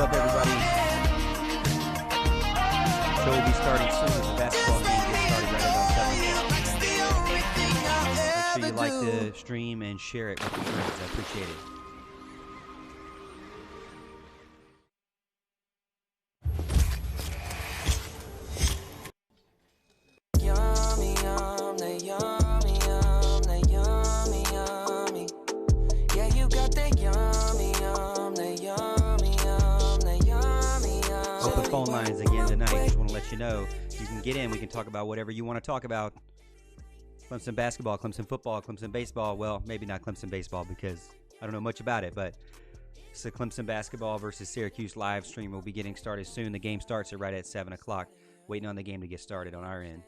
up, everybody? Show will be starting soon as the basketball game gets started right about 7 o'clock. Make sure you like the stream and share it with your friends. I appreciate it. Open phone lines again tonight. Just want to let you know you can get in. We can talk about whatever you want to talk about. Clemson basketball, Clemson football, Clemson baseball. Well, maybe not Clemson baseball because I don't know much about it, but it's the Clemson basketball versus Syracuse live stream. Will be getting started soon. The game starts right at 7 o'clock. Waiting on the game to get started on our end.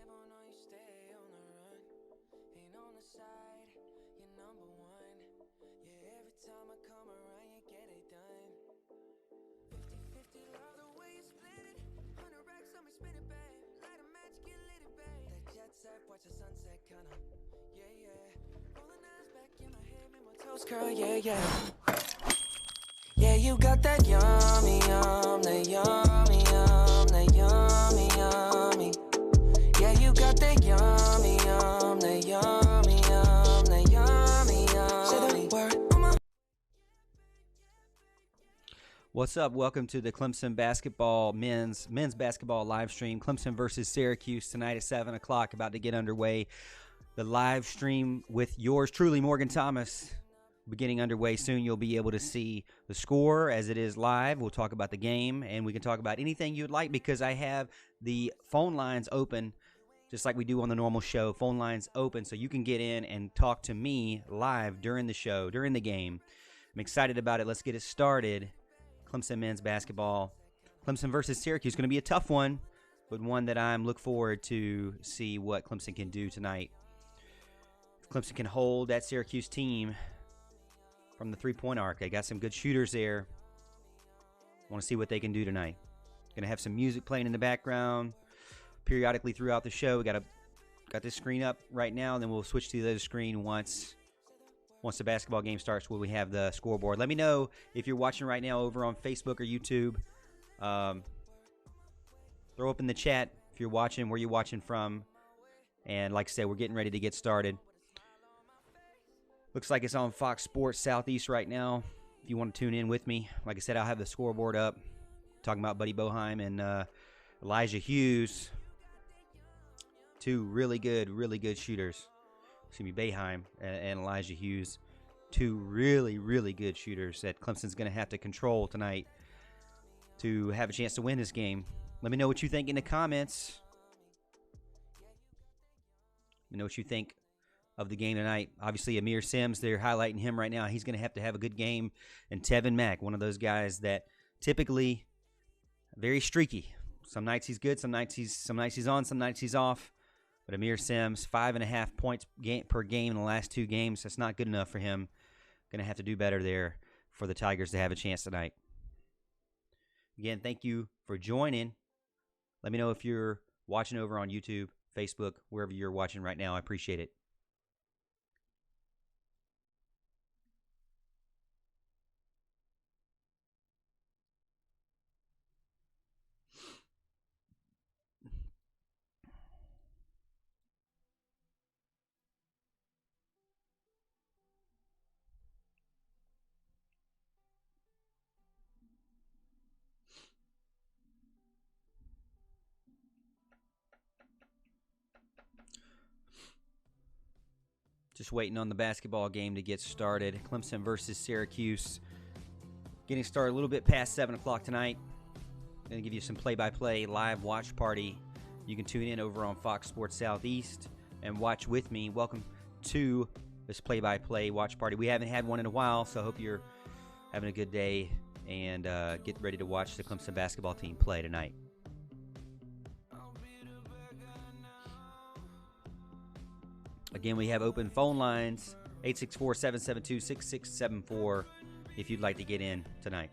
Girl, yeah, you got that yummy, that yummy, that yummy, yummy. Yeah, you got that yummy, that yummy, that yummy, yummy. Say the word. What's up? Welcome to the Clemson basketball men's basketball live stream. Clemson versus Syracuse tonight at 7 o'clock. About to get underway. The live stream with yours truly, Morgan Thomas. Beginning underway soon. You'll be able to see the score as it is live. We'll talk about the game, and we can talk about anything you'd like because I have the phone lines open just like we do on the normal show. Phone lines open so you can get in and talk to me live during the show, during the game. I'm excited about it. Let's get it started. Clemson men's basketball. Clemson versus Syracuse is going to be a tough one, but one that I'm look forward to see what Clemson can do tonight. If Clemson can hold that Syracuse team from the three-point arc. They got some good shooters there. Want to see what they can do tonight. Going to have some music playing in the background periodically throughout the show. We got this screen up right now, and then we'll switch to the other screen once the basketball game starts, where we have the scoreboard. Let me know if you're watching right now over on Facebook or YouTube. Throw up in the chat if you're watching, where you're watching from. And like I said, we're getting ready to get started. Looks like it's on Fox Sports Southeast right now. If you want to tune in with me, like I said, I'll have the scoreboard up. Talking about Buddy Boeheim and Elijah Hughes. Two really good shooters. Excuse me, Boeheim and Elijah Hughes. Two really good shooters that Clemson's going to have to control tonight to have a chance to win this game. Let me know what you think in the comments. Let me know what you think of the game tonight. Obviously, Amir Sims, they're highlighting him right now. He's going to have a good game. And Tevin Mack, one of those guys that typically very streaky. Some nights he's good, some nights he's on, some nights he's off. But Amir Sims, 5.5 points per game in the last 2 games. That's not good enough for him. Going to have to do better there for the Tigers to have a chance tonight. Again, thank you for joining. Let me know if you're watching over on YouTube, Facebook, wherever you're watching right now. I appreciate it. Just waiting on the basketball game to get started. Clemson versus Syracuse. Getting started a little bit past 7 o'clock tonight. Going to give you some play-by-play live watch party. You can tune in over on Fox Sports Southeast and watch with me. Welcome to this play-by-play watch party. We haven't had one in a while, so I hope you're having a good day and get ready to watch the Clemson basketball team play tonight. Again, we have open phone lines, 864-772-6674, if you'd like to get in tonight.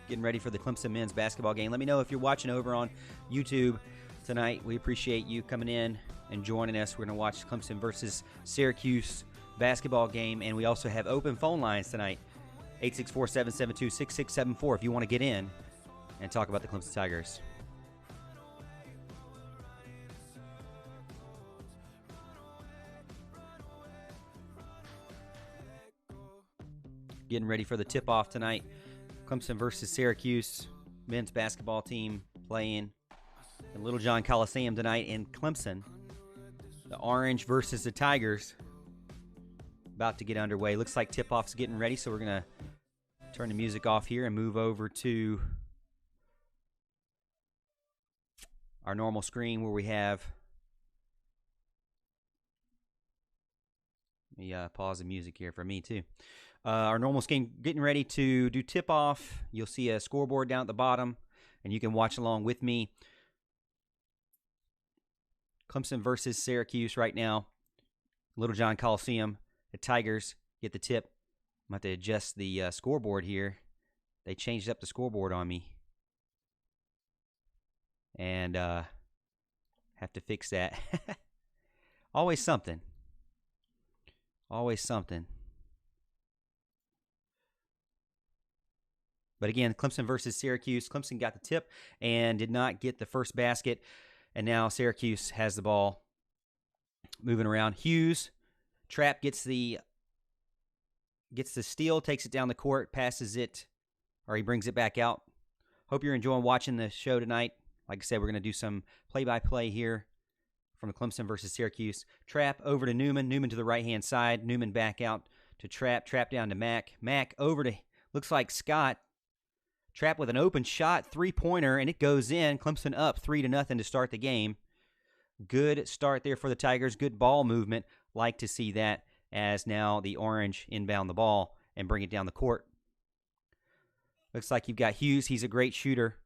getting ready for the Clemson men's basketball game. Let me know if you're watching over on YouTube tonight. We appreciate you coming in and joining us. We're going to watch Clemson versus Syracuse basketball game, and we also have open phone lines tonight, 864-772-6674 if you want to get in and talk about the Clemson Tigers. Getting ready for the tip-off tonight. Clemson versus Syracuse men's basketball team playing in Little John Coliseum tonight in Clemson. The Orange versus the Tigers about to get underway. Looks like tip-off's getting ready, so we're going to turn the music off here and move over to our normal screen where we have... Let me pause the music here for me, too. Our normal screen getting ready to do tip-off. You'll see a scoreboard down at the bottom, and you can watch along with me. Clemson versus Syracuse right now. Little John Coliseum. The Tigers get the tip. I'm going to have to adjust the scoreboard here. They changed up the scoreboard on me. And have to fix that. Always something. Always something. But again, Clemson versus Syracuse. Clemson got the tip and did not get the first basket. And now Syracuse has the ball moving around. Hughes, Trapp gets the steal, takes it down the court, passes it, or he brings it back out. Hope you're enjoying watching the show tonight. Like I said, we're going to do some play-by-play here from the Clemson versus Syracuse. Trapp over to Newman. Newman to the right-hand side. Newman back out to Trapp. Trapp down to Mack. Mack over to, looks like Scott. Trapp with an open shot, three-pointer, and it goes in. Clemson up 3-0 to start the game. Good start there for the Tigers. Good ball movement. Like to see that as now the Orange inbound the ball and bring it down the court. Looks like you've got Hughes. He's a great shooter.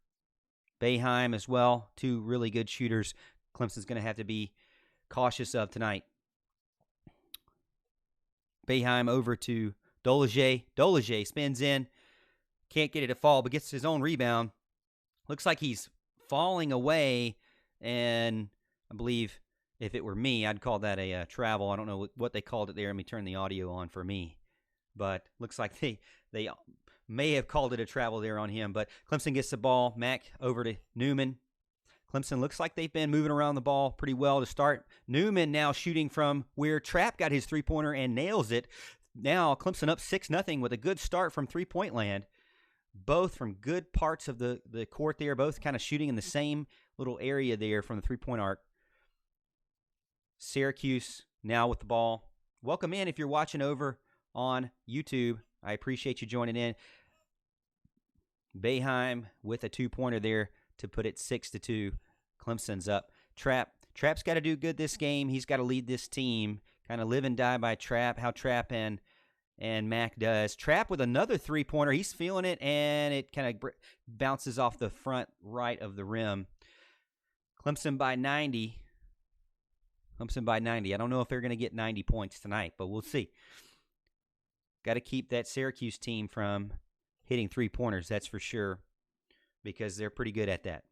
Boeheim as well. Two really good shooters. Clemson's going to have to be cautious of tonight. Boeheim over to Dolezaj. Dolezaj spins in. Can't get it to fall, but gets his own rebound. Looks like he's falling away, and I believe if it were me, I'd call that a travel. I don't know what they called it there. Let me turn the audio on for me. But looks like they may have called it a travel there on him. But Clemson gets the ball. Mack over to Newman. Clemson looks like they've been moving around the ball pretty well to start. Newman now shooting from where Trapp got his three-pointer and nails it. Now Clemson up 6-0 with a good start from three-point land. Both from good parts of the court there, both kind of shooting in the same little area there from the three-point arc. Syracuse now with the ball. Welcome in if you're watching over on YouTube. I appreciate you joining in. Boeheim with a two-pointer there to put it 6-2. Clemson's up. Trapp's got to do good this game. He's got to lead this team. Kind of live and die by Trapp, how Trapp and Mack does. Trapp with another three-pointer. He's feeling it, and it kind of bounces off the front right of the rim. Clemson by 90. Clemson by 90. I don't know if they're going to get 90 points tonight, but we'll see. Got to keep that Syracuse team from hitting three-pointers, that's for sure, because they're pretty good at that.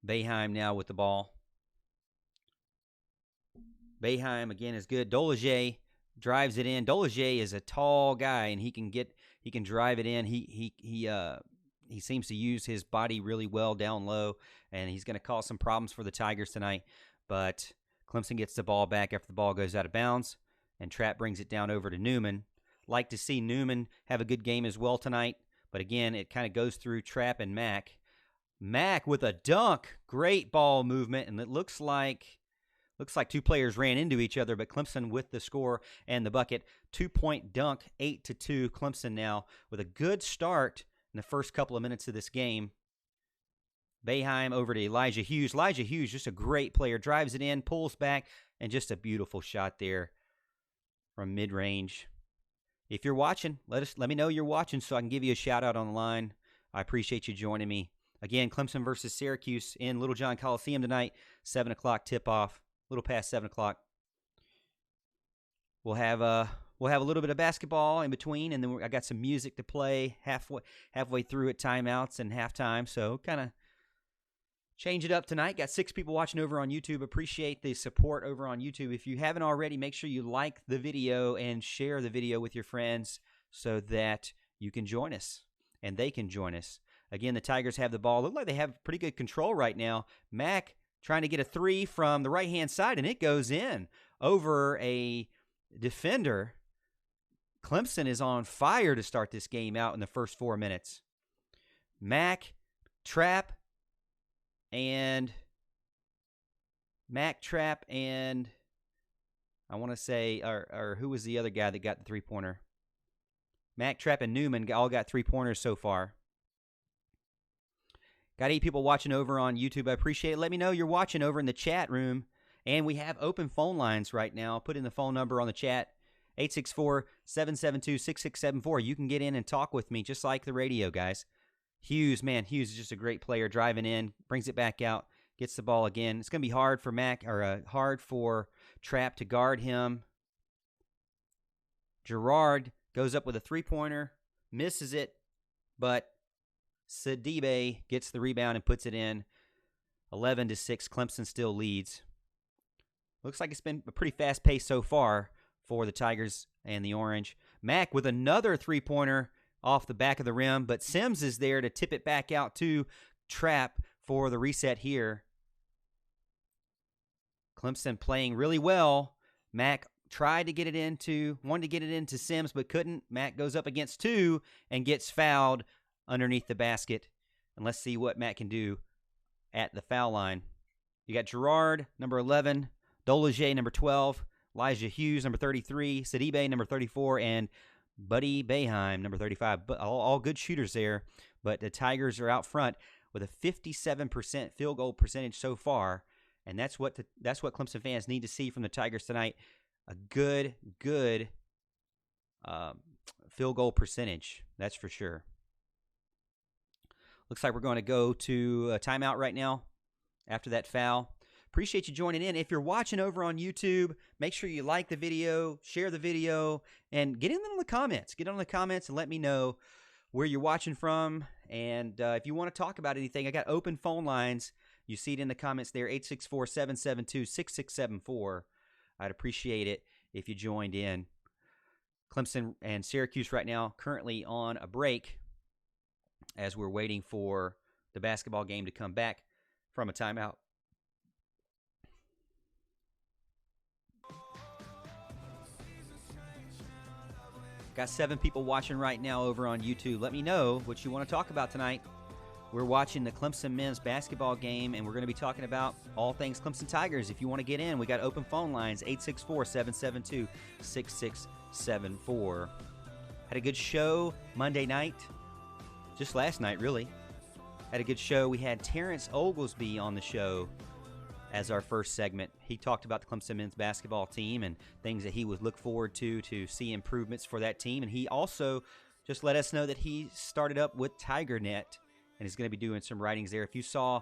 Boeheim now with the ball. Boeheim again is good. Dolezaj drives it in. Dolezaj is a tall guy, and he can drive it in. He seems to use his body really well down low, and he's going to cause some problems for the Tigers tonight. But Clemson gets the ball back after the ball goes out of bounds, and Trapp brings it down over to Newman. Like to see Newman have a good game as well tonight, but again, it kind of goes through Trapp and Mack. Mack with a dunk, great ball movement, and it looks like two players ran into each other, but Clemson with the score and the bucket. 2-point dunk, 8-2. Clemson now with a good start in the first couple of minutes of this game. Boeheim over to Elijah Hughes. Elijah Hughes, just a great player. Drives it in, pulls back, and just a beautiful shot there from mid-range. If you're watching, let me know you're watching so I can give you a shout-out on the line. I appreciate you joining me. Again, Clemson versus Syracuse in Little John Coliseum tonight, 7 o'clock tip-off. A little past 7 o'clock. We'll have We'll have a little bit of basketball in between, and then I got some music to play halfway through at timeouts and halftime. So kind of change it up tonight. Got 6 people watching over on YouTube. Appreciate the support over on YouTube. If you haven't already, make sure you like the video and share the video with your friends so that you can join us and they can join us. Again, the Tigers have the ball. Look like they have pretty good control right now. Mack trying to get a 3 from the right-hand side, and it goes in over a defender. Clemson is on fire to start this game out in the first 4 minutes. Mack, trap, and I want to say, or who was the other guy that got the 3-pointer? Mack, Trap, and Newman all got 3-pointers so far. Got 8 people watching over on YouTube. I appreciate it. Let me know you're watching over in the chat room. And we have open phone lines right now. Put in the phone number on the chat, 864-772-6674. You can get in and talk with me just like the radio, guys. Hughes is just a great player, driving in, brings it back out, gets the ball again. It's going to be hard for hard for Trap to guard him. Gerard goes up with a 3-pointer, misses it, but Sidibe gets the rebound and puts it in. 11-6, Clemson still leads. Looks like it's been a pretty fast pace so far for the Tigers and the Orange. Mack with another 3-pointer off the back of the rim, but Sims is there to tip it back out to Trap for the reset here. Clemson playing really well. Mack wanted to get it into Sims, but couldn't. Mack goes up against 2 and gets fouled underneath the basket. And let's see what Mack can do at the foul line. You got Gerard, number 11, Dolage, number 12, Elijah Hughes, number 33, Sidibe, number 34, and Buddy Boeheim, number 35. But all good shooters there. But the Tigers are out front with a 57% field goal percentage so far. And that's what Clemson fans need to see from the Tigers tonight. A good field goal percentage. That's for sure. Looks like we're going to go to a timeout right now after that foul. Appreciate you joining in. If you're watching over on YouTube, make sure you like the video, share the video, and get in on the comments. Get on the comments and let me know where you're watching from. And if you want to talk about anything, I got open phone lines. You see it in the comments there, 864-772-6674. I'd appreciate it if you joined in. Clemson and Syracuse right now currently on a break as we're waiting for the basketball game to come back from a timeout. Got 7 people watching right now over on YouTube. Let me know what you want to talk about tonight. We're watching the Clemson men's basketball game, and we're going to be talking about all things Clemson Tigers. If you want to get in, we got open phone lines, 864-772-6674. Had a good show Monday night. Just last night, really. Had a good show. We had Terrence Oglesby on the show as our first segment. He talked about the Clemson men's basketball team and things that he would look forward to see improvements for that team. And he also just let us know that he started up with TigerNet and is going to be doing some writings there. If you saw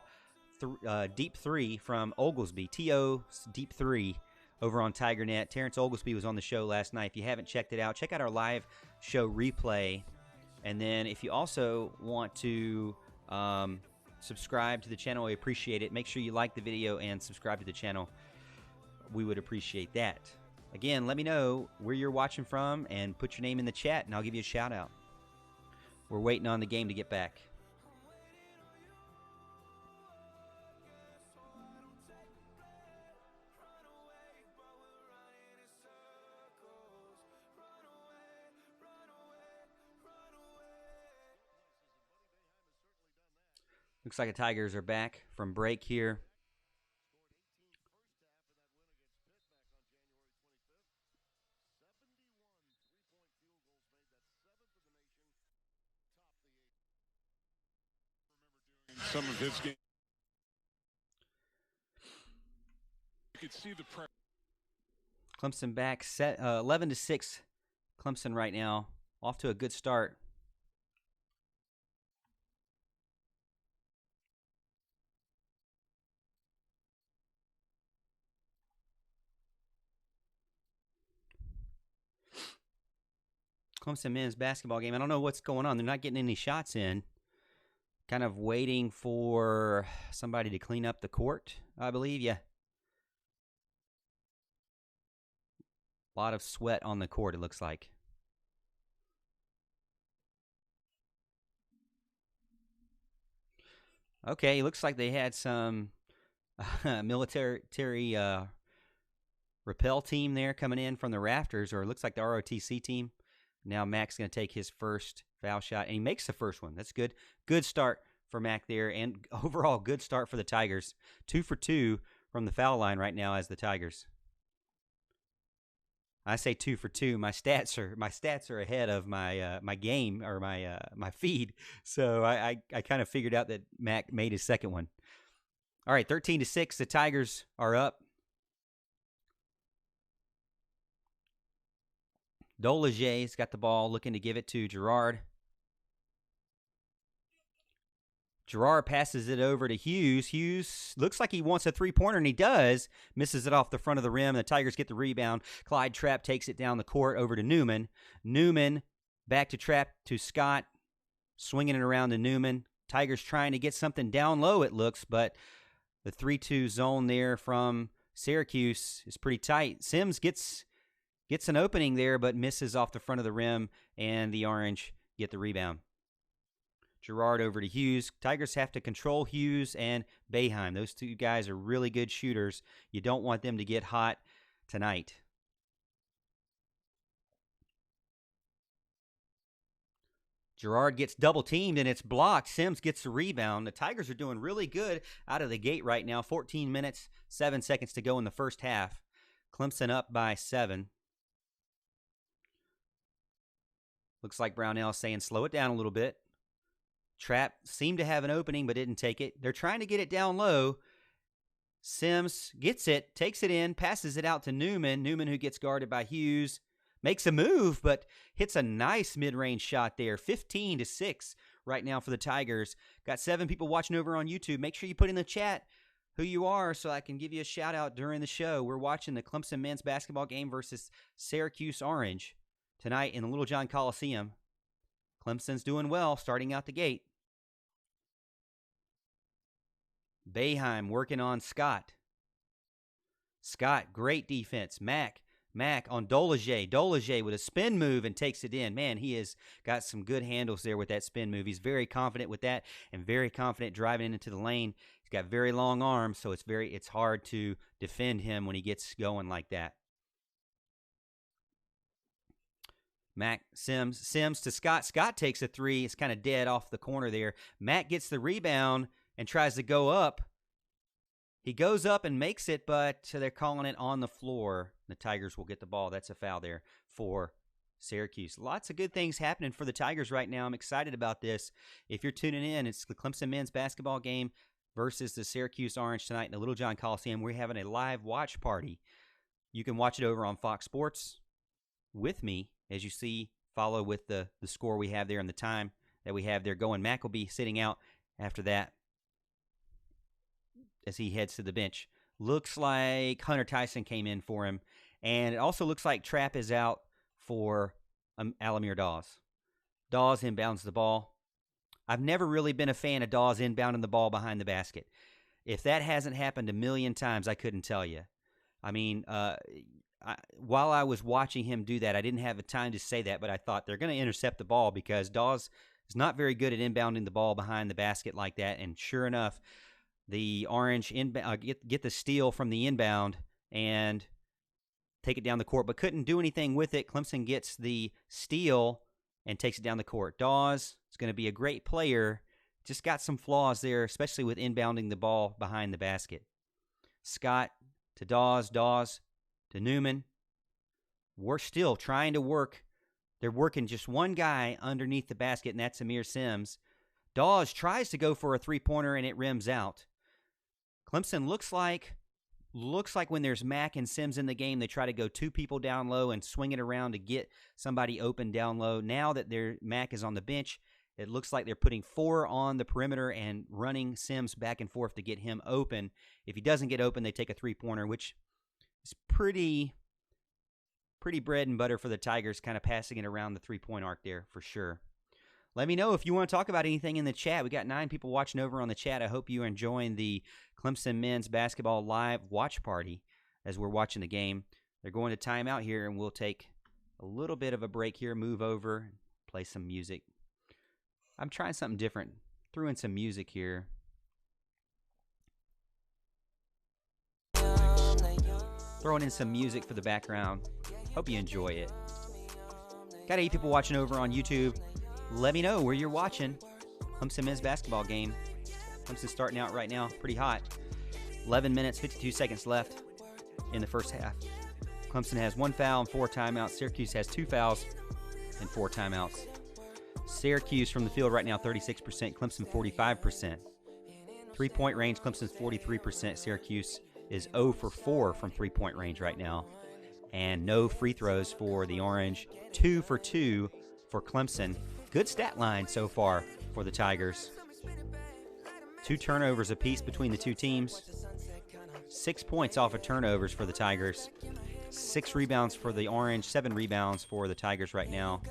Deep 3 from Oglesby, T.O.'s Deep 3 over on TigerNet, Terrence Oglesby was on the show last night. If you haven't checked it out, check out our live show replay. And then if you also want to subscribe to the channel, we appreciate it. Make sure you like the video and subscribe to the channel. We would appreciate that. Again, let me know where you're watching from and put your name in the chat, and I'll give you a shout out. We're waiting on the game to get back. Looks like the Tigers are back from break here. Some of his game. You could see the pressure. Clemson back, 11-6. Clemson right now, off to a good start. Clemson men's basketball game. I don't know what's going on. They're not getting any shots in. Kind of waiting for somebody to clean up the court, I believe. Yeah. A lot of sweat on the court, it looks like. Okay, looks like they had some military rappel team there coming in from the rafters, or it looks like the ROTC team. Now Mac's going to take his first foul shot, and he makes the first one. That's good. Good start for Mac there, and overall good start for the Tigers. 2 for 2 from the foul line right now as the Tigers. I say 2 for 2. My stats are ahead of my my game or my feed. So I kind of figured out that Mac made his second one. All right, 13-6. The Tigers are up. Dolezier's got the ball, looking to give it to Gerard. Gerard passes it over to Hughes. Hughes looks like he wants a three-pointer, and he does. Misses it off the front of the rim. The Tigers get the rebound. Clyde Trapp takes it down the court over to Newman. Newman back to Trapp to Scott. Swinging it around to Newman. Tigers trying to get something down low, it looks, but the 3-2 zone there from Syracuse is pretty tight. Sims gets an opening there, but misses off the front of the rim, and the Orange get the rebound. Gerard over to Hughes. Tigers have to control Hughes and Boeheim. Those two guys are really good shooters. You don't want them to get hot tonight. Gerard gets double teamed, and it's blocked. Sims gets the rebound. The Tigers are doing really good out of the gate right now. 14 minutes, 7 seconds to go in the first half. Clemson up by 7. Looks like Brownell saying slow it down a little bit. Trapp seemed to have an opening but didn't take it. They're trying to get it down low. Sims gets it, takes it in, passes it out to Newman. Newman, who gets guarded by Hughes, makes a move but hits a nice mid-range shot there. 15-6 right now for the Tigers. Got 7 people watching over on YouTube. Make sure you put in the chat who you are so I can give you a shout-out during the show. We're watching the Clemson men's basketball game versus Syracuse Orange tonight in the Little John Coliseum. Clemson's doing well starting out the gate. Boeheim working on Scott. Scott, great defense. Mac on Dolezier. Dolezier with a spin move and takes it in. Man, he has got some good handles there with that spin move. He's very confident with that and very confident driving into the lane. He's got very long arms, so it's hard to defend him when he gets going like that. Mac, Sims to Scott. Scott takes a three. It's kind of dead off the corner there. Mac gets the rebound and tries to go up. He goes up and makes it, but they're calling it on the floor. The Tigers will get the ball. That's a foul there for Syracuse. Lots of good things happening for the Tigers right now. I'm excited about this. If you're tuning in, it's the Clemson men's basketball game versus the Syracuse Orange tonight in the Little John Coliseum. We're having a live watch party. You can watch it over on Fox Sports with me. As you see, follow with the score we have there and the time that we have there going. Mac will be sitting out after that as he heads to the bench. Looks like Hunter Tyson came in for him. And it also looks like Trapp is out for Alamir Dawes. Dawes inbounds the ball. I've never really been a fan of Dawes inbounding the ball behind the basket. If that hasn't happened a million times, I couldn't tell you. I mean, while I was watching him do that, I didn't have the time to say that, but I thought they're going to intercept the ball because Dawes is not very good at inbounding the ball behind the basket like that. And sure enough, the Orange get the steal from the inbound and take it down the court, but couldn't do anything with it. Clemson gets the steal and takes it down the court. Dawes is going to be a great player. Just got some flaws there, especially with inbounding the ball behind the basket. Scott to Dawes, Dawes to Newman. We're still trying to work. They're working just one guy underneath the basket, and that's Amir Sims. Dawes tries to go for a three-pointer, and it rims out. Clemson looks like when there's Mac and Sims in the game, they try to go 2 people down low and swing it around to get somebody open down low. Now that Mac is on the bench, it looks like they're putting 4 on the perimeter and running Sims back and forth to get him open. If he doesn't get open, they take a three-pointer, which is pretty pretty bread and butter for the Tigers, kind of passing it around the three-point arc there for sure. Let me know if you want to talk about anything in the chat. We got 9 people watching over on the chat. I hope you're enjoying the Clemson men's basketball live watch party as we're watching the game. They're going to timeout here, and we'll take a little bit of a break here, move over, play some music. I'm trying something different. Threw in some music here. Throwing in some music for the background. Hope you enjoy it. Got 8 people watching over on YouTube. Let me know where you're watching. Clemson men's basketball game. Clemson starting out right now pretty hot. 11 minutes, 52 seconds left in the first half. Clemson has 1 foul and 4 timeouts. Syracuse has 2 fouls and 4 timeouts. Syracuse from the field right now, 36%. Clemson, 45%. 3-point range, Clemson's 43%. Syracuse is 0 for 4 from 3-point range right now. And no free throws for the Orange. 2 for 2 for Clemson. Good stat line so far for the Tigers. 2 turnovers apiece between the two teams. 6 points off of turnovers for the Tigers. 6 rebounds for the Orange. 7 rebounds for the Tigers right now.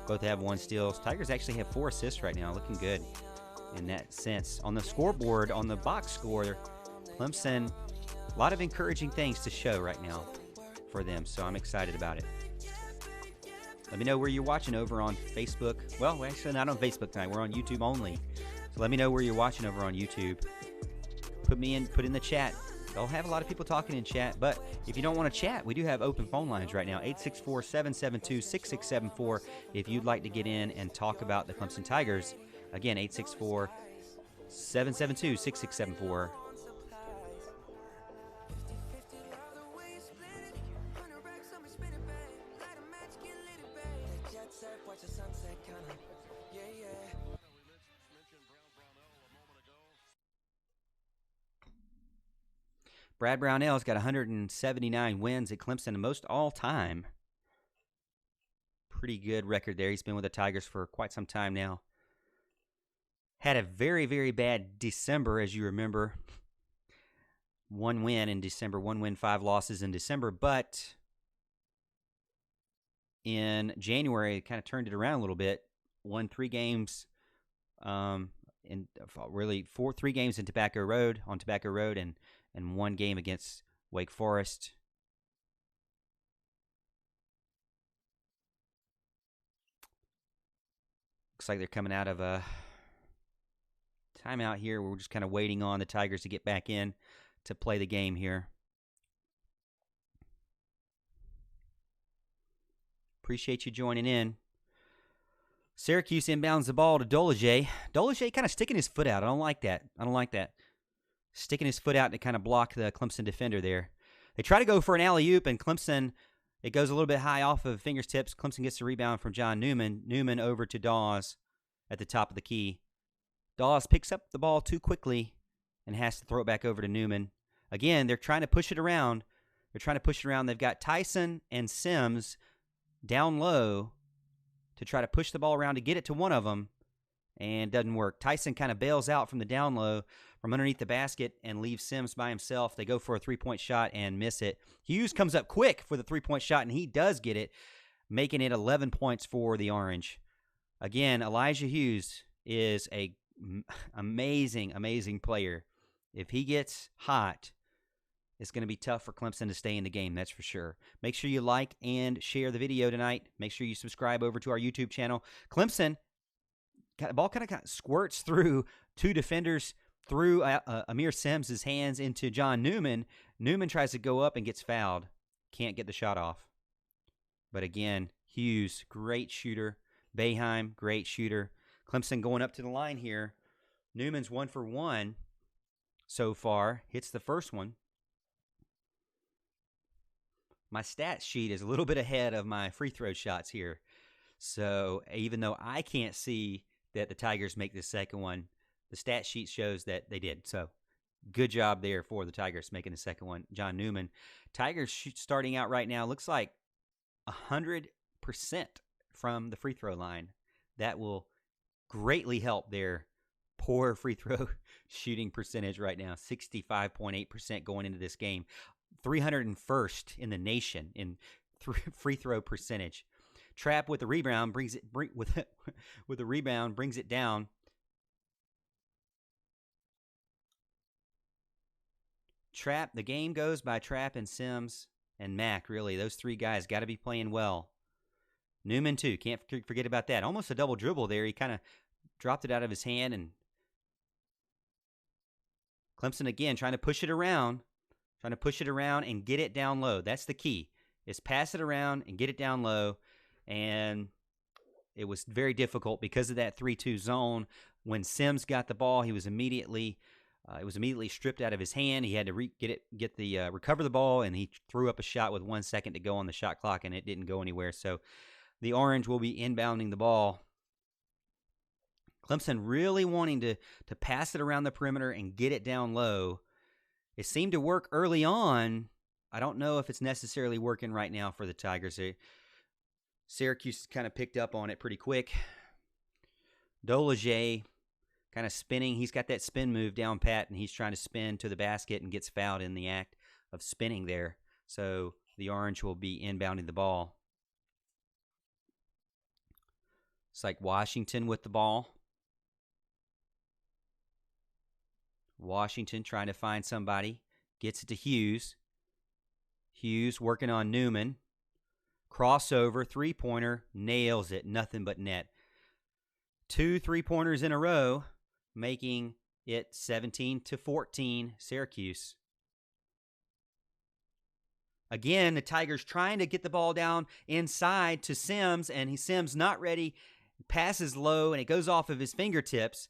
Both have 1 steal. Tigers actually have 4 assists right now. Looking good in that sense. On the scoreboard, on the box score, Clemson, a lot of encouraging things to show right now for them. So I'm excited about it. Let me know where you're watching over on Facebook. Well, we're actually not on Facebook tonight. We're on YouTube only. So let me know where you're watching over on YouTube. Put in the chat. I'll have a lot of people talking in chat, but if you don't want to chat, we do have open phone lines right now, 864-772-6674, if you'd like to get in and talk about the Clemson Tigers. Again, 864-772-6674. Brad Brownell's got 179 wins at Clemson, the most all-time. Pretty good record there. He's been with the Tigers for quite some time now. Had a very, very bad December, as you remember. 1 win in December, 1 win, 5 losses in December. But in January, it kind of turned it around a little bit. Won 3 games, in really 3 games in Tobacco Road, and 1 game against Wake Forest. Looks like they're coming out of a timeout here. We're just kind of waiting on the Tigers to get back in to play the game here. Appreciate you joining in. Syracuse inbounds the ball to Dolage. Dolage kind of sticking his foot out. I don't like that. Sticking his foot out to kind of block the Clemson defender there. They try to go for an alley-oop, and Clemson, it goes a little bit high off of fingertips. Clemson gets the rebound from John Newman. Newman over to Dawes at the top of the key. Dawes picks up the ball too quickly and has to throw it back over to Newman. Again, they're trying to push it around. They've got Tyson and Sims down low to try to push the ball around to get it to one of them, and doesn't work. Tyson kind of bails out from the down low from underneath the basket and leaves Sims by himself. They go for a 3-point shot and miss it. Hughes comes up quick for the 3-point shot, and he does get it, making it 11 points for the Orange. Again, Elijah Hughes is a amazing, amazing player. If he gets hot, it's going to be tough for Clemson to stay in the game, that's for sure. Make sure you like and share the video tonight. Make sure you subscribe over to our YouTube channel. Clemson, the ball kind of squirts through 2 defenders, through Amir Sims' hands into John Newman. Newman tries to go up and gets fouled. Can't get the shot off. But again, Hughes, great shooter. Boeheim, great shooter. Clemson going up to the line here. Newman's 1 for 1 so far. Hits the first one. My stat sheet is a little bit ahead of my free throw shots here. So even though I can't see that the Tigers make the second one, the stat sheet shows that they did. So good job there for the Tigers making the second one. John Newman. Tigers starting out right now looks like 100% from the free throw line. That will greatly help their poor free throw shooting percentage right now. 65.8% going into this game. 301st in the nation in free throw percentage. Trapp with the rebound brings it with the rebound brings it down. Trapp, the game goes by Trapp and Sims and Mack, really. Those three guys got to be playing well. Newman, too. Can't forget about that. Almost a double dribble there. He kind of dropped it out of his hand. And Clemson, again, trying to push it around and get it down low. That's the key, is pass it around and get it down low. And it was very difficult because of that 3-2 zone. When Sims got the ball, he was immediately stripped out of his hand. He had to recover the ball, and he threw up a shot with 1 second to go on the shot clock, and it didn't go anywhere. So the Orange will be inbounding the ball. Clemson really wanting to pass it around the perimeter and get it down low. It seemed to work early on. I don't know if it's necessarily working right now for the Tigers. Syracuse kind of picked up on it pretty quick. Dolage kind of spinning. He's got that spin move down pat, and he's trying to spin to the basket and gets fouled in the act of spinning there. So the Orange will be inbounding the ball. It's like Washington with the ball. Washington trying to find somebody. Gets it to Hughes. Hughes working on Newman. Crossover, three-pointer, nails it. Nothing but net. 2 3-pointers in a row, making it 17-14 Syracuse. Again, the Tigers trying to get the ball down inside to Sims, and Sims not ready. Passes low, and it goes off of his fingertips.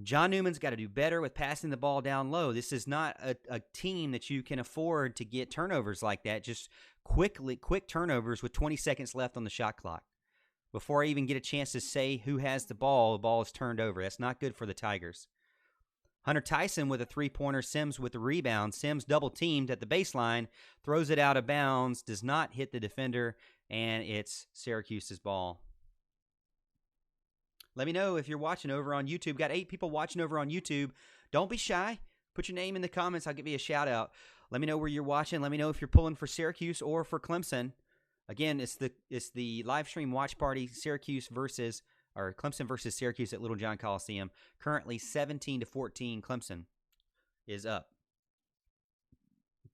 John Newman's got to do better with passing the ball down low. This is not a team that you can afford to get turnovers like that. Just quick turnovers with 20 seconds left on the shot clock. Before I even get a chance to say who has the ball is turned over. That's not good for the Tigers. Hunter Tyson with a three-pointer, Sims with the rebound. Sims double-teamed at the baseline, throws it out of bounds, does not hit the defender, and it's Syracuse's ball. Let me know if you're watching over on YouTube. Got 8 people watching over on YouTube. Don't be shy. Put your name in the comments. I'll give you a shout-out. Let me know where you're watching. Let me know if you're pulling for Syracuse or for Clemson. Again, it's the live stream watch party, Clemson versus Syracuse at Little John Coliseum. Currently 17-14, Clemson is up.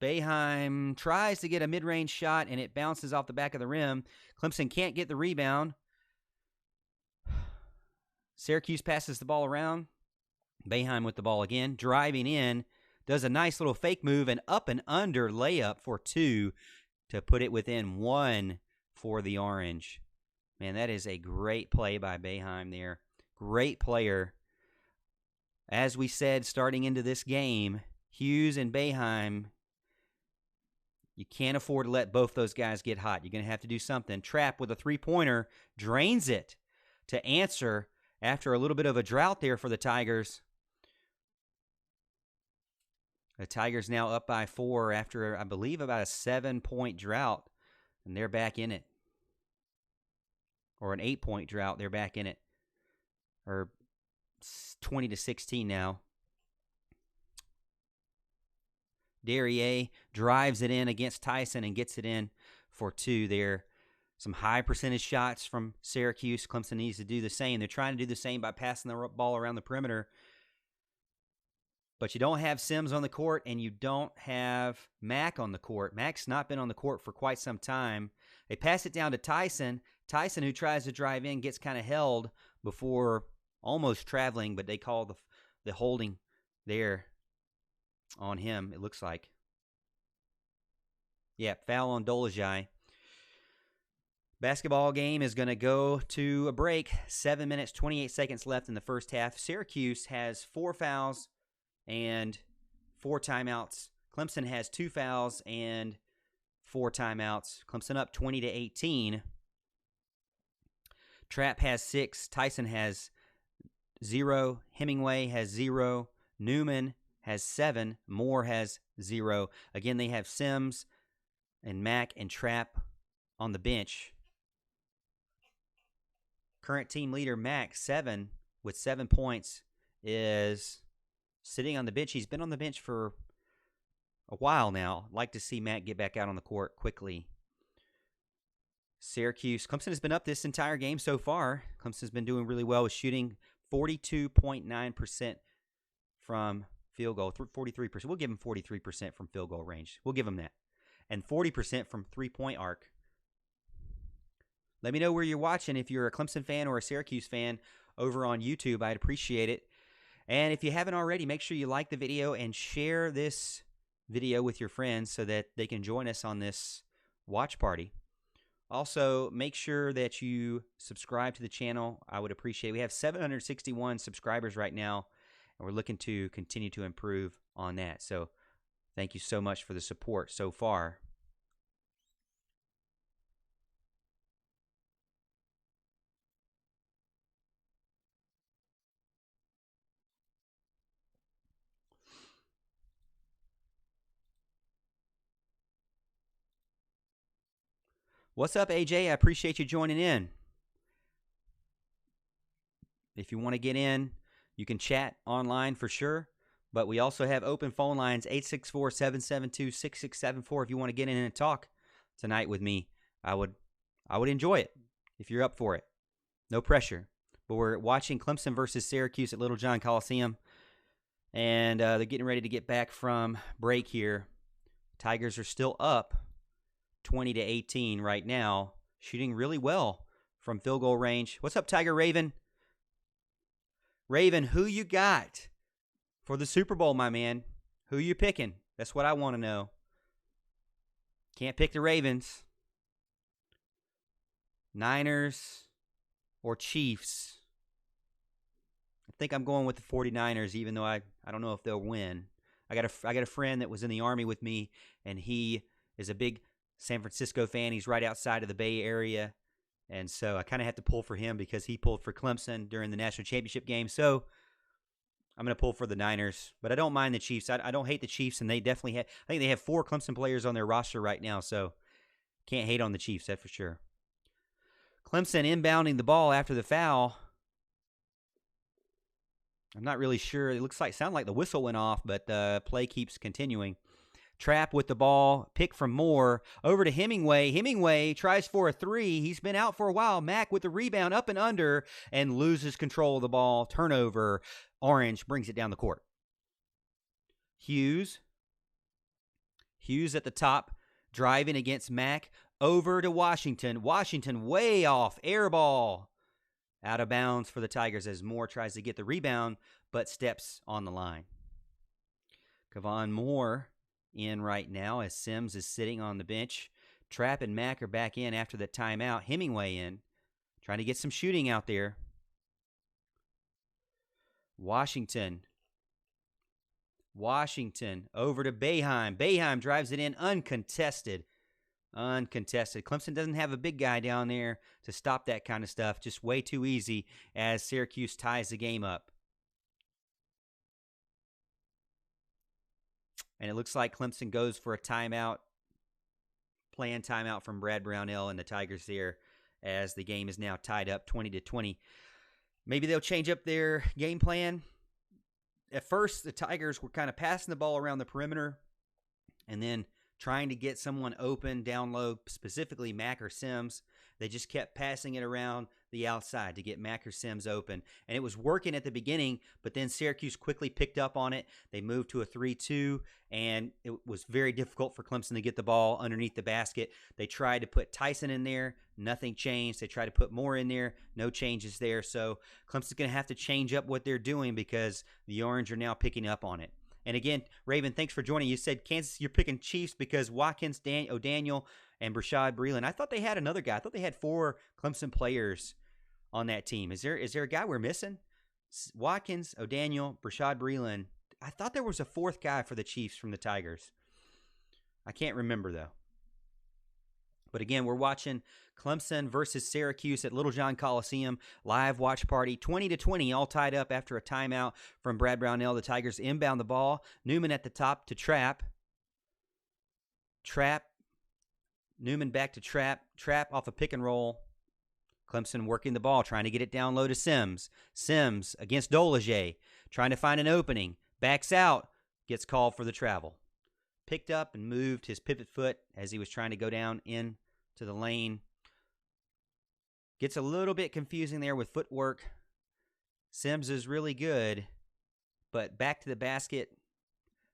Boeheim tries to get a mid-range shot, and it bounces off the back of the rim. Clemson can't get the rebound. Syracuse passes the ball around. Boeheim with the ball again, driving in, does a nice little fake move, and up and under layup for 2 to put it within 1 for the Orange. Man, that is a great play by Boeheim there. Great player. As we said, starting into this game, Hughes and Boeheim, you can't afford to let both those guys get hot. You're going to have to do something. Trapp with a three-pointer, drains it to answer after a little bit of a drought there for the Tigers. The Tigers now up by 4 after, I believe, about a 7-point drought, and they're back in it. Or an 8-point drought, they're back in it. Or 20-16 now. Derriere drives it in against Tyson and gets it in for 2 there. Some high percentage shots from Syracuse. Clemson needs to do the same. They're trying to do the same by passing the ball around the perimeter. But you don't have Sims on the court, and you don't have Mack on the court. Mack's not been on the court for quite some time. They pass it down to Tyson. Tyson, who tries to drive in, gets kind of held before almost traveling, but they call the holding there on him, it looks like. Yeah, foul on Dolajai. Basketball game is going to go to a break. 7 minutes, 28 seconds left in the first half. Syracuse has 4 fouls and 4 timeouts. Clemson has 2 fouls and 4 timeouts. Clemson up 20-18. Trapp has 6. Tyson has 0. Hemingway has 0. Newman has 7. Moore has 0. Again, they have Sims and Mack and Trapp on the bench. Current team leader Mack, 7 with 7 points, is sitting on the bench. He's been on the bench for a while now. I'd like to see Mac get back out on the court quickly. Syracuse, Clemson has been up this entire game so far. Clemson's been doing really well with shooting 42.9% from field goal, 43%. We'll give them 43% from field goal range. We'll give them that. And 40% from three-point arc. Let me know where you're watching. If you're a Clemson fan or a Syracuse fan over on YouTube, I'd appreciate it. And if you haven't already, make sure you like the video and share this video with your friends so that they can join us on this watch party. Also, make sure that you subscribe to the channel. I would appreciate it. We have 761 subscribers right now, and we're looking to continue to improve on that. So thank you so much for the support so far. What's up, AJ? I appreciate you joining in. If you want to get in, you can chat online for sure. But we also have open phone lines, 864-772-6674. If you want to get in and talk tonight with me, I would enjoy it if you're up for it. No pressure. But we're watching Clemson versus Syracuse at Little John Coliseum. And they're getting ready to get back from break here. Tigers are still up 20-18 right now, shooting really well from field goal range. What's up, Tiger Raven? Raven, who you got for the Super Bowl, my man? Who you picking? That's what I want to know. Can't pick the Ravens. Niners or Chiefs? I think I'm going with the 49ers, even though I don't know if they'll win. I got a friend that was in the Army with me, and he is a big San Francisco fan. He's right outside of the Bay Area, and so I kind of have to pull for him because he pulled for Clemson during the national championship game. So I'm going to pull for the Niners, but I don't mind the Chiefs. I don't hate the Chiefs, and they definitely have. I think they have 4 Clemson players on their roster right now, so can't hate on the Chiefs, that's for sure. Clemson inbounding the ball after the foul. I'm not really sure. It sounded like the whistle went off, but the play keeps continuing. Trap with the ball, pick from Moore, over to Hemingway. Hemingway tries for a 3. He's been out for a while. Mack with the rebound up and under and loses control of the ball. Turnover. Orange brings it down the court. Hughes at the top, driving against Mack. Over to Washington. Washington way off. Air ball. Out of bounds for the Tigers as Moore tries to get the rebound, but steps on the line. Kevon Moore in right now as Sims is sitting on the bench. Trapp and Mack are back in after the timeout. Hemingway in, trying to get some shooting out there. Washington over to Boeheim. Boeheim drives it in uncontested. Clemson doesn't have a big guy down there to stop that kind of stuff. Just way too easy as Syracuse ties the game up. And it looks like Clemson goes for a timeout, planned timeout from Brad Brownell and the Tigers there as the game is now tied up 20-20. Maybe they'll change up their game plan. At first, the Tigers were kind of passing the ball around the perimeter and then trying to get someone open down low, specifically Mack or Sims. They just kept passing it around the outside to get Mack or Sims open. And it was working at the beginning, but then Syracuse quickly picked up on it. They moved to a 3-2, and it was very difficult for Clemson to get the ball underneath the basket. They tried to put Tyson in there. Nothing changed. They tried to put Moore in there. No changes there. So Clemson's going to have to change up what they're doing because the Orange are now picking up on it. And again, Raven, thanks for joining. You said Kansas, you're picking Chiefs because Watkins, O'Daniel, and Brashad Breeland. I thought they had another guy. I thought they had 4 Clemson players on that team. Is there a guy we're missing? Watkins, O'Daniel, Brashad Breeland. I thought there was a 4th guy for the Chiefs from the Tigers. I can't remember, though. But again, we're watching Clemson versus Syracuse at Little John Coliseum. Live watch party. 20-20, all tied up after a timeout from Brad Brownell. The Tigers inbound the ball. Newman at the top to Trapp. Newman back to Trapp. Trapp off a pick and roll. Clemson working the ball, trying to get it down low to Sims. Sims against Dolage, trying to find an opening. Backs out. Gets called for the travel. picked up and moved his pivot foot as he was trying to go down into the lane. Gets a little bit confusing there with footwork. Sims is really good, but back to the basket,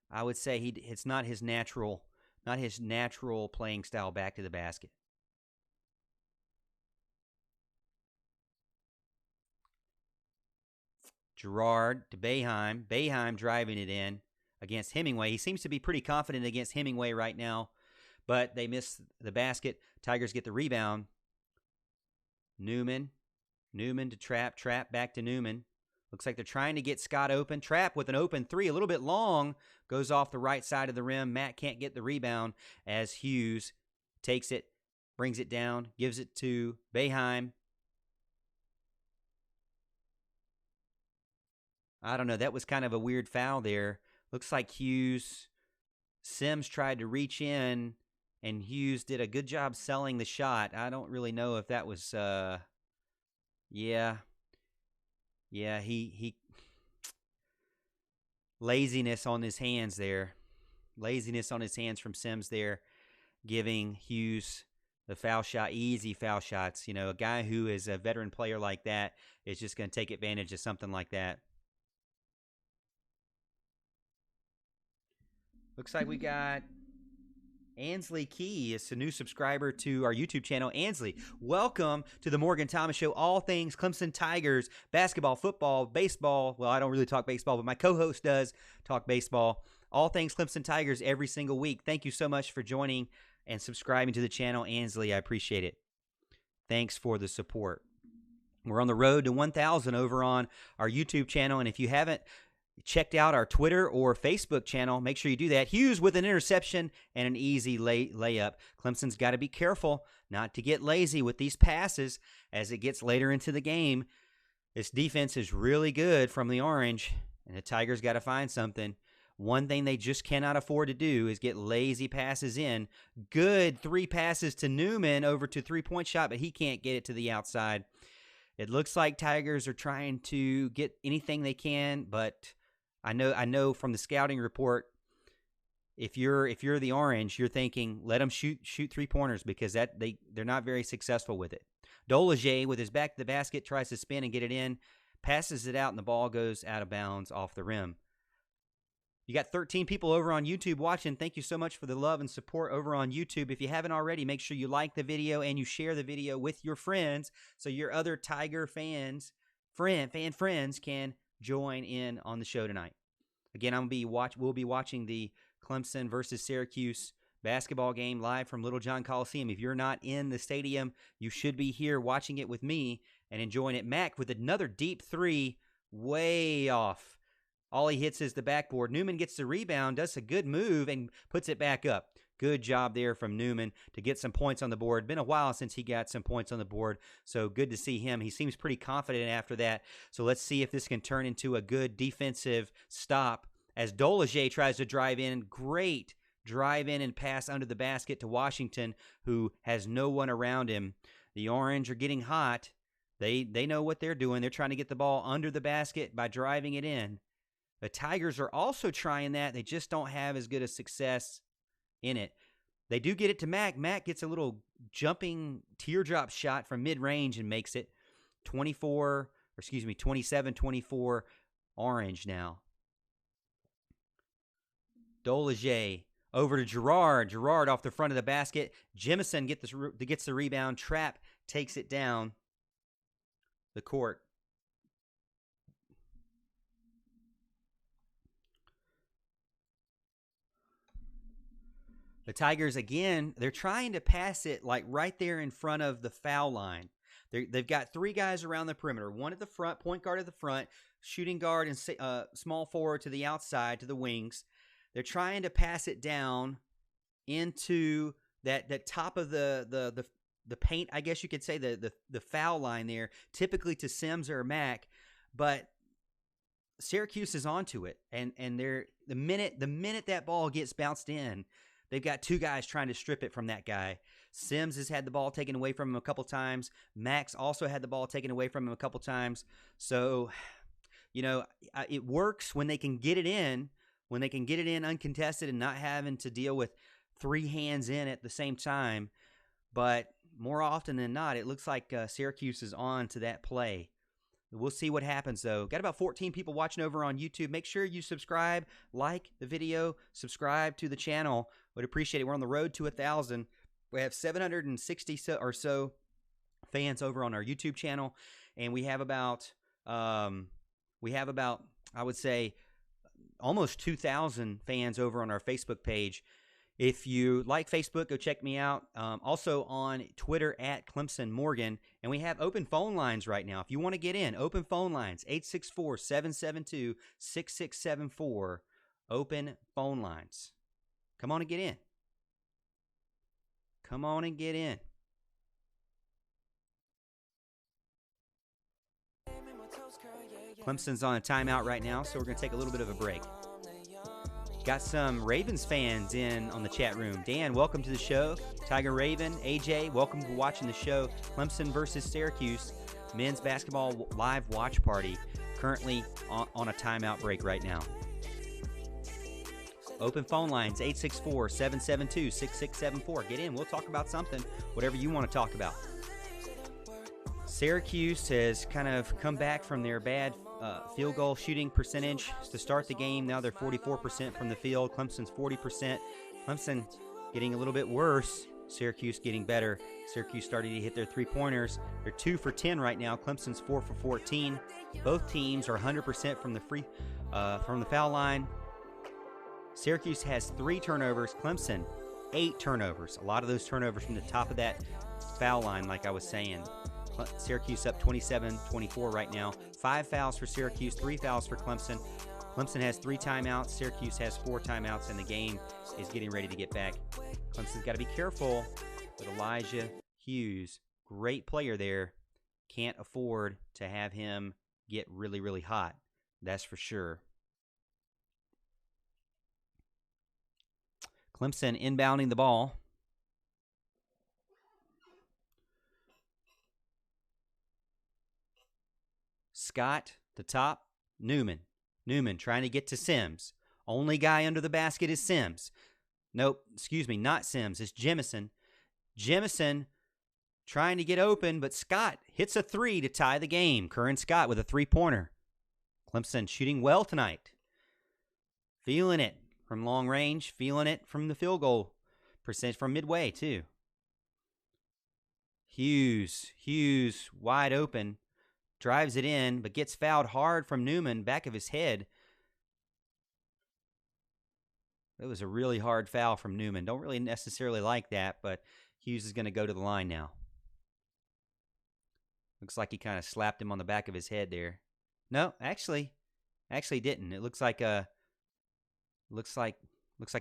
I would say it's not his natural playing style back to the basket. Girard to Boeheim. Boeheim driving it in against Hemingway. He seems to be pretty confident against Hemingway right now, but they miss the basket. Tigers get the rebound. Newman to Trapp. Trapp back to Newman. Looks like they're trying to get Scott open. Trapp with an open three, a little bit long, goes off the right side of the rim. Matt can't get the rebound as Hughes takes it, brings it down, gives it to Boeheim. I don't know. That was kind of a weird foul there. Looks like Sims tried to reach in, and Hughes did a good job selling the shot. I don't really know if that was, he laziness on his hands there. Laziness on his hands from Sims there, giving Hughes the foul shot, easy foul shots. You know, a guy who is a veteran player like that is just going to take advantage of something like that. Looks like we got Ansley Key is a new subscriber to our YouTube channel. Ansley, welcome to the Morgan Thomas Show. All things Clemson Tigers, basketball, football, baseball. Well, I don't really talk baseball, but my co-host does talk baseball. All things Clemson Tigers every single week. Thank you so much for joining and subscribing to the channel, Ansley. I appreciate it. Thanks for the support. We're on the road to 1,000 over on our YouTube channel, and if you haven't checked out our Twitter or Facebook channel, make sure you do that. Hughes with an interception and an easy layup. Clemson's got to be careful not to get lazy with these passes as it gets later into the game. This defense is really good from the Orange, and the Tigers got to find something. One thing they just cannot afford to do is get lazy passes in. Good 3 passes to Newman over to three-point shot, but he can't get it to the outside. It looks like Tigers are trying to get anything they can, but I know from the scouting report, if you're the Orange, you're thinking let them shoot 3-pointers because they're not very successful with it. Dolage with his back to the basket tries to spin and get it in, passes it out, and the ball goes out of bounds off the rim. You got 13 people over on YouTube watching. Thank you so much for the love and support over on YouTube. If you haven't already, make sure you like the video and you share the video with your friends so your other Tiger friends can join in on the show tonight. Again, we'll be watching the Clemson versus Syracuse basketball game live from Little John Coliseum. If you're not in the stadium, you should be here watching it with me and enjoying it. Mack with another deep 3, way off. All he hits is the backboard. Newman gets the rebound, does a good move, and puts it back up. Good job there from Newman to get some points on the board. Been a while since he got some points on the board, so good to see him. He seems pretty confident after that. So let's see if this can turn into a good defensive stop as Dolage tries to drive in. Great drive in and pass under the basket to Washington, who has no one around him. The Orange are getting hot. They know what they're doing. They're trying to get the ball under the basket by driving it in. The Tigers are also trying that. They just don't have as good a success in it. They do get it to Mack. Mack gets a little jumping teardrop shot from mid-range and makes it 27-24 Orange now. Dolage over to Girard. Girard off the front of the basket. Jemison gets the rebound. Trapp takes it down the court. The Tigers, again, they're trying to pass it like right there in front of the foul line. They've got 3 guys around the perimeter. One at the front, point guard at the front, shooting guard and small forward to the outside, to the wings. They're trying to pass it down into that top of the paint, I guess you could say, the foul line there, typically to Sims or Mack. But Syracuse is onto it, and they're the minute that ball gets bounced in, they've got 2 guys trying to strip it from that guy. Sims has had the ball taken away from him a couple times. Max also had the ball taken away from him a couple times. So, you know, it works when they can get it in, when they can get it in uncontested and not having to deal with 3 hands in at the same time. But more often than not, it looks like Syracuse is on to that play. We'll see what happens, though. Got about 14 people watching over on YouTube. Make sure you subscribe, like the video, subscribe to the channel. Would appreciate it. We're on the road to 1,000. We have 760 or so fans over on our YouTube channel, and we have about I would say almost 2,000 fans over on our Facebook page. If you like Facebook, go check me out. Also on Twitter at Clemson Morgan. And we have open phone lines right now. If you want to get in, open phone lines, 864-772-6674. Open phone lines. Come on and get in. Come on and get in. Clemson's on a timeout right now, so we're going to take a little bit of a break. Got some Ravens fans in on the chat room. Dan, welcome to the show. Tiger Raven, AJ, welcome to watching the show. Clemson versus Syracuse, men's basketball live watch party. Currently on a timeout break right now. Open phone lines, 864-772-6674. Get in. We'll talk about something, whatever you want to talk about. Syracuse has kind of come back from their bad field goal shooting percentage to start the game. Now they're 44% from the field. Clemson's 40%. Clemson getting a little bit worse. Syracuse getting better. Syracuse starting to hit their three-pointers. They're 2 for 10 right now. Clemson's 4 for 14. Both teams are 100% from the foul line. Syracuse has 3 turnovers. Clemson, 8 turnovers. A lot of those turnovers from the top of that foul line, like I was saying. Syracuse up 27-24 right now. 5 fouls for Syracuse, 3 fouls for Clemson. Clemson has 3 timeouts. Syracuse has 4 timeouts, and the game is getting ready to get back. Clemson's got to be careful with Elijah Hughes. Great player there. Can't afford to have him get really, really hot. That's for sure. Clemson inbounding the ball. Scott, the top, Newman. Newman trying to get to Sims. Only guy under the basket is Sims. Nope, excuse me, not Sims. It's Jemison. Jemison trying to get open, but Scott hits a 3 to tie the game. Curran Scott with a 3-pointer. Clemson shooting well tonight. Feeling it from long range. Feeling it from the field goal percentage from midway, too. Hughes wide open. Drives it in, but gets fouled hard from Newman, back of his head. It was a really hard foul from Newman. Don't really necessarily like that, but Hughes is going to go to the line now. Looks like he kind of slapped him on the back of his head there. No, actually didn't. It looks like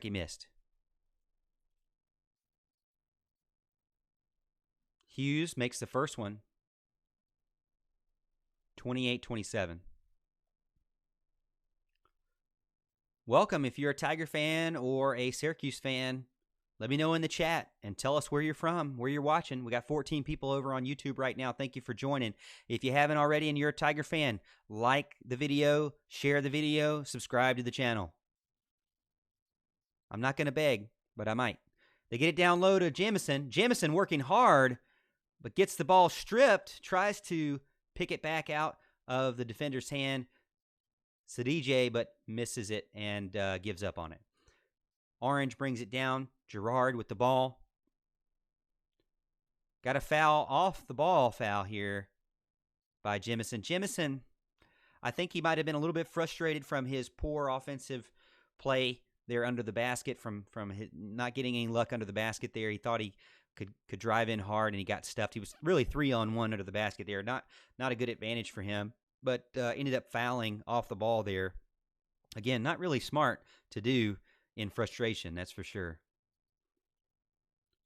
he missed. Hughes makes the first one. 28-27. Welcome if you're a Tiger fan or a Syracuse fan. Let me know in the chat and tell us where you're from, where you're watching. We got 14 people over on YouTube right now. Thank you for joining. If you haven't already and you're a Tiger fan, like the video, share the video, subscribe to the channel. I'm not going to beg, but I might. They get it down low to Jamison. Jamison working hard, but gets the ball stripped, tries to pick it back out of the defender's hand. Sadije, but misses it and gives up on it. Orange brings it down. Gerard with the ball. Got a foul off the ball foul here by Jemison. Jemison, I think he might have been a little bit frustrated from his poor offensive play there under the basket, from his not getting any luck under the basket there. He thought he could drive in hard, and he got stuffed. He was really 3-on-1 under the basket there. Not a good advantage for him, but ended up fouling off the ball there. Again, not really smart to do in frustration, that's for sure.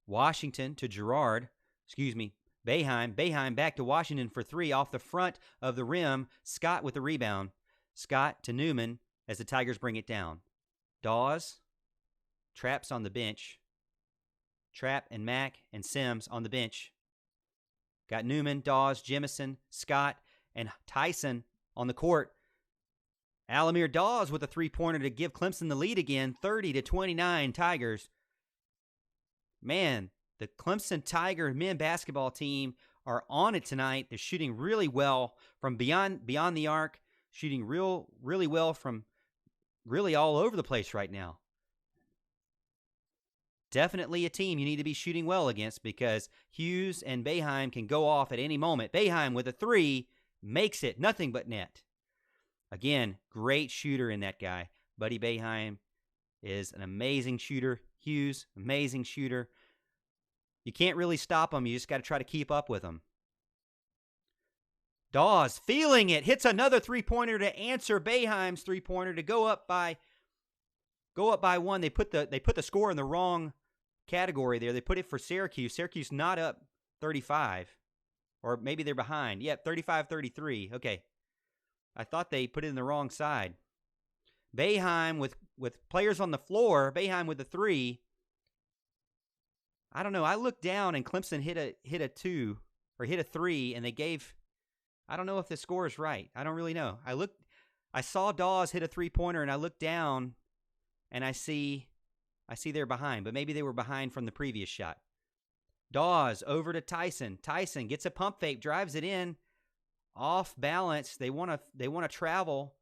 Washington to Gerard. Excuse me, Boeheim. Boeheim back to Washington for 3 off the front of the rim. Scott with the rebound. Scott to Newman as the Tigers bring it down. Dawes traps on the bench. Trapp and Mack and Sims on the bench. Got Newman, Dawes, Jemison, Scott, and Tyson on the court. Alamir Dawes with a three-pointer to give Clemson the lead again, 30-29 Tigers. Man, the Clemson Tiger men basketball team are on it tonight. They're shooting really well from beyond the arc, shooting really well from really all over the place right now. Definitely a team you need to be shooting well against because Hughes and Boeheim can go off at any moment. Boeheim with a three makes it nothing but net. Again, great shooter in that guy. Buddy Boeheim is an amazing shooter. Hughes, amazing shooter. You can't really stop him. You just got to try to keep up with him. Dawes feeling it. Hits another three-pointer to answer Boeheim's three-pointer to go up by one. They put the score in the wrong category there. They put it for Syracuse. Syracuse not up 35. Or maybe they're behind. Yep, 35-33. Okay. I thought they put it in the wrong side. Boeheim with players on the floor. Boeheim with a three. I don't know. I looked down and Clemson hit a two or hit a three, and they gave. I don't know if the score is right. I don't really know. I saw Dawes hit a three-pointer, and I looked down, and I see they're behind, but maybe they were behind from the previous shot. Dawes over to Tyson. Tyson gets a pump fake, drives it in, off balance. They want to travel,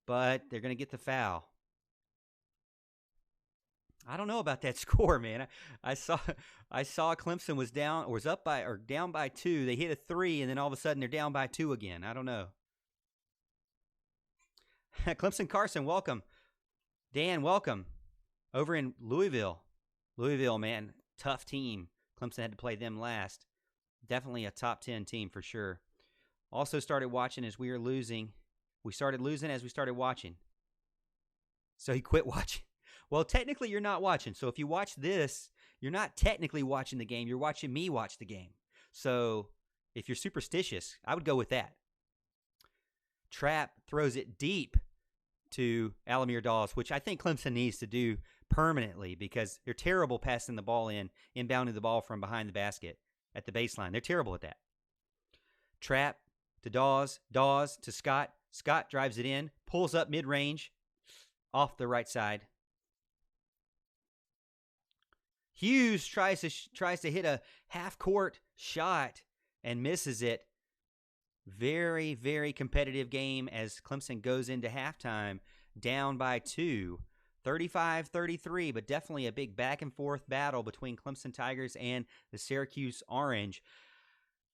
but they're going to get the foul. I don't know about that score, man. I saw Clemson was down by two. They hit a three, and then all of a sudden they're down by two again. I don't know. Clemson Carson, welcome. Dan, welcome. Over in Louisville. Louisville, man, tough team. Clemson had to play them last. Definitely a top 10 team for sure. Also started watching as we were losing. We started losing as we started watching. So he quit watching. Well, technically you're not watching. So if you watch this, you're not technically watching the game. You're watching me watch the game. So if you're superstitious, I would go with that. Trapp throws it deep to Alamir Dawes, which I think Clemson needs to do permanently because they're terrible passing the ball inbounding the ball from behind the basket at the baseline. They're terrible at that. Trapp to Dawes, Dawes to Scott. Scott drives it in, pulls up mid-range off the right side. Hughes tries to hit a half-court shot and misses it. Very, very competitive game as Clemson goes into halftime down by two, 35-33, but definitely a big back-and-forth battle between Clemson Tigers and the Syracuse Orange.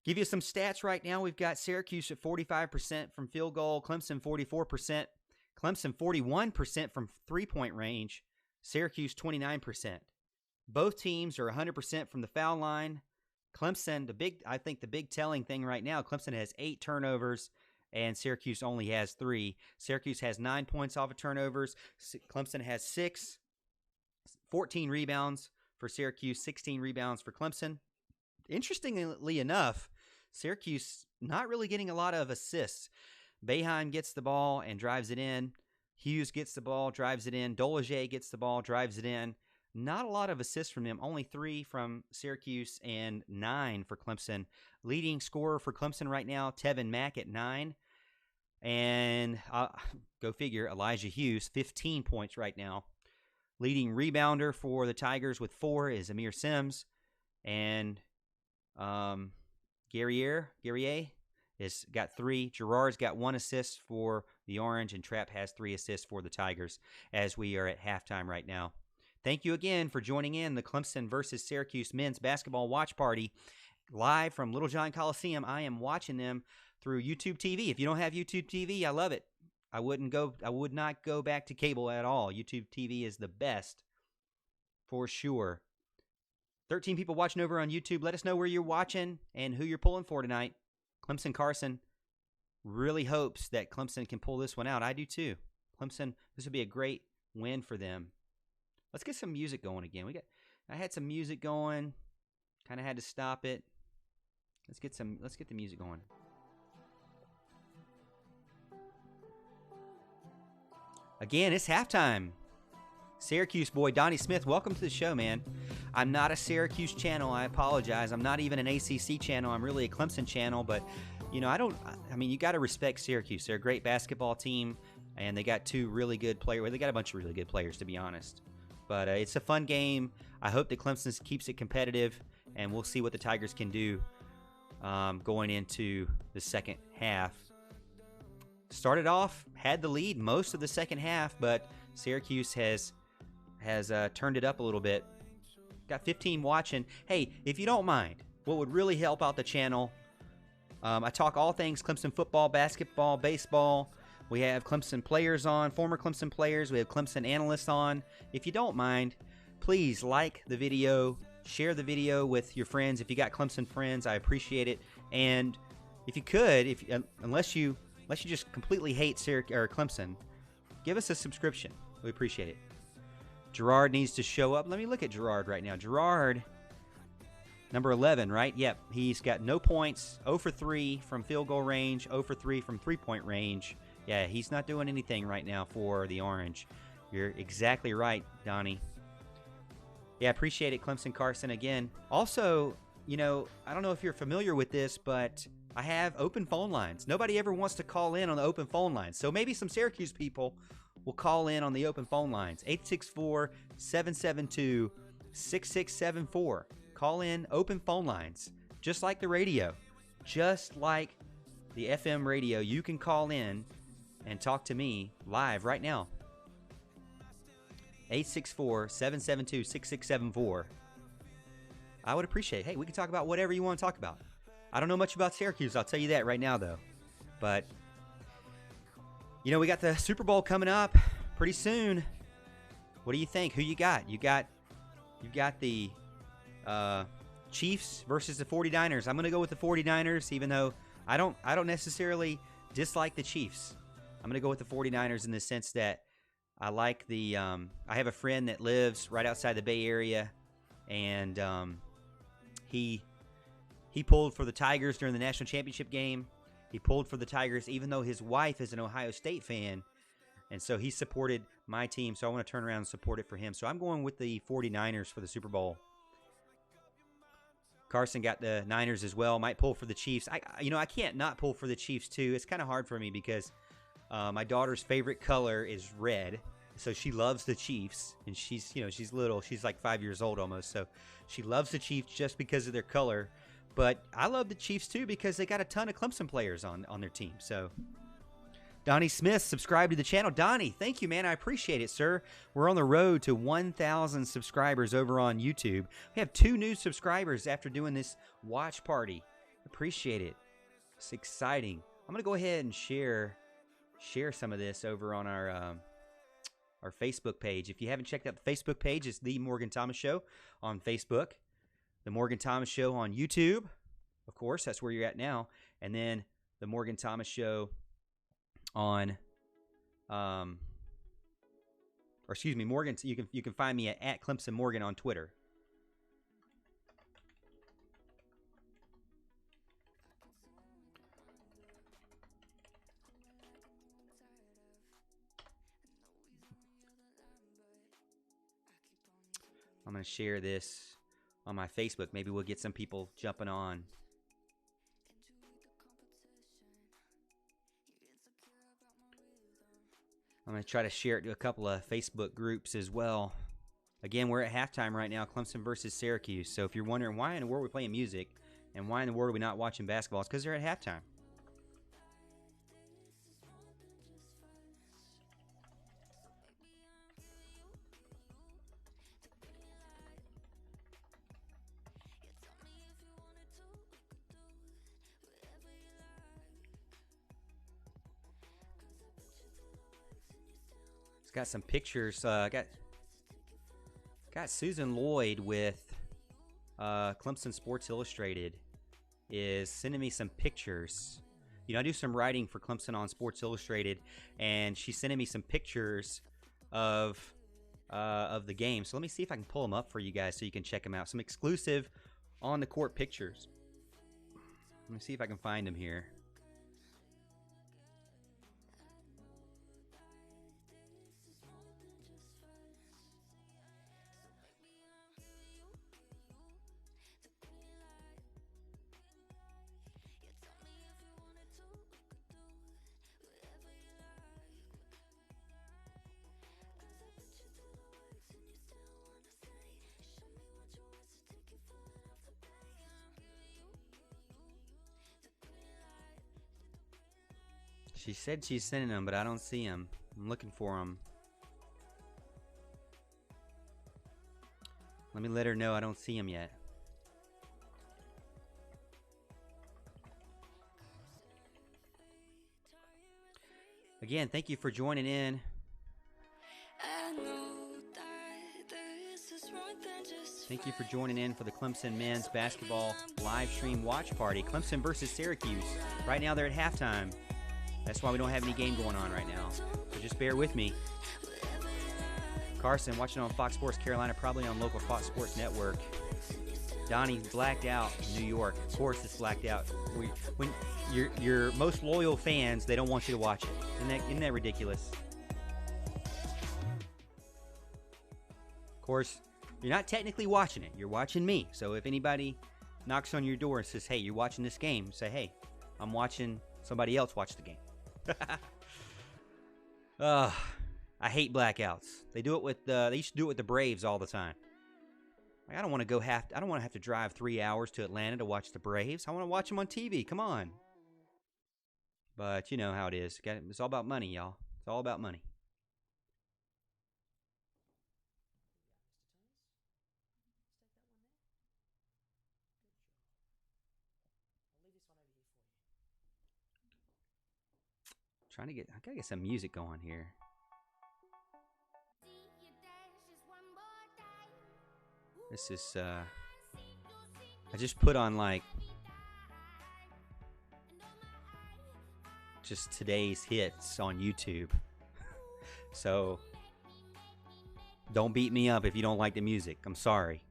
Give you some stats right now. We've got Syracuse at 45% from field goal, Clemson 44%, Clemson 41% from three-point range, Syracuse 29%. Both teams are 100% from the foul line. Clemson, I think the big telling thing right now, Clemson has 8 turnovers and Syracuse only has 3. Syracuse has 9 points off of turnovers. Clemson has 6. 14 rebounds for Syracuse, 16 rebounds for Clemson. Interestingly enough, Syracuse not really getting a lot of assists. Boeheim gets the ball and drives it in. Hughes gets the ball, drives it in. Dolezaj gets the ball, drives it in. Not a lot of assists from them. Only 3 from Syracuse and 9 for Clemson. Leading scorer for Clemson right now, Tevin Mack at 9. And go figure, Elijah Hughes, 15 points right now. Leading rebounder for the Tigers with 4 is Amir Sims. And Guerrier has got 3. Gerard's got 1 assist for the Orange. And Trapp has 3 assists for the Tigers as we are at halftime right now. Thank you again for joining in the Clemson versus Syracuse men's basketball watch party live from Little John Coliseum. I am watching them through YouTube TV. If you don't have YouTube TV, I love it. I would not go back to cable at all. YouTube TV is the best for sure. 13 people watching over on YouTube. Let us know where you're watching and who you're pulling for tonight. Clemson Carson really hopes that Clemson can pull this one out. I do too. Clemson, this would be a great win for them. Let's get some music going again. I had some music going. Kind of had to stop it. Let's get the music going. Again, it's halftime. Syracuse boy Donnie Smith, welcome to the show, man. I'm not a Syracuse channel. I apologize. I'm not even an ACC channel. I'm really a Clemson channel, but you know, you got to respect Syracuse. They're a great basketball team. and they got two really good players. Well, they got a bunch of really good players, to be honest. But it's a fun game. I hope that Clemson keeps it competitive, and we'll see what the Tigers can do going into the second half. Started off, had the lead most of the second half, but Syracuse has turned it up a little bit. Got 15 watching. Hey, if you don't mind, what would really help out the channel, I talk all things Clemson football, basketball, baseball. We have Clemson players on, former Clemson players. We have Clemson analysts on. If you don't mind, please like the video, share the video with your friends. If you got Clemson friends, I appreciate it. And if you could, unless you just completely hate Syracuse or Clemson, give us a subscription. We appreciate it. Gerard needs to show up. Let me look at Gerard right now. Gerard, number 11, right? Yep, he's got no points, 0 for 3 from field goal range, 0 for 3 from three-point range. Yeah, he's not doing anything right now for the Orange. You're exactly right, Donnie. Yeah, appreciate it, Clemson Carson, again. Also, you know, I don't know if you're familiar with this, but I have open phone lines. Nobody ever wants to call in on the open phone lines. So maybe some Syracuse people will call in on the open phone lines. 864-772-6674. Call in, open phone lines. Just like the radio. Just like the FM radio. You can call in and talk to me live right now. 864-772-6674. I would appreciate it. Hey, we can talk about whatever you want to talk about. I don't know much about Syracuse. I'll tell you that right now, though. But, you know, we got the Super Bowl coming up pretty soon. What do you think? Who you got? You got the Chiefs versus the 49ers. I'm going to go with the 49ers, even though I don't necessarily dislike the Chiefs. I'm going to go with the 49ers in the sense that I like the I have a friend that lives right outside the Bay Area, and he pulled for the Tigers during the national championship game. He pulled for the Tigers even though his wife is an Ohio State fan, and so he supported my team, so I want to turn around and support it for him. So I'm going with the 49ers for the Super Bowl. Carson got the Niners as well. Might pull for the Chiefs. I can't not pull for the Chiefs too. It's kind of hard for me because my daughter's favorite color is red, so she loves the Chiefs, and she's little. She's like 5 years old almost, so she loves the Chiefs just because of their color. But I love the Chiefs too because they got a ton of Clemson players on their team. So Donnie Smith, subscribe to the channel. Donnie, thank you, man. I appreciate it, sir. We're on the road to 1,000 subscribers over on YouTube. We have 2 new subscribers after doing this watch party. Appreciate it. It's exciting. I'm going to go ahead and share some of this over on our Facebook page. If you haven't checked out the Facebook page, it's The Morgan Thomas Show on Facebook. The Morgan Thomas Show on YouTube. Of course, that's where you're at now. And then the Morgan Thomas Show on Morgan, you can find me at Clemson Morgan on Twitter. I'm going to share this on my Facebook. Maybe we'll get some people jumping on. I'm going to try to share it to a couple of Facebook groups as well. Again, we're at halftime right now, Clemson versus Syracuse. So if you're wondering why in the world we're playing music and why in the world are we not watching basketball, it's because they're at halftime. Got some pictures. Got Susan Lloyd with Clemson Sports Illustrated is sending me some pictures. You know, I do some writing for Clemson on Sports Illustrated, and she's sending me some pictures of the game. So let me see if I can pull them up for you guys so you can check them out. Some exclusive on the court pictures. Let me see if I can find them here. She said she's sending them, but I don't see them. I'm looking for them. Let me let her know I don't see them yet. Again, thank you for joining in. Thank you for joining in for the Clemson men's basketball live stream watch party. Clemson versus Syracuse. Right now they're at halftime. That's why we don't have any game going on right now. So just bear with me. Carson watching on Fox Sports Carolina, probably on local Fox Sports Network. Donnie blacked out in New York. Of course it's blacked out. When your most loyal fans, they don't want you to watch it. Isn't that ridiculous? Of course, you're not technically watching it. You're watching me. So if anybody knocks on your door and says, hey, you're watching this game, say, hey, I'm watching somebody else watch the game. I hate blackouts. They do it with they used to do it with the Braves all the time. Like, I don't want to have to drive 3 hours to Atlanta to watch the Braves. I want to watch them on TV. Come on. But you know how it is. It's all about money, y'all. It's all about money. I gotta get some music going here. This is, I just put on like, just today's hits on YouTube. So, don't beat me up if you don't like the music. I'm sorry.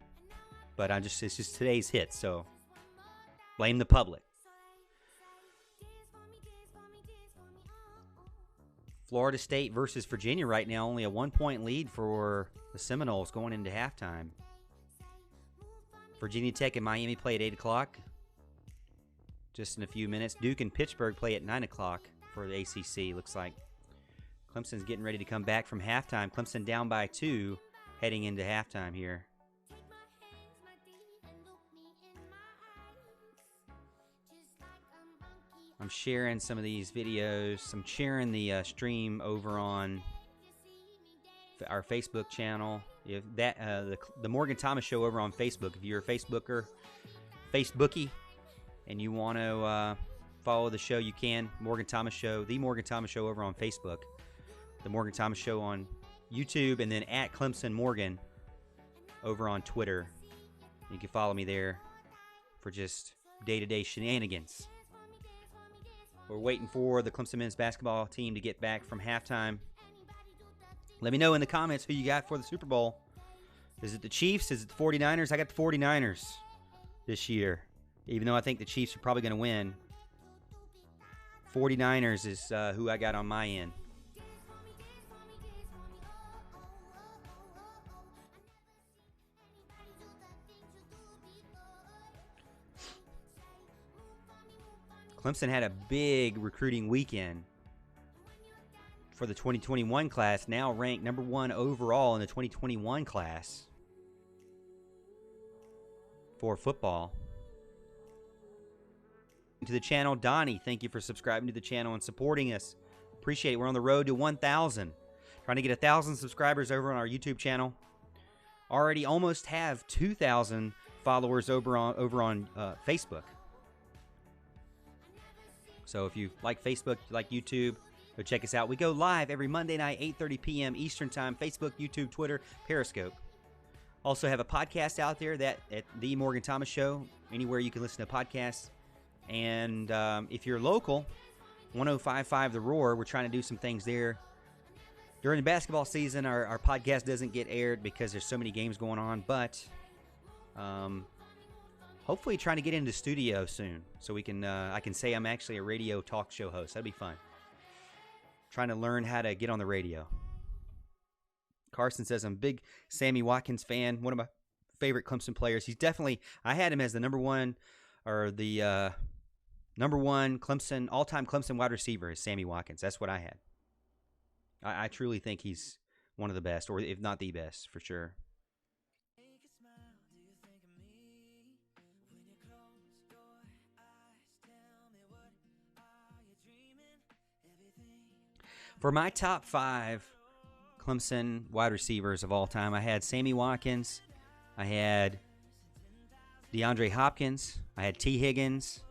But it's just today's hits, so blame the public. Florida State versus Virginia right now, only a 1-point lead for the Seminoles going into halftime. Virginia Tech and Miami play at 8 o'clock. Just in a few minutes. Duke and Pittsburgh play at 9 o'clock for the ACC, looks like. Clemson's getting ready to come back from halftime. Clemson down by 2 heading into halftime here. I'm sharing some of these videos. I'm sharing the stream over on our Facebook channel. If that the Morgan Thomas Show over on Facebook. If you're a Facebookie, and you want to follow the show, you can. Morgan Thomas Show, the Morgan Thomas Show over on Facebook. The Morgan Thomas Show on YouTube, and then at Clemson Morgan over on Twitter. You can follow me there for just day-to-day shenanigans. We're waiting for the Clemson men's basketball team to get back from halftime. Let me know in the comments who you got for the Super Bowl. Is it the Chiefs? Is it the 49ers? I got the 49ers this year, even though I think the Chiefs are probably going to win. 49ers is who I got on my end. Clemson had a big recruiting weekend for the 2021 class, now ranked number 1 overall in the 2021 class for football. To the channel, Donnie, thank you for subscribing to the channel and supporting us. Appreciate it. We're on the road to 1,000. Trying to get 1,000 subscribers over on our YouTube channel. Already almost have 2,000 followers over on Facebook. So if you like Facebook, you like YouTube, go check us out. We go live every Monday night, 8:30 p.m. Eastern Time, Facebook, YouTube, Twitter, Periscope. Also have a podcast out there at The Morgan Thomas Show, anywhere you can listen to podcasts. And if you're local, 105.5 The Roar, we're trying to do some things there. During the basketball season, our podcast doesn't get aired because there's so many games going on, but hopefully trying to get into the studio soon so we can I can say I'm actually a radio talk show host. That'd be fun. Trying to learn how to get on the radio. Carson says I'm a big Sammy Watkins fan, one of my favorite Clemson players. He's definitely, I had him as the number one Clemson, all-time Clemson wide receiver is Sammy Watkins. That's what I had. I truly think he's one of the best, or if not the best, for sure. For my top 5 Clemson wide receivers of all time, I had Sammy Watkins, I had DeAndre Hopkins, I had T. Higgins.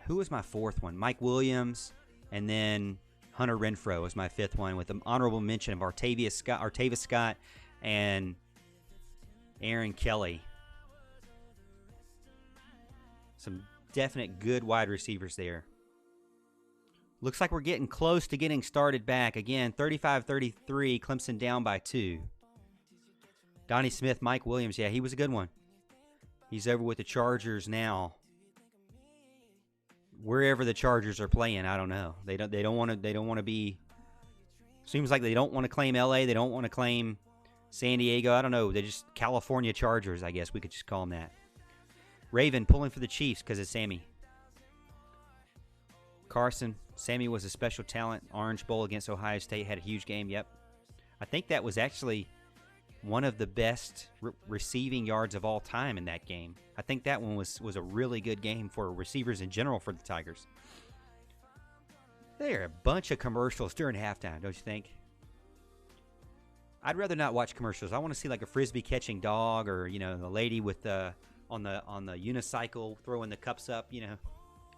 Who was my 4th one? Mike Williams, and then Hunter Renfrow was my 5th one, with an honorable mention of Artavis Scott, and Aaron Kelly. Some definite good wide receivers there. Looks like we're getting close to getting started back. Again, 35-33, Clemson down by 2. Donnie Smith, Mike Williams, yeah, he was a good one. He's over with the Chargers now. Wherever the Chargers are playing, I don't know. They don't want to be. Seems like they don't want to claim LA. They don't want to claim San Diego. I don't know. They're just California Chargers, I guess we could just call them that. Raven pulling for the Chiefs because it's Sammy. Carson, Sammy was a special talent. Orange Bowl against Ohio State, had a huge game. Yep. I think that was actually one of the best receiving yards of all time in that game. I think that one was a really good game for receivers in general for the Tigers. There are a bunch of commercials during halftime, don't you think? I'd rather not watch commercials. I want to see like a frisbee catching dog, or the lady with on the unicycle throwing the cups up.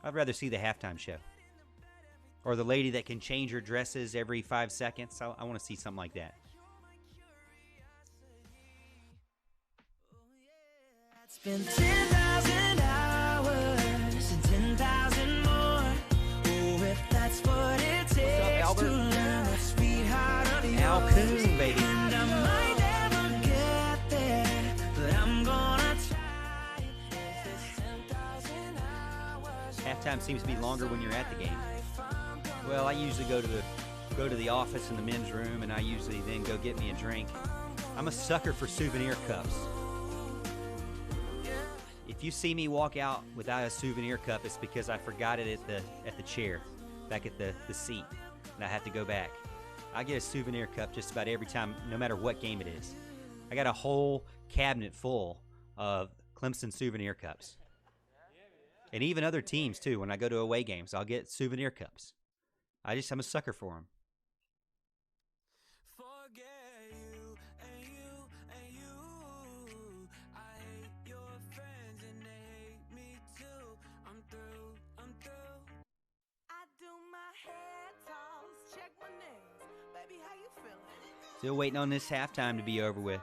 I'd rather see the halftime show, or the lady that can change her dresses every 5 seconds. I want to see something like that. It's been 10,000 hours and 10,000 more. Oh, if that's what it takes Albert? to learn that sweetheart of yours. Al Coon, baby. And I might never get there, but I'm gonna try. It's 10,000 hours. Halftime seems to be longer when you're at the game. Well, I usually go to the office in the men's room, and I usually then go get me a drink. I'm a sucker for souvenir cups. If you see me walk out without a souvenir cup, it's because I forgot it at the chair, back at the seat, and I have to go back. I get a souvenir cup just about every time, no matter what game it is. I got a whole cabinet full of Clemson souvenir cups. And even other teams, too. When I go to away games, I'll get souvenir cups. I'm a sucker for them. Still waiting on this halftime to be over with.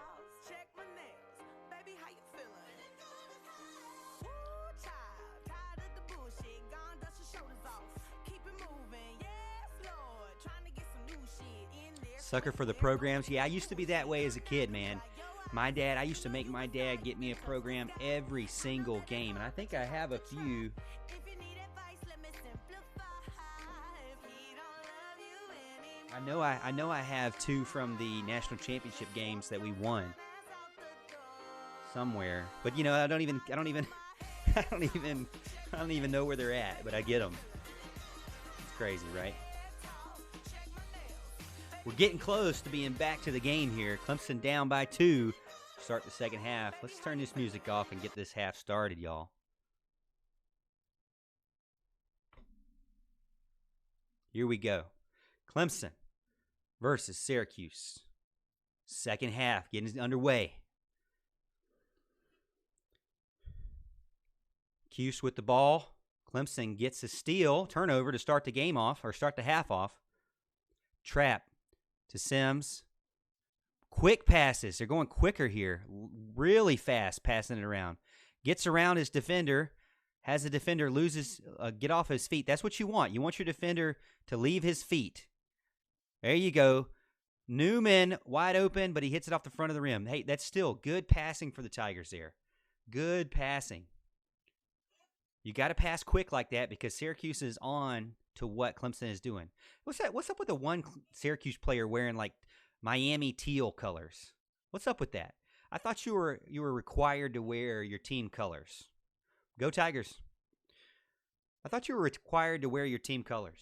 Sucker for the programs. Yeah, I used to be that way as a kid, man. I used to make my dad get me a program every single game, and I think I have a few. I know I have 2 from the national championship games that we won somewhere, but I don't even know where they're at, but I get them. It's crazy, right? We're getting close to being back to the game here. Clemson down by 2. Start the second half. Let's turn this music off and get this half started, y'all. Here we go. Clemson versus Syracuse. Second half getting underway. Cuse with the ball. Clemson gets a steal, turnover to start the game off, or start the half off. Trap to Sims. Quick passes. They're going quicker here. Really fast passing it around. Gets around his defender. Has the defender get off his feet. That's what you want. You want your defender to leave his feet. There you go. Newman wide open, but he hits it off the front of the rim. Hey, that's still good passing for the Tigers there. Good passing. You got to pass quick like that because Syracuse is on to what Clemson is doing. What's up with the one Syracuse player wearing like Miami teal colors? What's up with that? I thought you were required to wear your team colors. Go Tigers. I thought you were required to wear your team colors,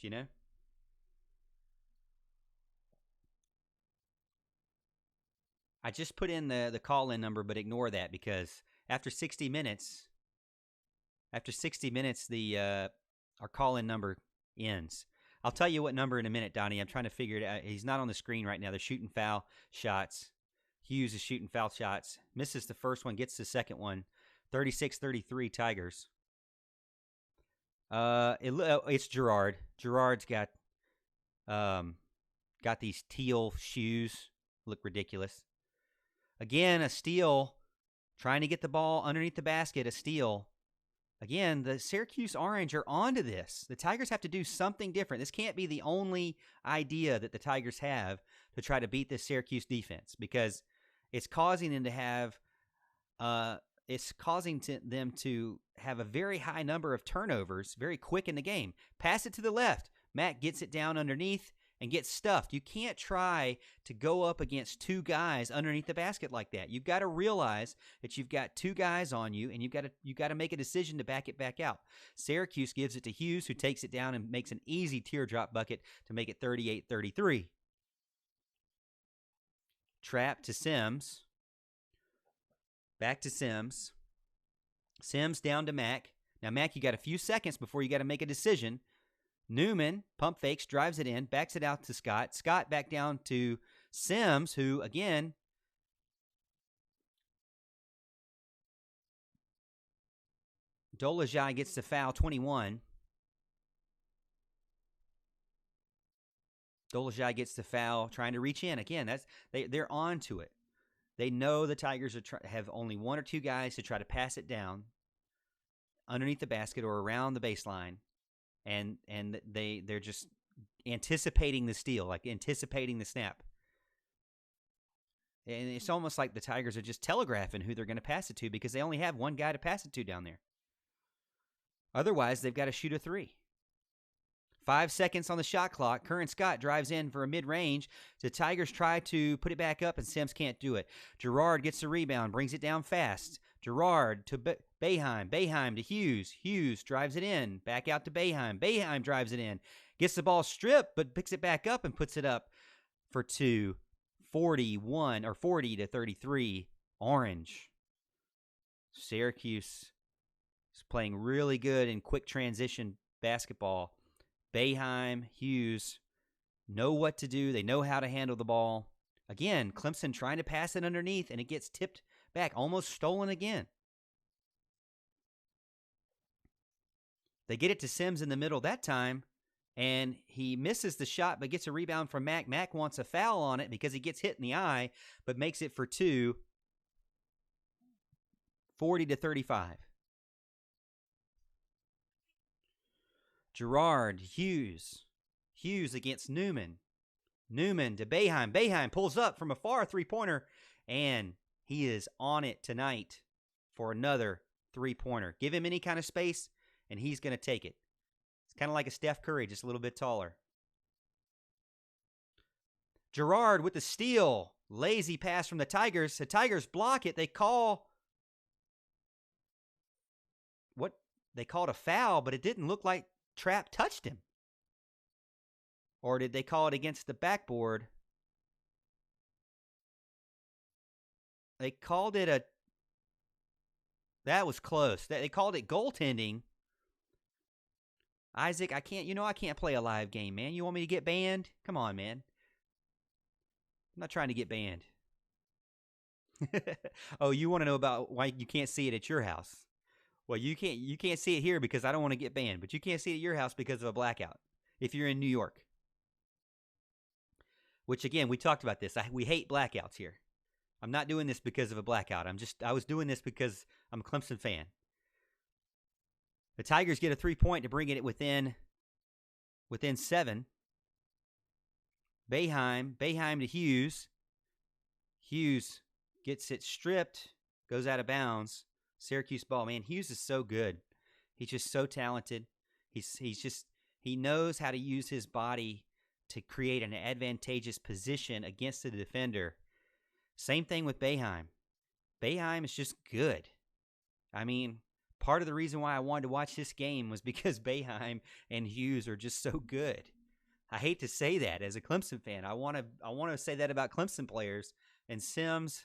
I just put in the call-in number, but ignore that because after 60 minutes, the our call-in number ends. I'll tell you what number in a minute, Donnie. I'm trying to figure it out. He's not on the screen right now. They're shooting foul shots. Hughes is shooting foul shots. Misses the first one, gets the second one. 36-33 Tigers. It's Gerard. Gerard's got these teal shoes. Look ridiculous. Again, a steal. Trying to get the ball underneath the basket. A steal. Again, the Syracuse Orange are onto this. The Tigers have to do something different. This can't be the only idea that the Tigers have to try to beat this Syracuse defense, because it's causing them to have them to have a very high number of turnovers very quick in the game. Pass it to the left. Matt gets it down underneath and gets stuffed. You can't try to go up against two guys underneath the basket like that. You've got to realize that you've got two guys on you, and you've got to make a decision to back it back out. Syracuse gives it to Hughes, who takes it down and makes an easy teardrop bucket to make it 38-33. Trap to Sims. Back to Sims. Sims down to Mack. Now, Mack, you got a few seconds before you got to make a decision. Newman pump fakes, drives it in, backs it out to Scott. Scott back down to Sims, who, again, Dolajai gets the foul, 21. Dolajai gets the foul, trying to reach in. Again, they're on to it. They know the Tigers have only one or two guys to try to pass it down underneath the basket or around the baseline. And they're just anticipating the steal, like anticipating the snap. And it's almost like the Tigers are just telegraphing who they're going to pass it to, because they only have one guy to pass it to down there. Otherwise, they've got to shoot a three. 5 seconds on the shot clock. Curran Scott drives in for a mid-range. The Tigers try to put it back up, and Sims can't do it. Gerard gets the rebound, brings it down fast. Gerard to Boeheim. Boeheim to Hughes. Hughes drives it in. Back out to Boeheim. Boeheim drives it in. Gets the ball stripped, but picks it back up and puts it up for two. 40-33 Orange. Syracuse is playing really good in quick transition basketball. Boeheim, Hughes know what to do. They know how to handle the ball. Again, Clemson trying to pass it underneath, and it gets tipped back, almost stolen again. They get it to Sims in the middle that time, and he misses the shot but gets a rebound from Mack. Mack wants a foul on it because he gets hit in the eye, but makes it for two. 40-35. Gerard, Hughes. Hughes against Newman. Newman to Boeheim. Boeheim pulls up from a far three-pointer, and he is on it tonight for another three-pointer. Give him any kind of space, and he's going to take it. It's kind of like a Steph Curry, just a little bit taller. Gerard with the steal. Lazy pass from the Tigers. The Tigers block it. They call... what? They called a foul, but it didn't look like Trapp touched him. Or did they call it against the backboard? They called it a... that was close. They called it goaltending. Isaac, I can't play a live game, man. You want me to get banned? Come on, man. I'm not trying to get banned. Oh, you want to know about why you can't see it at your house? Well, you can't see it here because I don't want to get banned, but you can't see it at your house because of a blackout if you're in New York. Which, again, we talked about this. We hate blackouts here. I'm not doing this because of a blackout. I was doing this because I'm a Clemson fan. The Tigers get a 3-point to bring it within 7. Boeheim to Hughes. Hughes gets it stripped, goes out of bounds. Syracuse ball. Man, Hughes is so good. He's just so talented. He knows how to use his body to create an advantageous position against the defender. Same thing with Boeheim. Boeheim is just good. I mean, part of the reason why I wanted to watch this game was because Boeheim and Hughes are just so good. I hate to say that as a Clemson fan. I want to say that about Clemson players. And Sims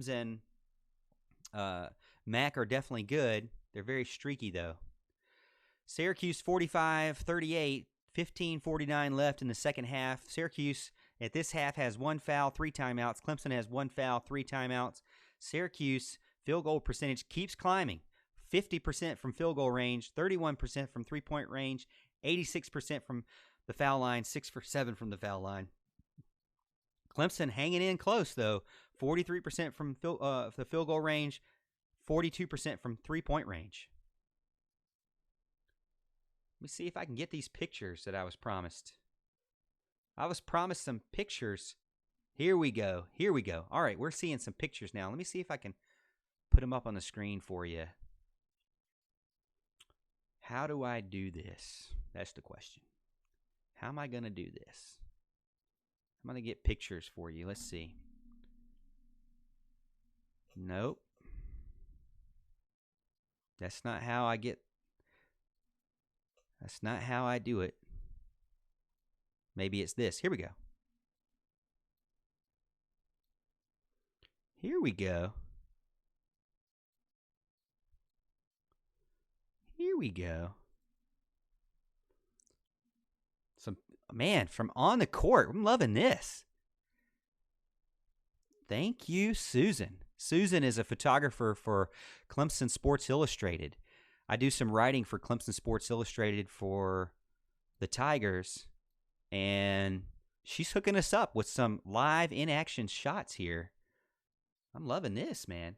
and Mack are definitely good. They're very streaky, though. Syracuse 45-38. 15:49 left in the second half. Syracuse at this half has 1 foul, 3 timeouts. Clemson has 1 foul, 3 timeouts. Syracuse field goal percentage keeps climbing. 50% from field goal range, 31% from three-point range, 86% from the foul line, 6 for 7 from the foul line. Clemson hanging in close, though. 43% from the field goal range, 42% from three-point range. Let me see if I can get these pictures that I was promised. I was promised some pictures. Here we go. Here we go. All right, we're seeing some pictures now. Let me see if I can put them up on the screen for you. How do I do this? That's the question. How am I going to do this? I'm going to get pictures for you. Let's see. Nope. That's not how I get. That's not how I do it. Maybe it's this. Here we go. Here we go. Here we go. Some man from on the court. I'm loving this. Thank you, Susan. Susan is a photographer for Clemson Sports Illustrated. I do some writing for Clemson Sports Illustrated for the Tigers, and she's hooking us up with some live in-action shots here. I'm loving this, man.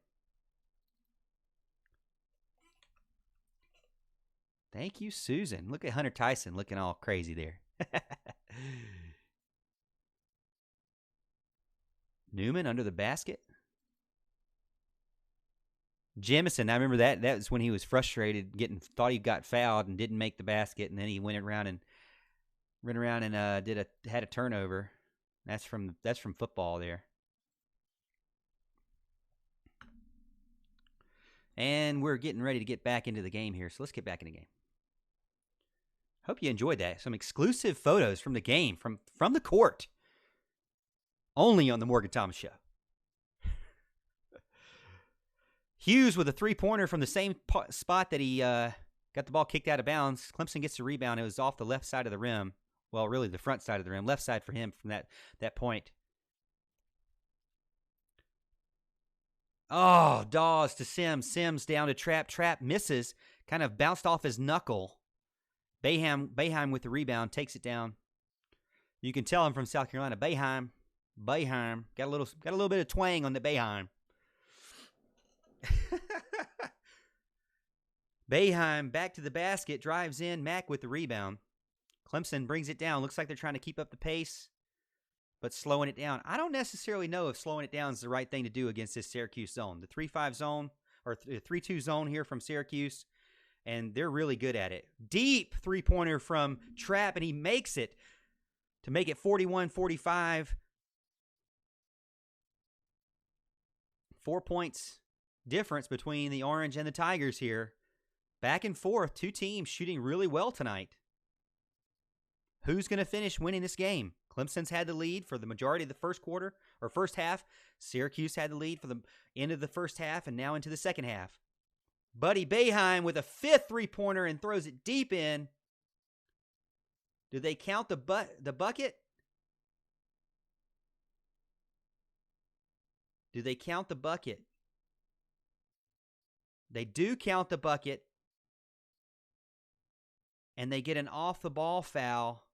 Thank you, Susan. Look at Hunter Tyson looking all crazy there. Newman under the basket. Jemison, I remember that. That was when he was frustrated, thought he got fouled and didn't make the basket, and then he went around and had a turnover. That's from football there. And we're getting ready to get back into the game here, so let's get back in the game. Hope you enjoyed that. Some exclusive photos from the game, from the court, only on the Morgan Thomas Show. Hughes with a three-pointer from the same spot that he got the ball kicked out of bounds. Clemson gets the rebound. It was off the left side of the rim. Well, really the front side of the rim. Left side for him from that point. Oh, Dawes to Sims. Sims down to Trapp. Trapp misses. Kind of bounced off his knuckle. Boeheim with the rebound. Takes it down. You can tell him from South Carolina. Boeheim. Got a little bit of twang on the Boeheim. Boeheim back to the basket, drives in, Mack with the rebound. Clemson brings it down. Looks like they're trying to keep up the pace, but slowing it down. I don't necessarily know if slowing it down is the right thing to do against this Syracuse zone. The 3-5 zone, or 3-2 zone here from Syracuse, and they're really good at it. Deep three-pointer from Trapp, and he makes it to make it 41-45. 4 points difference between the Orange and the Tigers here. Back and forth, two teams shooting really well tonight. Who's going to finish winning this game? Clemson's had the lead for the majority of the first quarter, or first half. Syracuse had the lead for the end of the first half and now into the second half. Buddy Boeheim with a fifth three-pointer and throws it deep in. Do they count the bucket? Do they count the bucket? They do count the bucket. And they get an off-the-ball foul.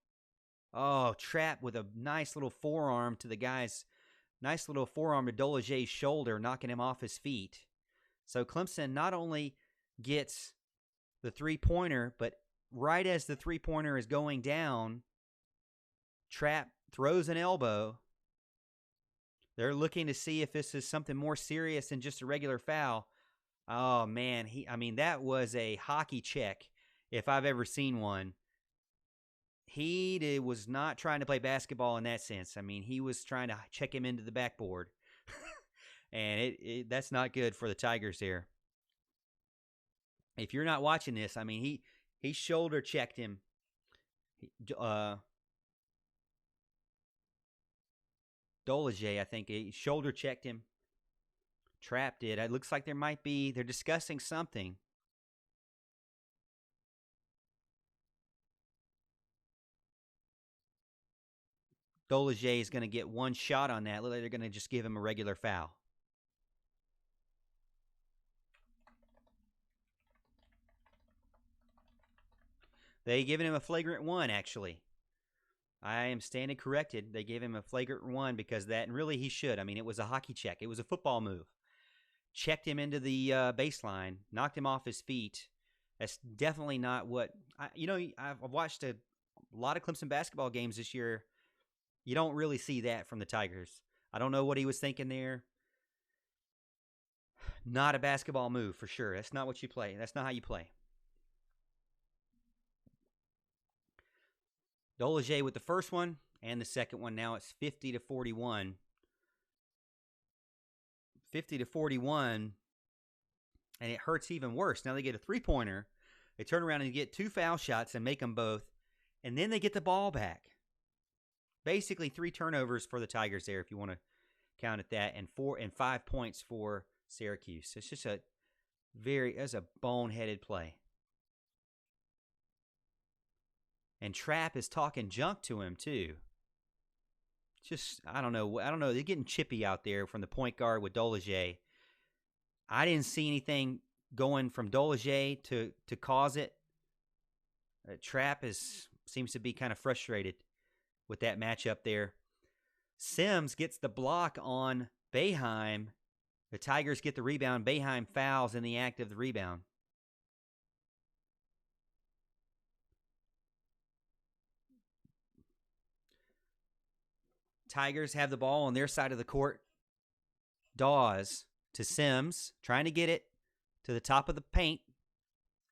Oh, Trapp with a nice little forearm to the guy's, nice little forearm to Dolezay's shoulder, knocking him off his feet. So Clemson not only gets the three-pointer, but right as the three-pointer is going down, Trapp throws an elbow. They're looking to see if this is something more serious than just a regular foul. Oh, man. That was a hockey check if I've ever seen one. He was not trying to play basketball in that sense. He was trying to check him into the backboard. And that's not good for the Tigers there. If you're not watching this, he shoulder checked him. Dolezay, I think, he shoulder checked him. Trapp did. It looks like they're discussing something. Dolezaj is going to get one shot on that. Look like they're going to just give him a regular foul. They given him a flagrant one, actually. I am standing corrected. They gave him a flagrant one because that, and really he should. I mean, it was a hockey check. It was a football move. Checked him into the baseline, knocked him off his feet. That's definitely not what I've watched a lot of Clemson basketball games this year. You don't really see that from the Tigers. I don't know what he was thinking there. Not a basketball move for sure. That's not what you play. That's not how you play. Dolezaj with the first one and the second one. Now it's 50-41. 50-41, and it hurts even worse. Now they get a three-pointer. They turn around and get 2 foul shots and make them both, and then they get the ball back. Basically 3 turnovers for the Tigers there, if you want to count it that, and 5 points for Syracuse. It's just that's a boneheaded play. And Trapp is talking junk to him too. Just, I don't know. They're getting chippy out there from the point guard with Dolezaj. I didn't see anything going from Dolezaj to cause it. Trapp seems to be kind of frustrated with that matchup there. Sims gets the block on Boeheim. The Tigers get the rebound. Boeheim fouls in the act of the rebound. Tigers have the ball on their side of the court. Dawes to Sims, trying to get it to the top of the paint.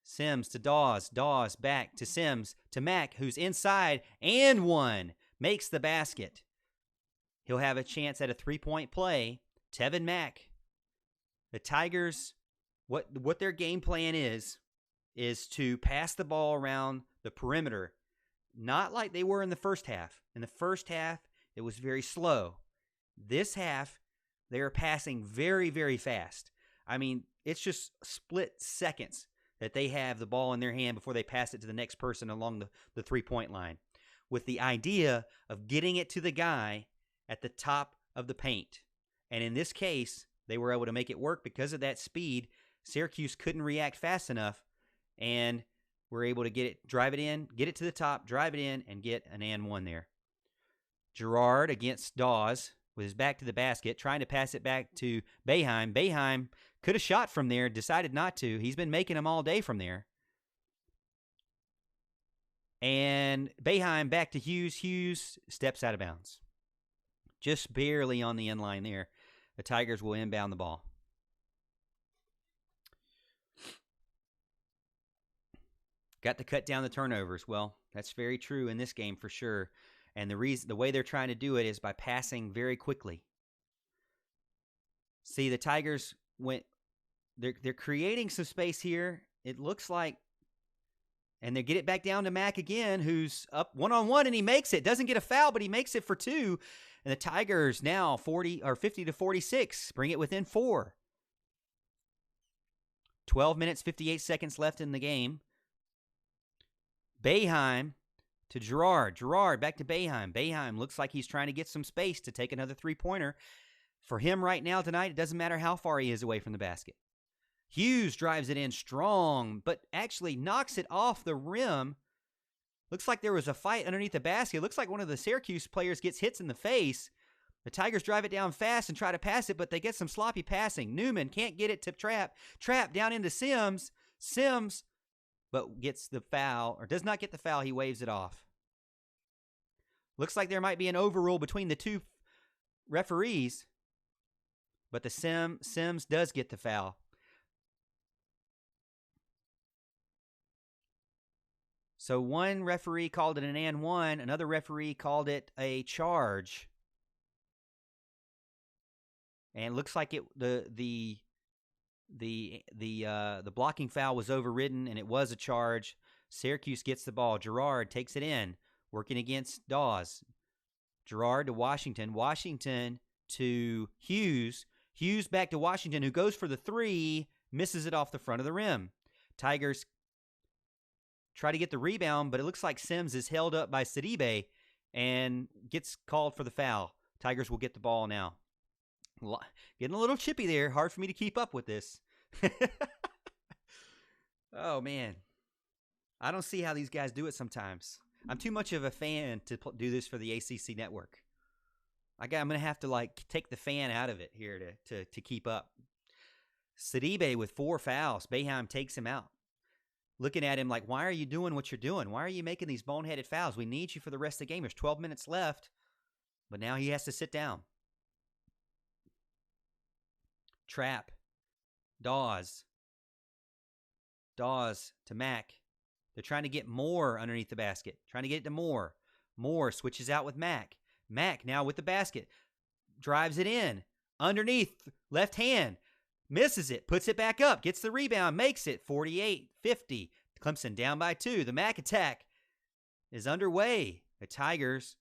Sims to Dawes. Dawes back to Sims to Mack, who's inside, and one. Makes the basket. He'll have a chance at a three-point play. Tevin Mack. The Tigers, what their game plan is to pass the ball around the perimeter, not like they were in the first half. In the first half, it was very slow. This half, they are passing very, very fast. I mean, it's just split seconds that they have the ball in their hand before they pass it to the next person along the three-point line, with the idea of getting it to the guy at the top of the paint. And in this case, they were able to make it work because of that speed. Syracuse couldn't react fast enough, and were able to drive it in, get it to the top, drive it in, and get an and one there. Gerard against Dawes with his back to the basket, trying to pass it back to Boeheim. Boeheim could have shot from there, decided not to. He's been making them all day from there. And Boeheim back to Hughes. Hughes steps out of bounds. Just barely on the inline there. The Tigers will inbound the ball. Got to cut down the turnovers. Well, that's very true in this game for sure. And the way they're trying to do it is by passing very quickly. See, the Tigers they're creating some space here. It looks like, and they get it back down to Mack again, who's up one-on-one, and he makes it. Doesn't get a foul, but he makes it for 2. And the Tigers now 50-46, bring it within 4. 12 minutes, 58 seconds left in the game. Boeheim to Gerard. Gerard back to Boeheim. Boeheim looks like he's trying to get some space to take another three-pointer. For him right now tonight, it doesn't matter how far he is away from the basket. Hughes drives it in strong, but actually knocks it off the rim. Looks like there was a fight underneath the basket. Looks like one of the Syracuse players gets hits in the face. The Tigers drive it down fast and try to pass it, but they get some sloppy passing. Newman can't get it to Trapp. Trapp down into Sims. Sims, but gets the foul, or does not get the foul. He waves it off. Looks like there might be an overrule between the two referees, but the Sims does get the foul. So one referee called it an and one, another referee called it a charge. And it looks like the blocking foul was overridden, and it was a charge. Syracuse gets the ball. Gerard takes it in, working against Dawes. Gerard to Washington. Washington to Hughes. Hughes back to Washington, who goes for the 3, misses it off the front of the rim. Tigers try to get the rebound, but it looks like Sims is held up by Sidibe, and gets called for the foul. Tigers will get the ball now. Getting a little chippy there. Hard for me to keep up with this. Oh, man. I don't see how these guys do it sometimes. I'm too much of a fan to do this for the ACC network. I'm going to have to, take the fan out of it here to keep up. Sidibe with 4 fouls. Boeheim takes him out. Looking at him like, why are you doing what you're doing? Why are you making these boneheaded fouls? We need you for the rest of the game. There's 12 minutes left, but now he has to sit down. Trap. Dawes to Mack. They're trying to get Moore underneath the basket. Trying to get it to Moore. Moore switches out with Mack. Mack now with the basket. Drives it in. Underneath. Left hand. Misses it. Puts it back up. Gets the rebound. Makes it. 48-50. Clemson down by 2. The Mack attack is underway. The Tigers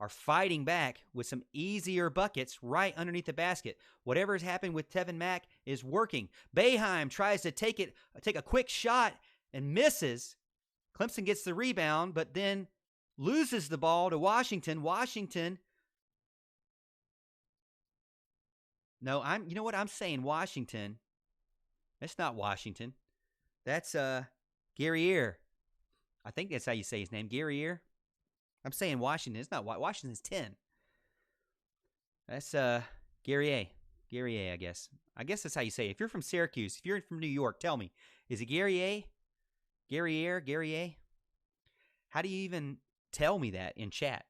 are fighting back with some easier buckets right underneath the basket. Whatever has happened with Tevin Mack is working. Boeheim tries to take a quick shot and misses. Clemson gets the rebound, but then loses the ball to Washington. No, you know what? I'm saying Washington. That's not Washington. That's Guerriere. I think that's how you say his name, Guerriere. I'm saying Washington. It's not Washington's 10. That's Guerriere. Guerriere, I guess. I guess that's how you say it. If you're from Syracuse, if you're from New York, tell me. Is it Guerriere? Guerriere? How do you even tell me that in chat?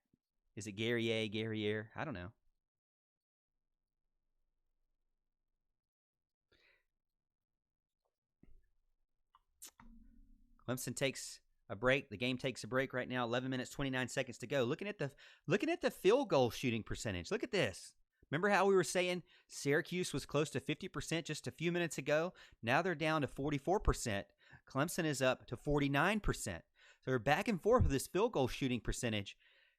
Is it Guerriere? I don't know. Clemson takes a break. The game takes a break right now. 11 minutes, 29 seconds to go. Looking at the field goal shooting percentage. Look at this. Remember how we were saying Syracuse was close to 50% just a few minutes ago? Now they're down to 44%. Clemson is up to 49%. So we're back and forth with this field goal shooting percentage.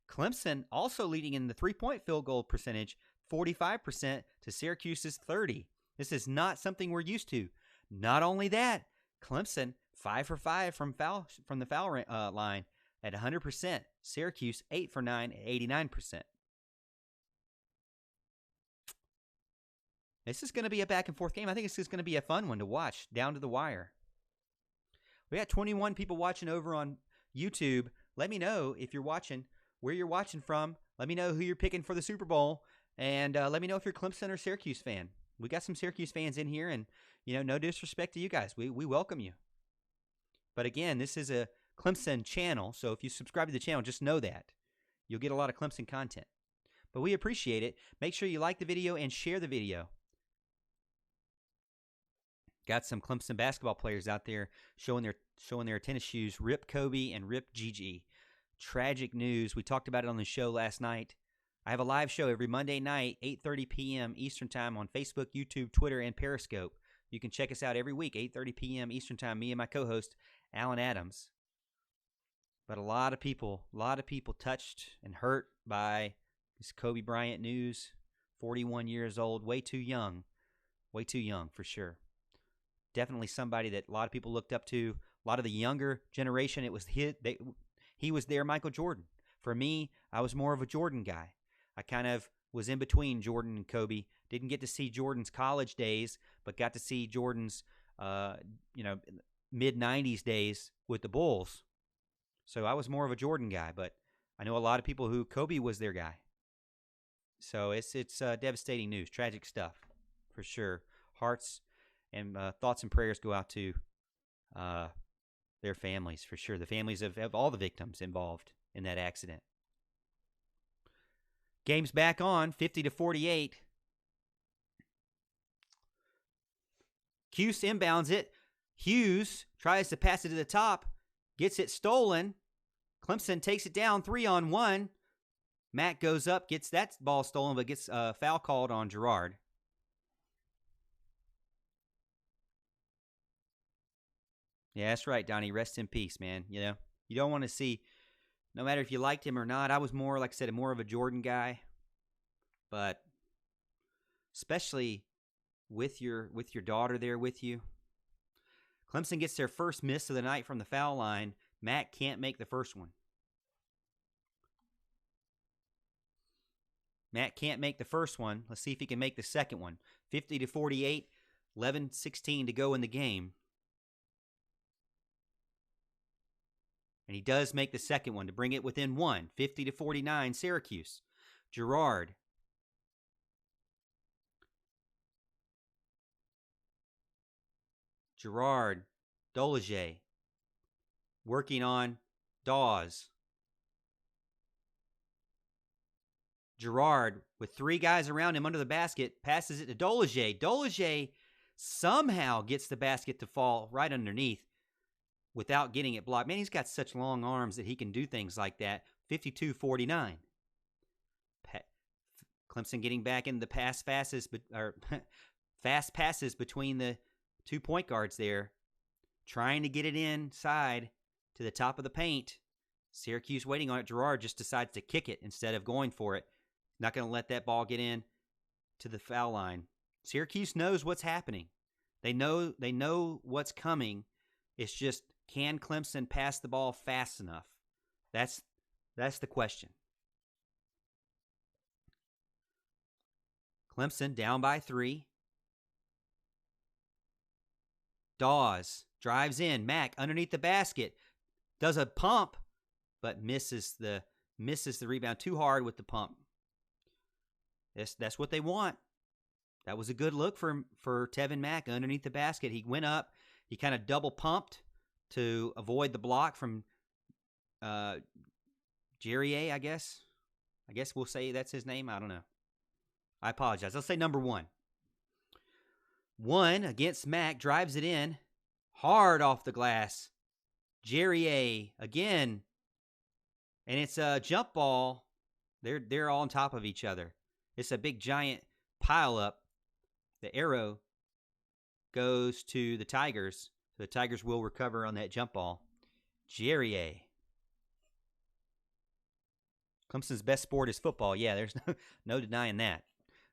Clemson also leading in the three-point field goal percentage, 45% to Syracuse's 30%. This is not something we're used to. Not only that, Clemson 5 for 5 from the foul line at 100%. Syracuse 8 for 9 at 89%. This is going to be a back and forth game. I think this is going to be a fun one to watch down to the wire. We got 21 people watching over on YouTube. Let me know if you're watching, where you're watching from. Let me know who you're picking for the Super Bowl. And let me know if you're Clemson or Syracuse fan. We got some Syracuse fans in here, and no disrespect to you guys. We welcome you. But again, this is a Clemson channel, so if you subscribe to the channel, just know that. You'll get a lot of Clemson content. But we appreciate it. Make sure you like the video and share the video. Got some Clemson basketball players out there showing their tennis shoes. Rip Kobe and Rip Gigi. Tragic news. We talked about it on the show last night. I have a live show every Monday night, 8:30 p.m. Eastern Time on Facebook, YouTube, Twitter, and Periscope. You can check us out every week, 8:30 p.m. Eastern Time, me and my co-host, Alan Adams. But a lot of people touched and hurt by this Kobe Bryant news. 41 years old, way too young for sure. Definitely somebody that a lot of people looked up to. A lot of the younger generation, he was their Michael Jordan. For me, I was more of a Jordan guy. I kind of was in between Jordan and Kobe. Didn't get to see Jordan's college days, but got to see Jordan's, mid-90s days with the Bulls. So I was more of a Jordan guy, but I know a lot of people who Kobe was their guy. So it's devastating news, tragic stuff for sure. Hearts and thoughts and prayers go out to their families for sure. The families of all the victims involved in that accident. Game's back on, 50-48. Cuse inbounds it. Hughes tries to pass it to the top, gets it stolen. Clemson takes it down 3-on-1. Matt goes up, gets that ball stolen, but gets a foul called on Gerard. Yeah, that's right, Donnie. Rest in peace, man. You don't want to see, no matter if you liked him or not. I was more, like I said, more of a Jordan guy. But especially with your daughter there with you. Clemson gets their first miss of the night from the foul line. Matt can't make the first one. Matt can't make the first one. Let's see if he can make the second one. 50-48, 11-16 to go in the game. And he does make the second one to bring it within one. 50-49, Syracuse. Gerard. Dolage. Working on Dawes. Gerard, with three guys around him under the basket, passes it to Dolage. Dolage somehow gets the basket to fall right underneath without getting it blocked. Man, he's got such long arms that he can do things like that. 52-49. Clemson getting back in the fast passes between the 2 point guards there, trying to get it inside to the top of the paint. Syracuse waiting on it. Gerard just decides to kick it instead of going for it. Not going to let that ball get in to the foul line. Syracuse knows what's happening. They know what's coming. It's just, can Clemson pass the ball fast enough? That's the question. Clemson down by 3. Dawes drives in. Mack underneath the basket. Does a pump, but misses the rebound too hard with the pump. That's what they want. That was a good look for Tevin Mack underneath the basket. He went up. He kind of double pumped to avoid the block from Jerrier, I guess. I guess we'll say that's his name. I don't know. I apologize. Let's say number 1. 1 against Mack, drives it in. Hard off the glass. Jerrier again. And it's a jump ball. They're all on top of each other. It's a big giant pile up. The arrow goes to the Tigers. The Tigers will recover on that jump ball. Jerrier. Clemson's best sport is football. Yeah, there's no denying that.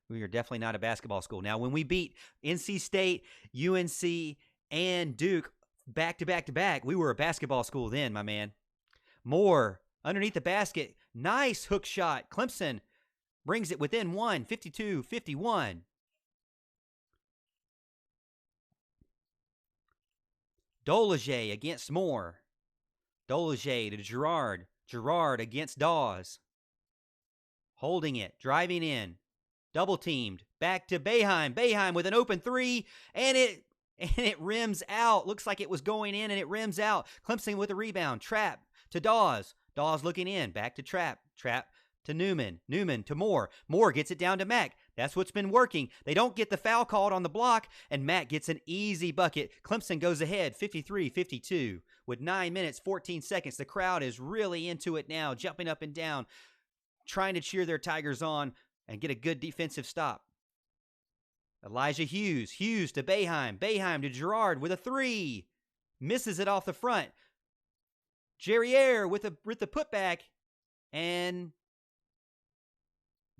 We are definitely not a basketball school. Now, when we beat NC State, UNC, and Duke back to back to back, we were a basketball school then, my man. Moore underneath the basket. Nice hook shot. Clemson brings it within 1, 52-51. Dolage against Moore. Dolage to Gerard. Gerard against Dawes. Holding it. Driving in. Double teamed. Back to Boeheim. Boeheim with an open 3. And it rims out. Looks like it was going in and it rims out. Clemson with a rebound. Trap to Dawes. Dawes looking in. Back to Trap. Trap to Newman. Newman to Moore. Moore gets it down to Mack. That's what's been working. They don't get the foul called on the block, and Mack gets an easy bucket. Clemson goes ahead 53-52 with 9 minutes, 14 seconds. The crowd is really into it now, jumping up and down, trying to cheer their Tigers on and get a good defensive stop. Elijah Hughes. Hughes to Boeheim. Boeheim to Gerard with a 3. Misses it off the front. Jerrier with the putback and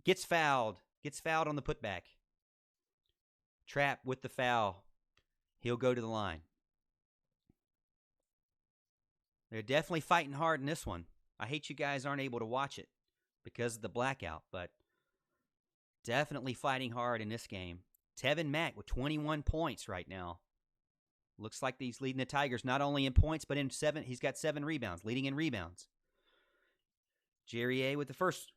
gets fouled. Gets fouled on the putback. Trap with the foul. He'll go to the line. They're definitely fighting hard in this one. I hate you guys aren't able to watch it because of the blackout, but definitely fighting hard in this game. Tevin Mack with 21 points right now. Looks like he's leading the Tigers not only in points, but in 7. He's got 7 rebounds, leading in rebounds. Jerrier with the first.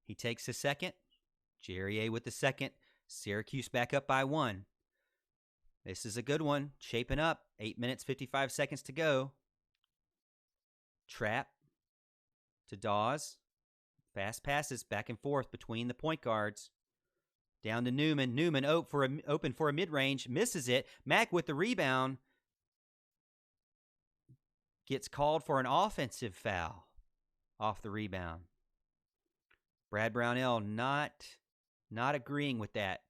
He takes the second. Jerrier with the second. Syracuse back up by 1. This is a good one. Shaping up. 8 minutes, 55 seconds to go. Trap to Dawes. Fast passes back and forth between the point guards. Down to Newman. Newman open for a mid-range. Misses it. Mack with the rebound. Gets called for an offensive foul off the rebound. Brad Brownell not agreeing with that.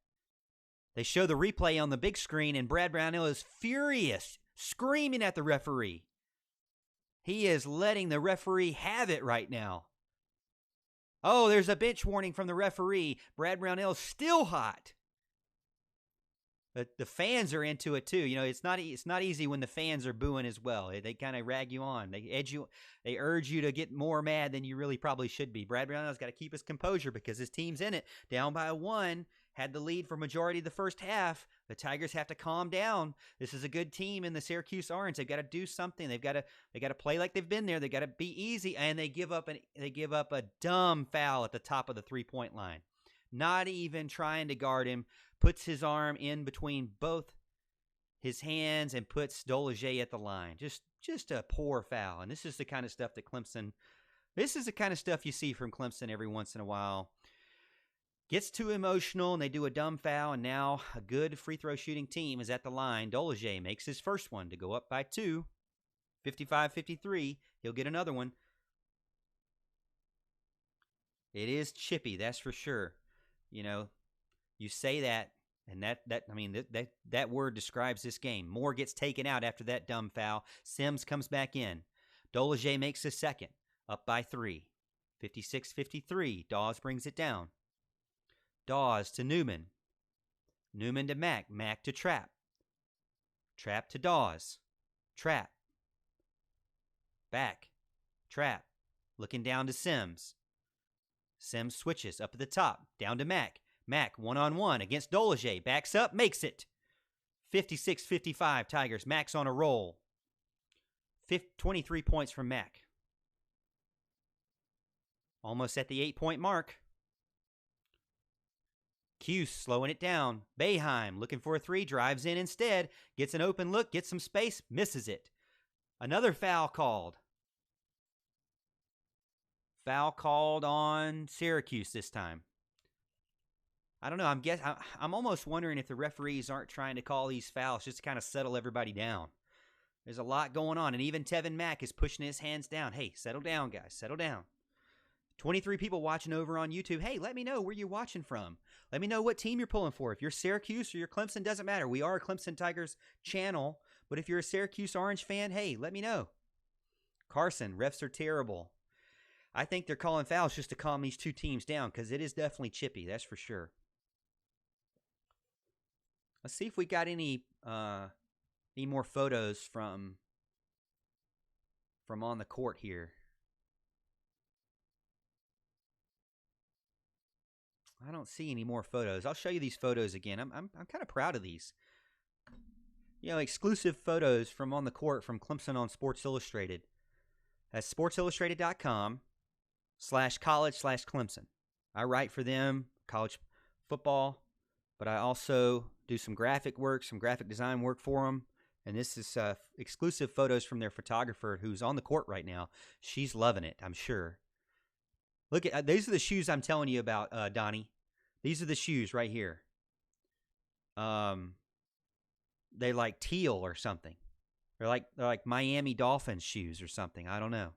They show the replay on the big screen, and Brad Brownell is furious, screaming at the referee. He is letting the referee have it right now. Oh, there's a bench warning from the referee. Brad Brownell is still hot. the fans are into it too. You know, it's not easy when the fans are booing as well. They kind of rag you on. They urge you to get more mad than you really probably should be. Brad Brownell's got to keep his composure because his team's in it, down by 1, had the lead for majority of the first half. The Tigers have to calm down. This is a good team in the Syracuse Orange. They've got to do something. They got to play like they've been there. They got to be easy, and they give up a dumb foul at the top of the 3-point line. Not even trying to guard him. Puts his arm in between both his hands and puts Dolezaj at the line. Just a poor foul. And this is the kind of stuff that this is the kind of stuff you see from Clemson every once in a while. Gets too emotional and they do a dumb foul, and now a good free throw shooting team is at the line. Dolezaj makes his first one to go up by 2. 55-53. He'll get another one. It is chippy, that's for sure. You know, you say that, and that word describes this game. Moore gets taken out after that dumb foul. Sims comes back in. Dolezaj makes his second, up by 3. 56-53. Dawes brings it down. Dawes to Newman. Newman to Mack. Mack to Trapp. Trapp to Dawes. Trapp. Back. Trapp. Looking down to Sims. Sims switches up at the top. Down to Mack. Mack one-on-one against Dolezaj. Backs up. Makes it. 56-55 Tigers. Mack's on a roll. 23 points from Mack. Almost at the 8-point mark. Cuse slowing it down. Boeheim looking for a 3. Drives in instead. Gets an open look. Gets some space. Misses it. Another foul called. Foul called on Syracuse this time. I don't know. I'm almost wondering if the referees aren't trying to call these fouls just to kind of settle everybody down. There's a lot going on, and even Tevin Mack is pushing his hands down. Hey, settle down, guys. Settle down. 23 people watching over on YouTube. Hey, let me know where you're watching from. Let me know what team you're pulling for. If you're Syracuse or you're Clemson, doesn't matter. We are a Clemson Tigers channel, but if you're a Syracuse Orange fan, hey, let me know. Carson, refs are terrible. I think they're calling fouls just to calm these two teams down because it is definitely chippy, that's for sure. Let's see if we got any more photos from on the court here. I don't see any more photos. I'll show you these photos again. I'm kind of proud of these. You know, exclusive photos from on the court from Clemson on Sports Illustrated. That's sportsillustrated.com/college/Clemson. I write for them, college football, but I also do some graphic work, some graphic design work for them. And this is exclusive photos from their photographer who's on the court right now. She's loving it, I'm sure. Look at these are the shoes I'm telling you about, Donnie. These are the shoes right here. They like teal or something. They're like Miami Dolphins shoes or something. I don't know.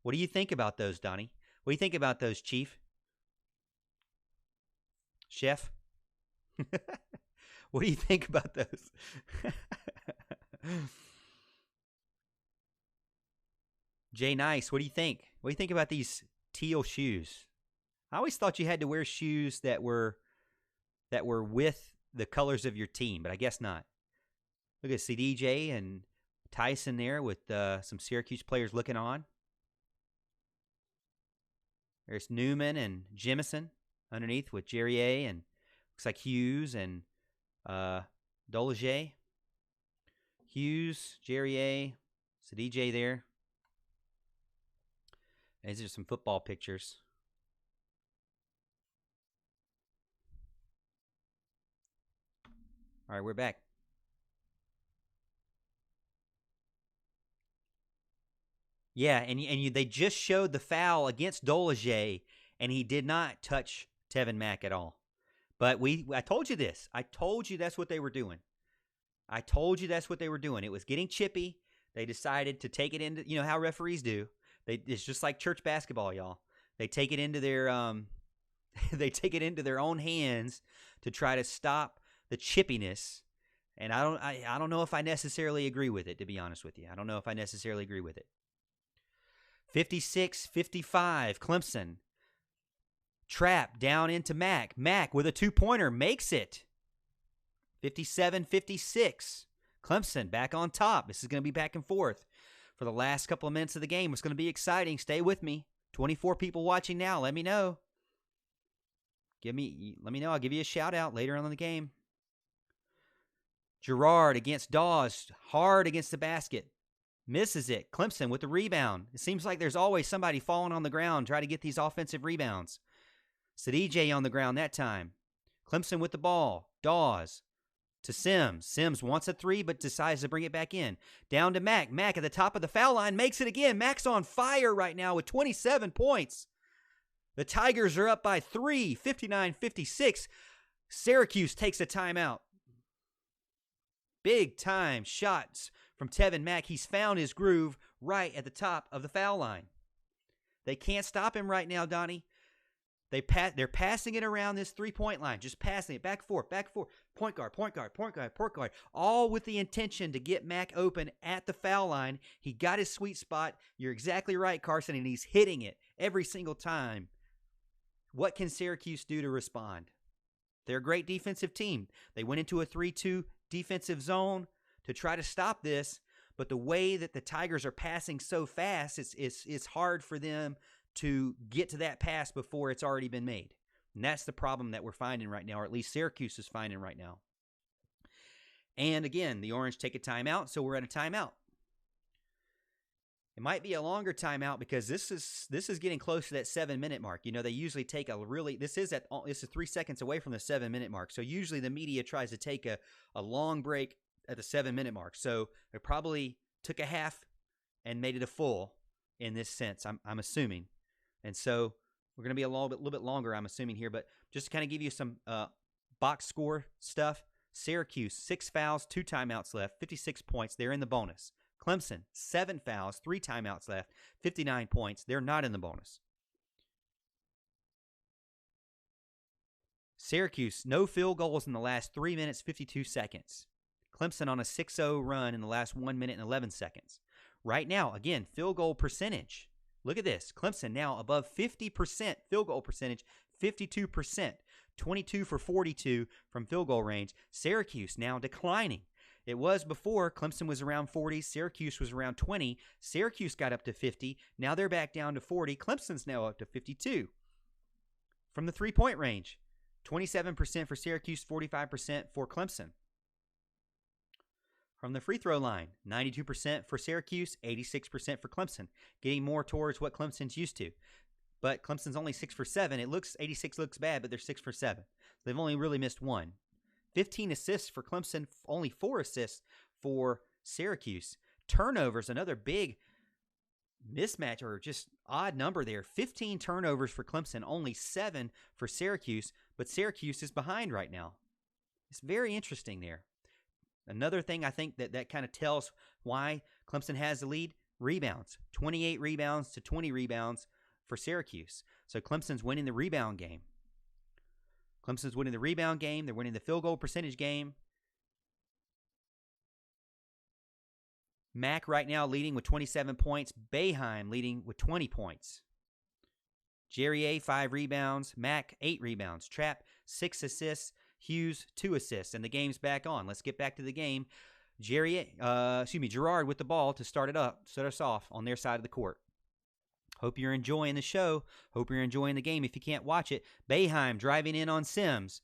What do you think about those, Donnie? What do you think about those, Chief? Chef? What do you think about those? Jay Nice, what do you think? What do you think about these teal shoes? I always thought you had to wear shoes that were with the colors of your team, but I guess not. Look at CDJ and Tyson there with some Syracuse players looking on. There's Newman and Jemison underneath with Jerry A. and looks like Hughes and Dolezaj. Hughes, Jerry A., CDJ there. These are some football pictures. All right, we're back. Yeah, and they just showed the foul against Dolezaj, and he did not touch Tevin Mack at all. But I told you this. I told you that's what they were doing. I told you that's what they were doing. It was getting chippy. They decided to take it into, you know how referees do. It's just like church basketball, y'all. They take it into their they take it into their own hands to try to stop the chippiness. And I don't know if I necessarily agree with it, to be honest with you. I don't know if I necessarily agree with it. 56-55, Clemson. Trap down into Mack. Mack with a two-pointer makes it. 57-56. Clemson back on top. This is going to be back and forth for the last couple of minutes of the game. It's going to be exciting. Stay with me. 24 people watching now. Let me know. Let me know. I'll give you a shout out later on in the game. Girard against Dawes. Hard against the basket. Misses it. Clemson with the rebound. It seems like there's always somebody falling on the ground trying to get these offensive rebounds. Sadije on the ground that time. Clemson with the ball. Dawes to Sims. Sims wants a three but decides to bring it back in. Down to Mack. Mack at the top of the foul line makes it again. Mack's on fire right now with 27 points. The Tigers are up by 3, 59-56. Syracuse takes a timeout. Big time shots from Tevin Mack. He's found his groove right at the top of the foul line. They can't stop him right now, Donnie. They're passing it around this three-point line, just passing it back forth, point guard, all with the intention to get Mack open at the foul line. He got his sweet spot. You're exactly right, Carson, and he's hitting it every single time. What can Syracuse do to respond? They're a great defensive team. They went into a 3-2 defensive zone to try to stop this, but the way that the Tigers are passing so fast, it's hard for them to get to that pass before it's already been made. And that's the problem that we're finding right now, or at least Syracuse is finding right now. And again, the Orange take a timeout, so we're at a timeout. It might be a longer timeout because this is getting close to that 7-minute mark. You know, they usually take this is 3 seconds away from the 7-minute mark. So usually the media tries to take a long break at the 7-minute mark. So they probably took a half and made it a full in this sense, I'm assuming. And so we're going to be a little bit longer, I'm assuming here. But just to kind of give you some box score stuff, Syracuse, 6 fouls, 2 timeouts left, 56 points. They're in the bonus. Clemson, 7 fouls, 3 timeouts left, 59 points. They're not in the bonus. Syracuse, no field goals in the last 3 minutes, 52 seconds. Clemson on a 6-0 run in the last 1 minute and 11 seconds. Right now, again, field goal percentage. Look at this. Clemson now above 50% field goal percentage, 52%, 22 for 42 from field goal range. Syracuse now declining. It was before. Clemson was around 40. Syracuse was around 20. Syracuse got up to 50. Now they're back down to 40. Clemson's now up to 52. From the three-point range, 27% for Syracuse, 45% for Clemson. From the free throw line, 92% for Syracuse, 86% for Clemson. Getting more towards what Clemson's used to. But Clemson's only 6 for 7. 86 looks bad, but they're 6 for 7. They've only really missed 1. 15 assists for Clemson, only 4 assists for Syracuse. Turnovers, another big mismatch or just odd number there. 15 turnovers for Clemson, only 7 for Syracuse, but Syracuse is behind right now. It's very interesting there. Another thing I think that kind of tells why Clemson has the lead, rebounds. 28 rebounds to 20 rebounds for Syracuse. So Clemson's winning the rebound game. Clemson's winning the rebound game. They're winning the field goal percentage game. Mack right now leading with 27 points. Boeheim leading with 20 points. Jerrier, 5 rebounds. Mack, 8 rebounds. Trapp, 6 assists. Hughes, 2 assists. And the game's back on. Let's get back to the game. Girard with the ball to start us off on their side of the court. Hope you're enjoying the show. Hope you're enjoying the game. If you can't watch it, Boeheim driving in on Sims.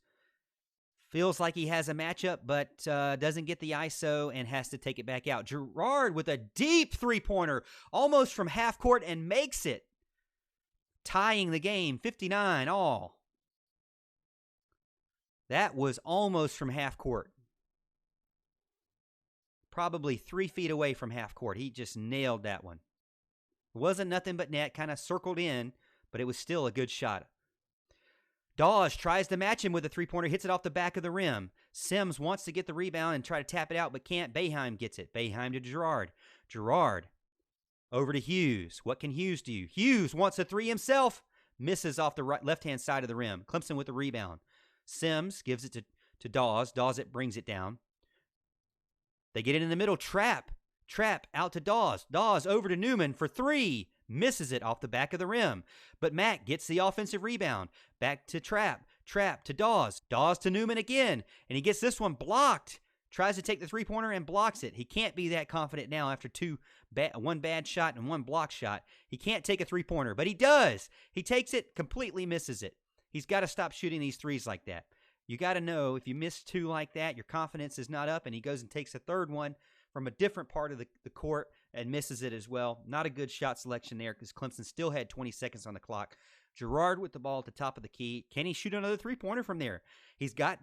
Feels like he has a matchup, but doesn't get the ISO and has to take it back out. Girard with a deep three-pointer, almost from half court, and makes it. Tying the game, 59 all. That was almost from half court. Probably 3 feet away from half court. He just nailed that one. It wasn't nothing but net, kind of circled in, but it was still a good shot. Dawes tries to match him with a three-pointer, hits it off the back of the rim. Sims wants to get the rebound and try to tap it out, but can't. Boeheim gets it. Boeheim to Girard. Girard over to Hughes. What can Hughes do? Hughes wants a three himself. Misses off the left-hand side of the rim. Clemson with the rebound. Sims gives it to Dawes. Dawes brings it down. They get it in the middle. Trapp out to Dawes. Dawes over to Newman for 3. Misses it off the back of the rim. But Mack gets the offensive rebound. Back to Trapp. Trap to Dawes. Dawes to Newman again. And he gets this one blocked. Tries to take the three-pointer and blocks it. He can't be that confident now after one bad shot and one block shot. He can't take a three-pointer, but he does. He takes it, completely misses it. He's got to stop shooting these threes like that. You got to know if you miss two like that, your confidence is not up, and he goes and takes a third one from a different part of the court and misses it as well. Not a good shot selection there because Clemson still had 20 seconds on the clock. Girard with the ball at the top of the key. Can he shoot another three-pointer from there? He's got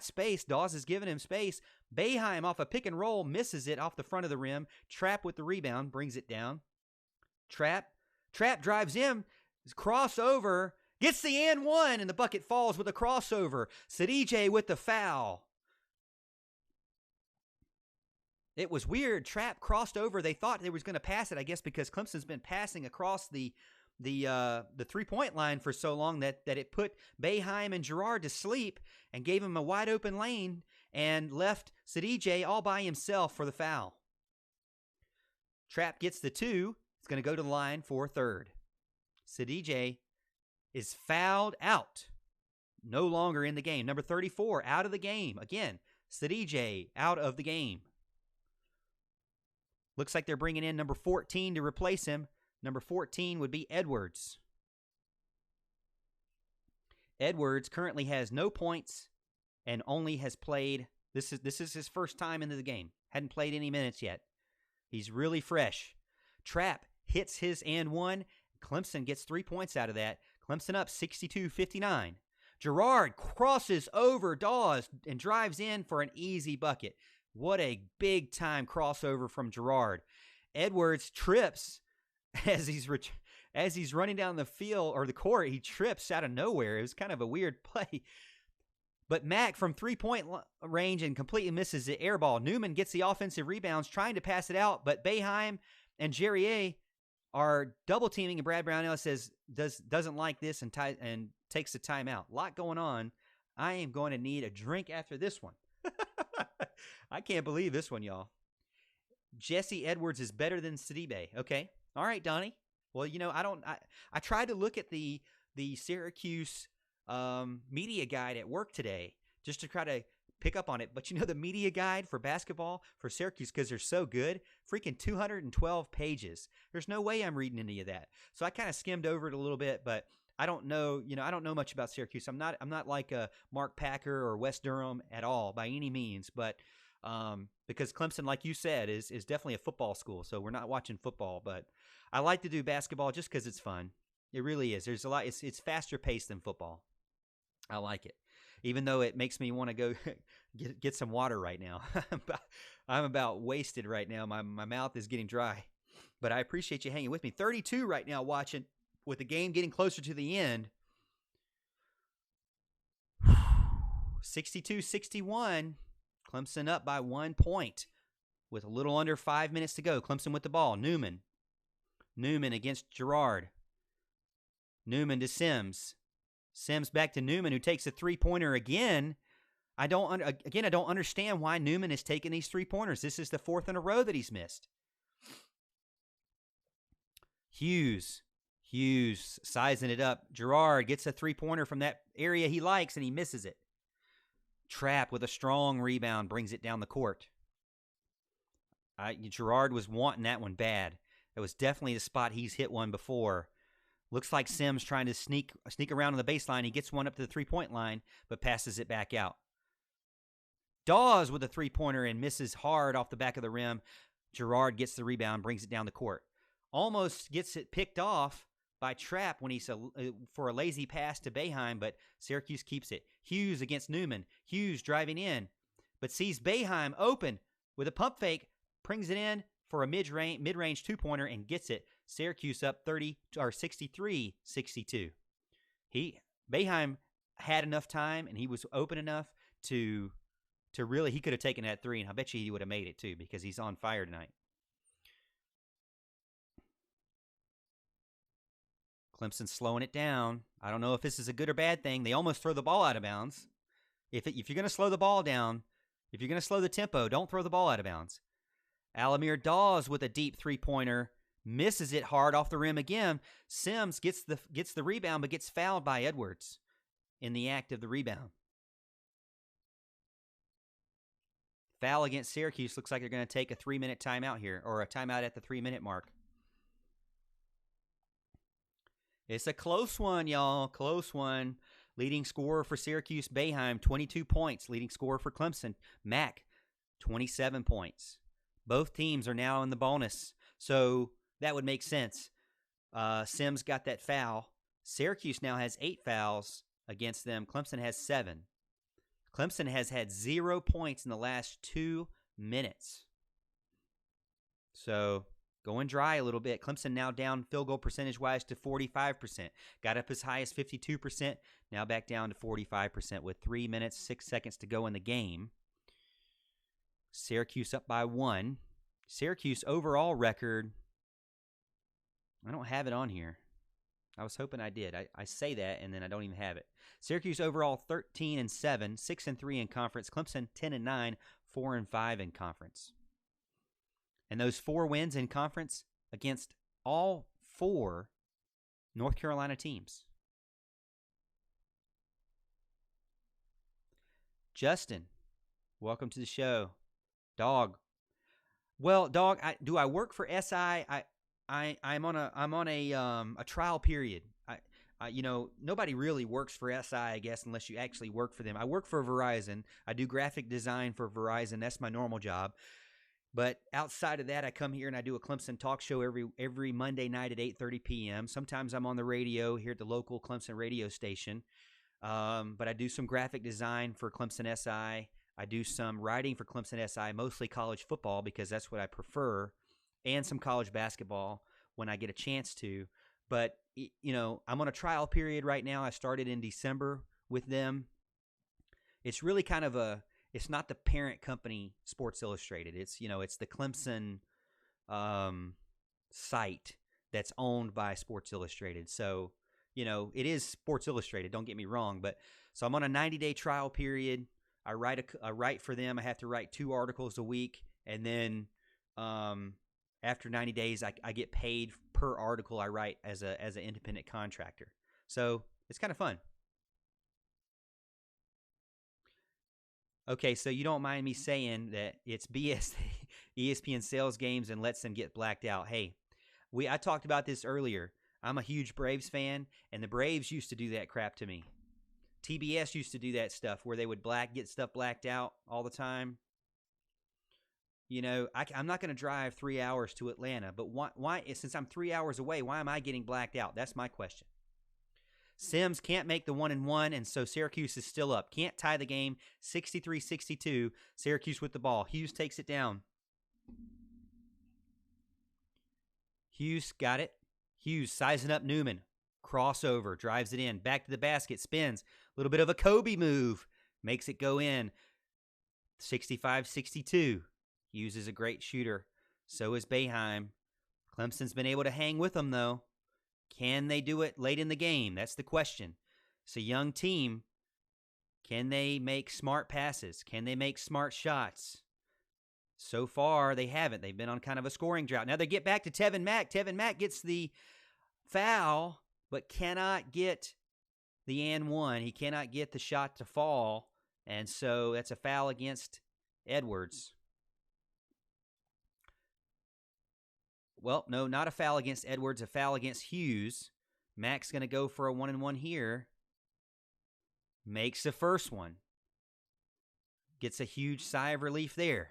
space. Dawes has given him space. Boeheim off a pick and roll misses it off the front of the rim. Trap with the rebound brings it down. Trap drives in, crossover, gets the and one, and the bucket falls with a crossover. Sadije with the foul. It was weird. Trap crossed over. They thought they was going to pass it, I guess, because Clemson's been passing across the three-point line for so long that it put Boeheim and Girard to sleep and gave him a wide open lane and left Sadije all by himself for the foul. Trap gets the two. It's going to go to the line for third. Sadije is fouled out. No longer in the game. Number 34 out of the game. Again, Sadije out of the game. Looks like they're bringing in number 14 to replace him. Number 14 would be Edwards. Edwards currently has no points and only has played, this is his first time into the game. Hadn't played any minutes yet. He's really fresh. Trap hits his and one. Clemson gets 3 points out of that. Clemson up 62-59. Girard crosses over Dawes and drives in for an easy bucket. What a big-time crossover from Girard. Edwards trips as he's running down the field or the court. He trips out of nowhere. It was kind of a weird play. But Mack from three-point range and completely misses the air ball. Newman gets the offensive rebounds, trying to pass it out, but Boeheim and Jerrier are double-teaming, and Brad Brownell says doesn't like this and takes a timeout. A lot going on. I am going to need a drink after this one. I can't believe this one, y'all. Jesse Edwards is better than Sidibe. Okay. All right, Donnie. Well, I tried to look at the Syracuse media guide at work today just to try to pick up on it. But the media guide for basketball for Syracuse, because they're so good, freaking 212 pages. There's no way I'm reading any of that. So I kind of skimmed over it a little bit, but I don't know, I don't know much about Syracuse. I'm not like a Mark Packer or West Durham at all by any means, but because Clemson, like you said, is definitely a football school. So we're not watching football, but I like to do basketball just because it's fun. It really is. There's a lot. It's faster paced than football. I like it, even though it makes me want to go get some water right now. I'm about wasted right now. My mouth is getting dry, but I appreciate you hanging with me. 32 right now watching. With the game getting closer to the end, 62-61, Clemson up by 1 point with a little under 5 minutes to go. Clemson with the ball. Newman against Girard. Newman to Sims. Sims back to Newman, who takes a three-pointer again. I don't understand why Newman is taking these three-pointers. This is the fourth in a row that he's missed. Hughes sizing it up. Girard gets a three-pointer from that area he likes, and he misses it. Trap with a strong rebound brings it down the court. Girard was wanting that one bad. It was definitely the spot he's hit one before. Looks like Sims trying to sneak around on the baseline. He gets one up to the three-point line, but passes it back out. Dawes with a three-pointer and misses hard off the back of the rim. Girard gets the rebound, brings it down the court. Almost gets it picked off by Trap when he's for a lazy pass to Boeheim, but Syracuse keeps it. Hughes against Newman. Hughes driving in, but sees Boeheim open with a pump fake, brings it in for a mid-range two-pointer and gets it. Syracuse up 63-62. Boeheim had enough time and he was open enough to really, he could have taken that three, and I bet you he would have made it too because he's on fire tonight. Clemson's slowing it down. I don't know if this is a good or bad thing. They almost throw the ball out of bounds. If you're going to slow the ball down, if you're going to slow the tempo, don't throw the ball out of bounds. Alamir Dawes with a deep three-pointer, misses it hard off the rim again. Sims gets the rebound but gets fouled by Edwards. in the act of the rebound. Foul against Syracuse. Looks like they're going to take a 3-minute timeout here, or a timeout at the 3-minute mark. It's a close one, y'all. Close one. Leading scorer for Syracuse, Boeheim, 22 points. Leading scorer for Clemson, Mack, 27 points. Both teams are now in the bonus, so that would make sense. Sims got that foul. Syracuse now has 8 fouls against them. Clemson has 7. Clemson has had 0 points in the last 2 minutes. So going dry a little bit. Clemson now down field goal percentage-wise to 45%. Got up as high as 52%. Now back down to 45% with 3 minutes, 6 seconds to go in the game. Syracuse up by 1. Syracuse overall record, I don't have it on here. I was hoping I did. I say that, and then I don't even have it. Syracuse overall 13-7, 6-3 in conference. Clemson 10-9, 4-5 in conference. And those 4 wins in conference against all 4 North Carolina teams. Justin, welcome to the show. Dog. Well, dog, do I work for SI? I'm on a trial period. Nobody really works for SI, I guess, unless you actually work for them. I work for Verizon. I do graphic design for Verizon. That's my normal job. But outside of that, I come here and I do a Clemson talk show every Monday night at 8:30 p.m. Sometimes I'm on the radio here at the local Clemson radio station. But I do some graphic design for Clemson SI. I do some writing for Clemson SI, mostly college football because that's what I prefer, and some college basketball when I get a chance to. But, I'm on a trial period right now. I started in December with them. It's really kind of it's not the parent company Sports Illustrated. It's the Clemson site that's owned by Sports Illustrated. So, it is Sports Illustrated, don't get me wrong. But so I'm on a 90-day trial period. I write for them. I have to write 2 articles a week. And then after 90 days, I get paid per article I write as an independent contractor. So it's kind of fun. Okay, so you don't mind me saying that it's BS, ESPN sales games and lets them get blacked out. Hey, I talked about this earlier. I'm a huge Braves fan, and the Braves used to do that crap to me. TBS used to do that stuff where they would get stuff blacked out all the time. I'm not going to drive 3 hours to Atlanta, but why? Since I'm 3 hours away, why am I getting blacked out? That's my question. Sims can't make the 1-1, and so Syracuse is still up. Can't tie the game. 63-62. Syracuse with the ball. Hughes takes it down. Hughes got it. Hughes sizing up Newman. Crossover. Drives it in. Back to the basket. Spins. A little bit of a Kobe move. Makes it go in. 65-62. Hughes is a great shooter. So is Boeheim. Clemson's been able to hang with them, though. Can they do it late in the game? That's the question. It's a young team. Can they make smart passes? Can they make smart shots? So far, they haven't. They've been on kind of a scoring drought. Now they get back to Tevin Mack. Tevin Mack gets the foul, but cannot get the and one. He cannot get the shot to fall, and so that's a foul against Edwards. Well, no, not a foul against Edwards, a foul against Hughes. Mack's going to go for a 1-and-1 here. Makes the first one. Gets a huge sigh of relief there.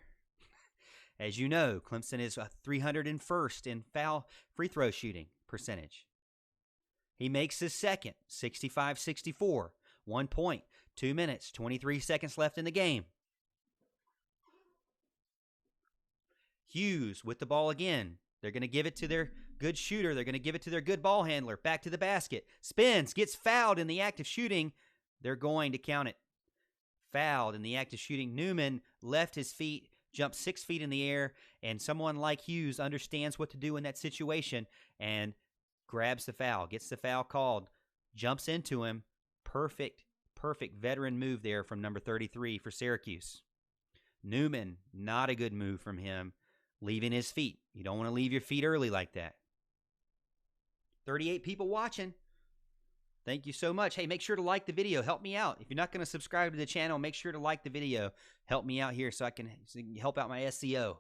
As you know, Clemson is 301st in free throw shooting percentage. He makes his second, 65-64. 1 point, 2 minutes, 23 seconds left in the game. Hughes with the ball again. They're going to give it to their good shooter. They're going to give it to their good ball handler. Back to the basket. Spins, gets fouled in the act of shooting. They're going to count it. Fouled in the act of shooting. Newman left his feet, jumped 6 feet in the air, and someone like Hughes understands what to do in that situation and grabs the foul, gets the foul called, jumps into him. Perfect veteran move there from number 33 for Syracuse. Newman, not a good move from him. Leaving his feet. You don't want to leave your feet early like that. 38 people watching. Thank you so much. Hey, make sure to like the video. Help me out. If you're not going to subscribe to the channel, make sure to like the video. Help me out here so I can help out my SEO.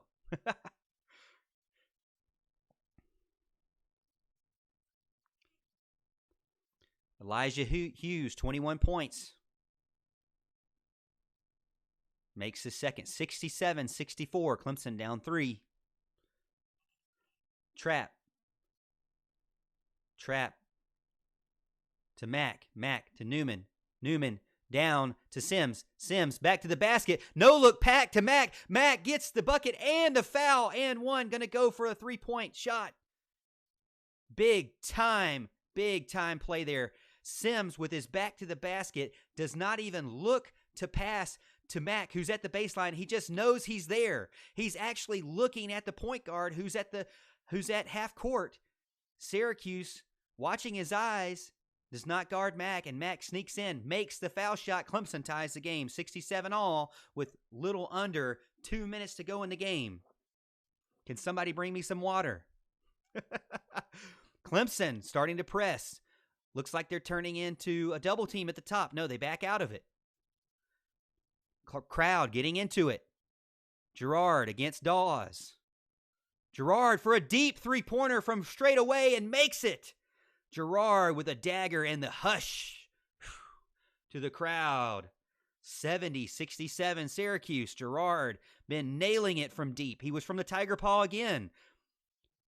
Elijah Hughes, 21 points. Makes his second. 67-64. Clemson down 3. Trap to Mack to Newman down to Sims back to the basket, no look pack to Mack gets the bucket and the foul and one, gonna go for a 3-point shot. Big time play there. Sims with his back to the basket does not even look to pass to Mack, who's at the baseline. He just knows he's there. He's actually looking at the point guard who's at half court. Syracuse, watching his eyes, does not guard Mack, and Mack sneaks in, makes the foul shot. Clemson ties the game 67-all with little under 2 minutes to go in the game. Can somebody bring me some water? Clemson starting to press. Looks like they're turning into a double team at the top. No, they back out of it. Crowd getting into it. Girard against Dawes. Girard for a deep three-pointer from straight away and makes it. Girard with a dagger and the hush to the crowd. 70-67 Syracuse. Girard been nailing it from deep. He was from the Tiger Paw again.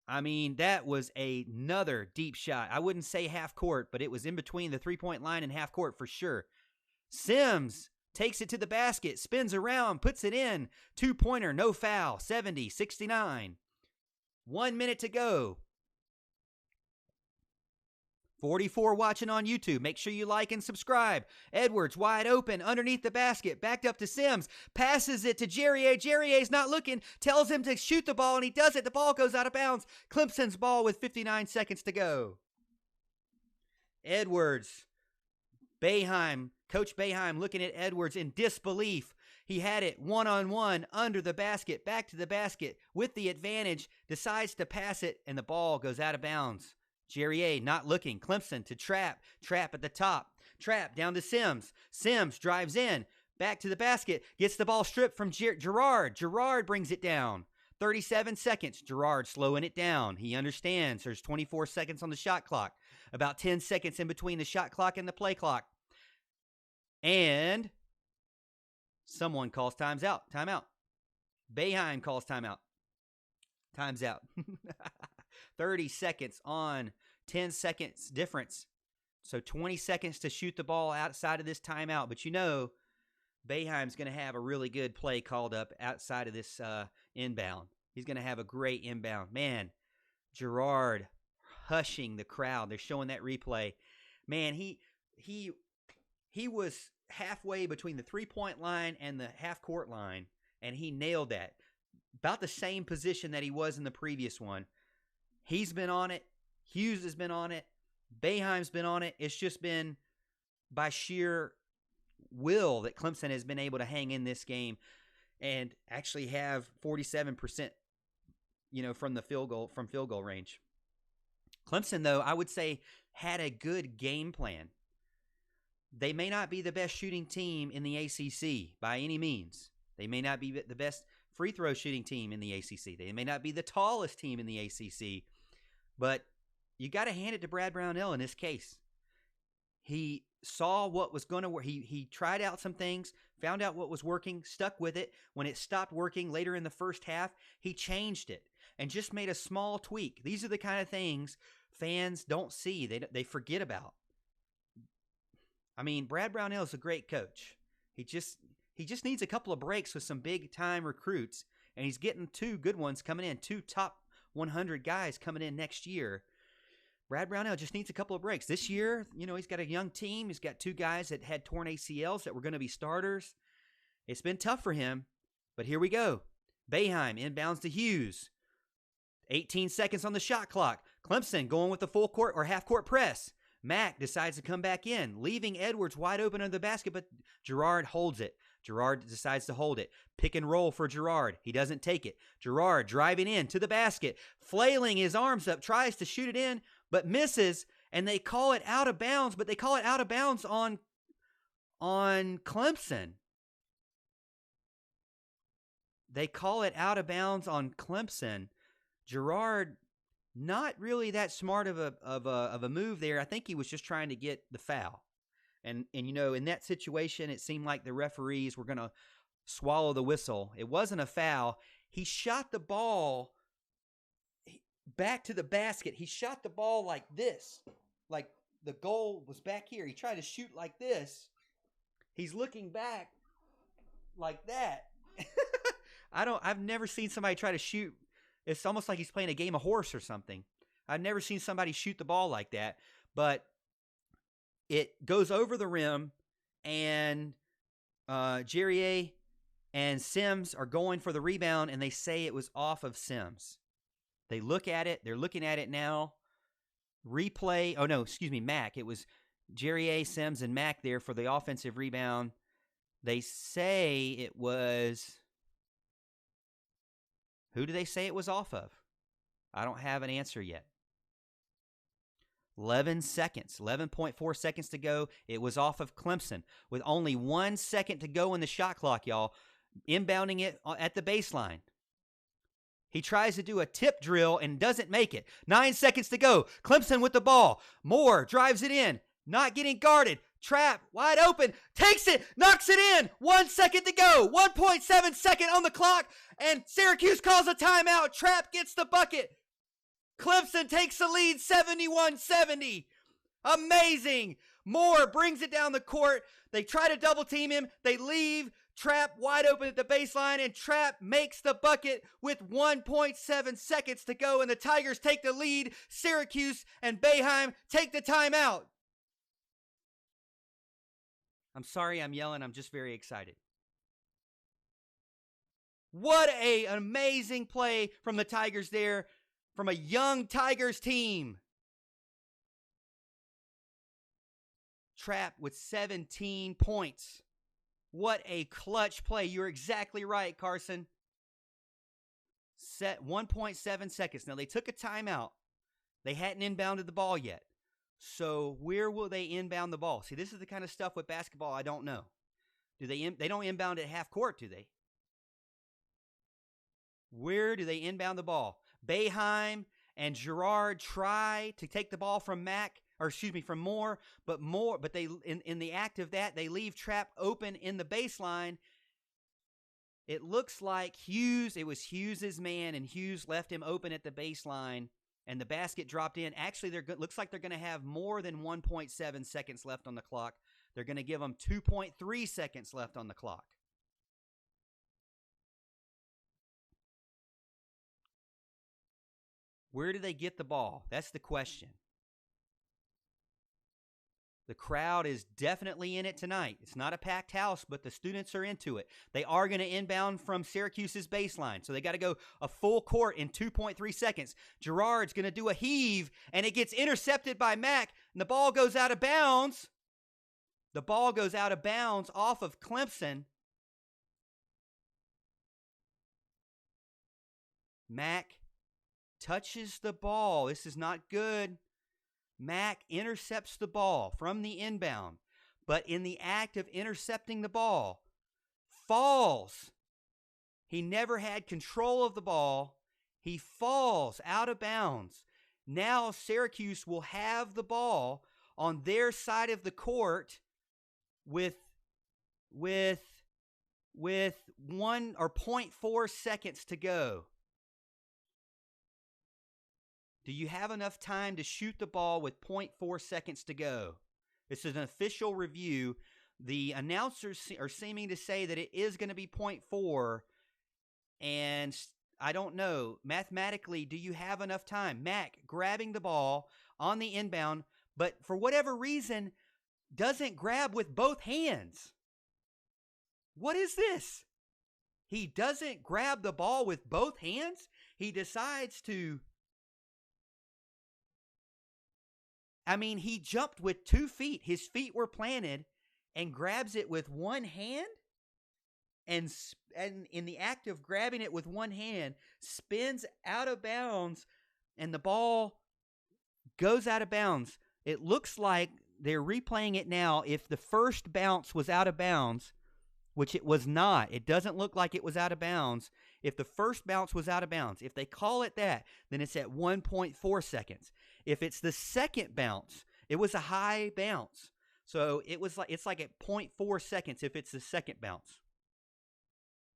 I mean, that was another deep shot. I wouldn't say half court, but it was in between the three-point line and half court for sure. Sims takes it to the basket, spins around, puts it in. Two-pointer, no foul. 70-69. 1 minute to go. 44 watching on YouTube. Make sure you like and subscribe. Edwards wide open underneath the basket. Backed up to Sims. Passes it to Jerrier. Jerrier's not looking. Tells him to shoot the ball, and he does it. The ball goes out of bounds. Clemson's ball with 59 seconds to go. Edwards. Boeheim. Coach Boeheim looking at Edwards in disbelief. He had it one-on-one under the basket, back to the basket with the advantage, decides to pass it, and the ball goes out of bounds. Jerrier not looking. Clemson to Trap. Trap at the top. Trap down to Sims. Sims drives in, back to the basket, gets the ball stripped from Girard. Girard brings it down. 37 seconds. Girard slowing it down. He understands there's 24 seconds on the shot clock. About 10 seconds in between the shot clock and the play clock. And someone calls timeout. Timeout. Boeheim calls timeout. Time's out. 30 seconds on 10 seconds difference. So 20 seconds to shoot the ball outside of this timeout. But you know, Boeheim's going to have a really good play called up outside of this inbound. He's going to have a great inbound. Man, Girard hushing the crowd. They're showing that replay. Man, he was halfway between the three-point line and the half-court line, and he nailed that. About the same position that he was in the previous one. He's been on it. Hughes has been on it. Boeheim's been on it. It's just been by sheer will that Clemson has been able to hang in this game and actually have 47%, from field goal range. Clemson, though, I would say had a good game plan. They may not be the best shooting team in the ACC by any means. They may not be the best free throw shooting team in the ACC. They may not be the tallest team in the ACC, but you got to hand it to Brad Brownell in this case. He saw what was going to work. He tried out some things, found out what was working, stuck with it. When it stopped working later in the first half, he changed it and just made a small tweak. These are the kind of things fans don't see. They forget about. I mean, Brad Brownell is a great coach. He just needs a couple of breaks with some big-time recruits, and he's getting two good ones coming in, two top 100 guys coming in next year. Brad Brownell just needs a couple of breaks. This year, he's got a young team. He's got two guys that had torn ACLs that were going to be starters. It's been tough for him, but here we go. Boeheim inbounds to Hughes. 18 seconds on the shot clock. Clemson going with the full court or half-court press. Mack decides to come back in, leaving Edwards wide open under the basket, but Girard holds it. Girard decides to hold it. Pick and roll for Girard. He doesn't take it. Girard driving in to the basket, flailing his arms up, tries to shoot it in, but misses, and they call it out of bounds, but they call it out of bounds on Clemson. They call it out of bounds on Clemson. Gerard, not really that smart of a move there. I think he was just trying to get the foul. And you know, in that situation, it seemed like the referees were going to swallow the whistle. It wasn't a foul. He shot the ball back to the basket. He shot the ball like this. Like the goal was back here. He tried to shoot like this. He's looking back like that. I've never seen somebody try to shoot. It's almost like he's playing a game of horse or something. I've never seen somebody shoot the ball like that. But it goes over the rim, and Jerrier and Sims are going for the rebound, and they say it was off of Sims. They look at it. They're looking at it now. Replay. Oh, no, excuse me, Mack. It was Jerrier, Sims, and Mack there for the offensive rebound. They say it was... Who do they say it was off of? I don't have an answer yet. 11 seconds, 11.4 seconds to go. It was off of Clemson with only 1 second to go in the shot clock, y'all. Inbounding it at the baseline. He tries to do a tip drill and doesn't make it. 9 seconds to go. Clemson with the ball. Moore drives it in. Not getting guarded. Trap, wide open, takes it, knocks it in. 1 second to go. 1.7 second on the clock, and Syracuse calls a timeout. Trap gets the bucket. Clemson takes the lead 71-70. Amazing. Moore brings it down the court. They try to double team him. They leave. Trap wide open at the baseline, and Trap makes the bucket with 1.7 seconds to go, and the Tigers take the lead. Syracuse and Boeheim take the timeout. I'm sorry I'm yelling. I'm just very excited. What an amazing play from the Tigers there, from a young Tigers team. Trap with 17 points. What a clutch play. You're exactly right, Carson. Set 1.7 seconds. Now, they took a timeout. They hadn't inbounded the ball yet. So where will they inbound the ball? See, this is the kind of stuff with basketball I don't know. Do they don't inbound at half court, do they? Where do they inbound the ball? Boeheim and Gerard try to take the ball from from Moore, but they in the act of that, they leave Trap open in the baseline. It looks like it was Hughes' man, and Hughes left him open at the baseline. And the basket dropped in. Actually, looks like they're going to have more than 1.7 seconds left on the clock. They're going to give them 2.3 seconds left on the clock. Where do they get the ball? That's the question. The crowd is definitely in it tonight. It's not a packed house, but the students are into it. They are going to inbound from Syracuse's baseline, so they got to go a full court in 2.3 seconds. Gerard's going to do a heave, and it gets intercepted by Mack, and the ball goes out of bounds. The ball goes out of bounds off of Clemson. Mack touches the ball. This is not good. Mack intercepts the ball from the inbound, but in the act of intercepting the ball, falls. He never had control of the ball. He falls out of bounds. Now Syracuse will have the ball on their side of the court with 1 or 0.4 seconds to go. Do you have enough time to shoot the ball with 0.4 seconds to go? This is an official review. The announcers are seeming to say that it is going to be 0.4, and I don't know. Mathematically, do you have enough time? Mack grabbing the ball on the inbound, but for whatever reason, doesn't grab with both hands. What is this? He doesn't grab the ball with both hands. He decides to... he jumped with 2 feet. His feet were planted, and grabs it with one hand. And in the act of grabbing it with one hand, spins out of bounds, and the ball goes out of bounds. it looks like they're replaying it now. If the first bounce was out of bounds, which it was not, it doesn't look like it was out of bounds. If the first bounce was out of bounds, if they call it that, then it's at 1.4 seconds. If it's the second bounce, it was a high bounce. So it's like at 0.4 seconds if it's the second bounce.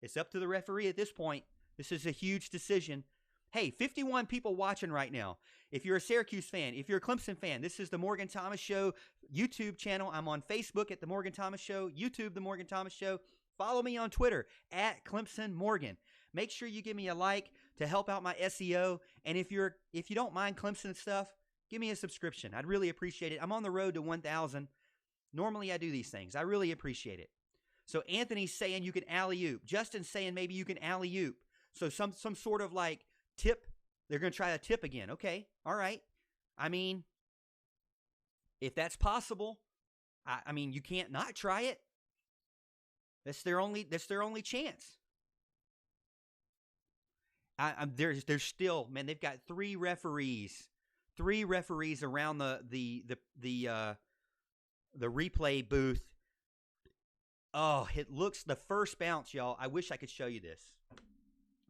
It's up to the referee at this point. This is a huge decision. Hey, 51 people watching right now. If you're a Syracuse fan, if you're a Clemson fan, this is the Morgan Thomas Show YouTube channel. I'm on Facebook at the Morgan Thomas Show, YouTube the Morgan Thomas Show. Follow me on Twitter at Clemson Morgan. Make sure you give me a like to help out my SEO. And if you don't mind Clemson stuff, give me a subscription. I'd really appreciate it. I'm on the road to 1,000. Normally I do these things. I really appreciate it. So Anthony's saying you can alley-oop. Justin's saying maybe you can alley-oop. So some sort of like tip. They're going to try a tip again. Okay. All right. I mean, if that's possible, I mean, you can't not try it. That's their only chance. There's still, man, they've got three referees around the replay booth. Oh, it looks, the first bounce, y'all. I wish I could show you this.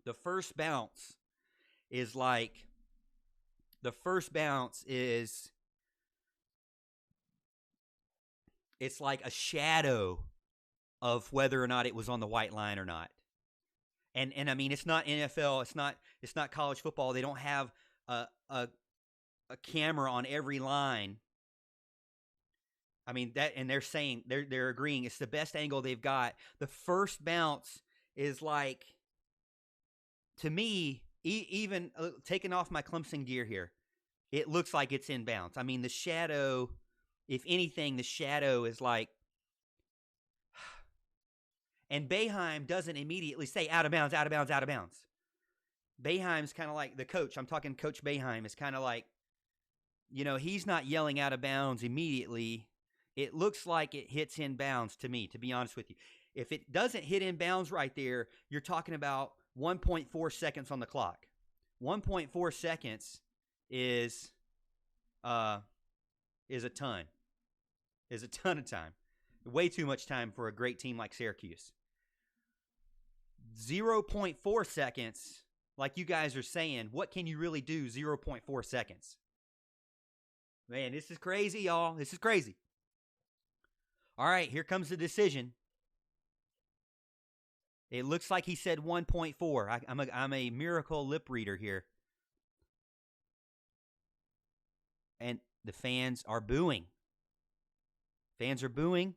The first bounce is like, it's like a shadow of whether or not it was on the white line or not. And I mean, it's not NFL, it's not college football. They don't have a camera on every line. I mean, that, and they're saying, they're agreeing it's the best angle they've got. The first bounce is like, to me, even taking off my Clemson gear here, it looks like it's in bounds. I mean, the shadow, if anything, the shadow is like, and Boeheim doesn't immediately say out of bounds, out of bounds, out of bounds. Boeheim's kind of like the coach. I'm talking Coach Boeheim is kind of like, you know, he's not yelling out of bounds immediately. It looks like it hits in bounds to me, to be honest with you. If it doesn't hit in bounds right there, you're talking about 1.4 seconds on the clock. 1.4 seconds is a ton. Is a ton of time. Way too much time for a great team like Syracuse. 0.4 seconds, like you guys are saying, what can you really do 0.4 seconds? Man, this is crazy, y'all. This is crazy. All right, here comes the decision. It looks like he said 1.4. I'm a miracle lip reader here. And the fans are booing. Fans are booing.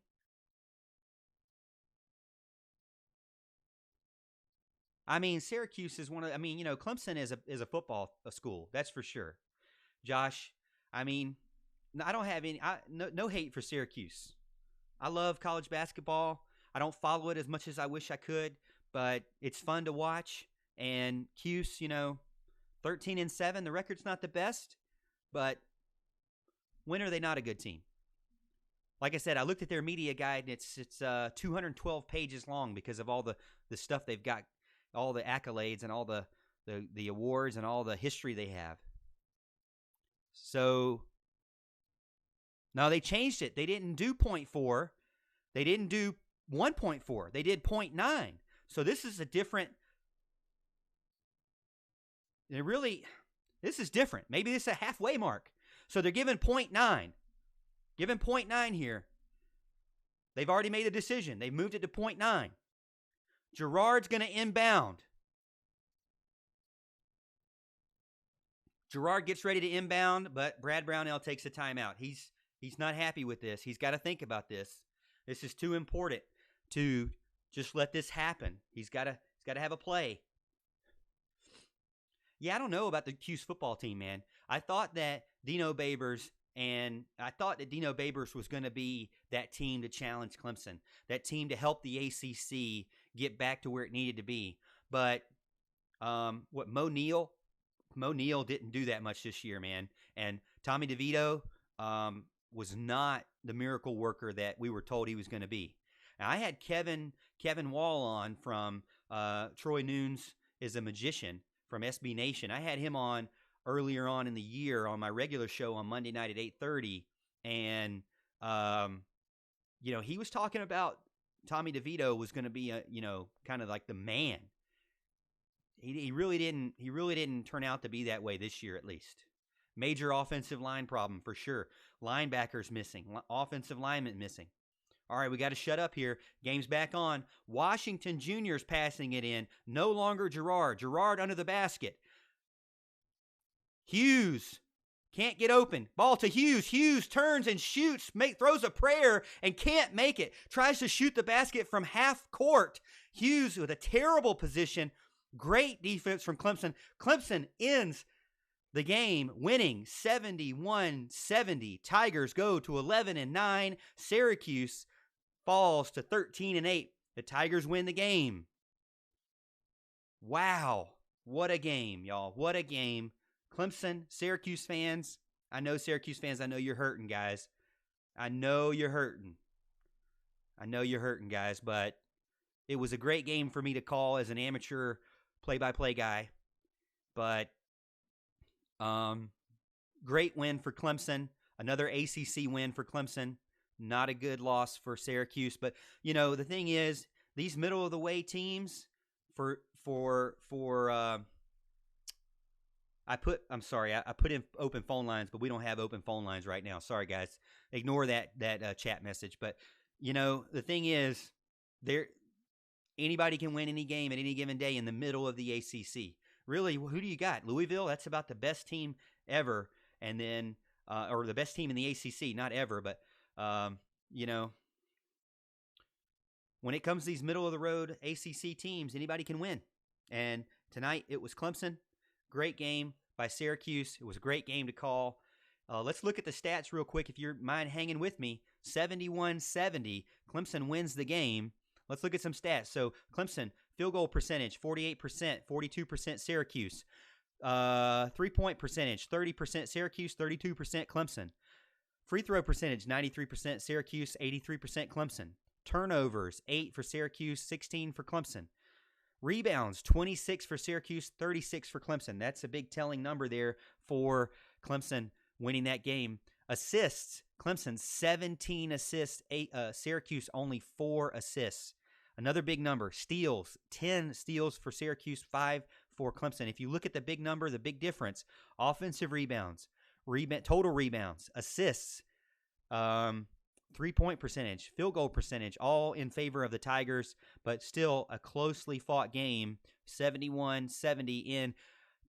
I mean, Syracuse is one of, I mean, you know, Clemson is a football school. That's for sure. Josh, I mean, I don't have no hate for Syracuse. I love college basketball. I don't follow it as much as I wish I could, but it's fun to watch. And Cuse, you know, 13-7. The record's not the best, but when are they not a good team? Like I said, I looked at their media guide, and it's 212 pages long because of all the stuff they've got, all the accolades and all the awards and all the history they have. So now they changed it. They didn't do 0.4. They didn't do 1.4. They did 0.9. So this is a different. This is different. Maybe this is a halfway mark. So they're giving 0.9. Giving 0.9 here. They've already made a decision. They've moved it to 0.9. Gerard's going to inbound. Gerard gets ready to inbound, but Brad Brownell takes a timeout. He's not happy with this. He's got to think about this. This is too important to just let this happen. He's got to have a play. Yeah, I don't know about the Cuse football team, man. I thought that Dino Babers was going to be that team to challenge Clemson, that team to help the ACC get back to where it needed to be. But Mo Neal didn't do that much this year, man. And Tommy DeVito was not the miracle worker that we were told he was going to be. Now, I had Kevin Wall on from Troy Nunes is a Magician from SB Nation. I had him on earlier on in the year on my regular show on Monday night at 8:30, And, he was talking about Tommy DeVito was going to be kind of like the man. He really didn't turn out to be that way this year, at least. Major offensive line problem for sure. Linebackers missing. Offensive linemen missing. All right, we got to shut up here. Game's back on. Washington Jr.'s passing it in. No longer Gerard. Gerard under the basket. Hughes can't get open. Ball to Hughes. Hughes turns and shoots. Throws a prayer and can't make it. Tries to shoot the basket from half court. Hughes with a terrible position. Great defense from Clemson. Clemson ends the game winning 71-70. Tigers go to 11-9. Syracuse falls to 13-8. The Tigers win the game. Wow. What a game, y'all. What a game. Clemson, Syracuse fans. I know Syracuse fans, I know you're hurting, guys. I know you're hurting, guys. But it was a great game for me to call as an amateur play-by-play guy. But great win for Clemson. Another ACC win for Clemson. Not a good loss for Syracuse. But, the thing is, these middle-of-the-way teams I put in open phone lines, but we don't have open phone lines right now. Sorry, guys. Ignore that chat message. But, the thing is, anybody can win any game at any given day in the middle of the ACC. Really, who do you got? Louisville, that's about the best team ever. And then, or the best team in the ACC, not ever, but, when it comes to these middle-of-the-road ACC teams, anybody can win. And tonight, it was Clemson. Great game by Syracuse. It was a great game to call. Let's look at the stats real quick if you mind hanging with me. 71-70. Clemson wins the game. Let's look at some stats. So Clemson, field goal percentage, 48%, 42% Syracuse. 3-point percentage, 30% Syracuse, 32% Clemson. Free throw percentage, 93% Syracuse, 83% Clemson. Turnovers, 8 for Syracuse, 16 for Clemson. Rebounds, 26 for Syracuse, 36 for Clemson. That's a big telling number there for Clemson winning that game. Assists, Clemson 17 assists, Syracuse only 4 assists. Another big number. Steals, 10 steals for Syracuse, 5 for Clemson. If you look at the big number, the big difference, offensive rebounds, total rebounds, assists, 3-point percentage, field goal percentage, all in favor of the Tigers, but still a closely fought game, 71-70 in.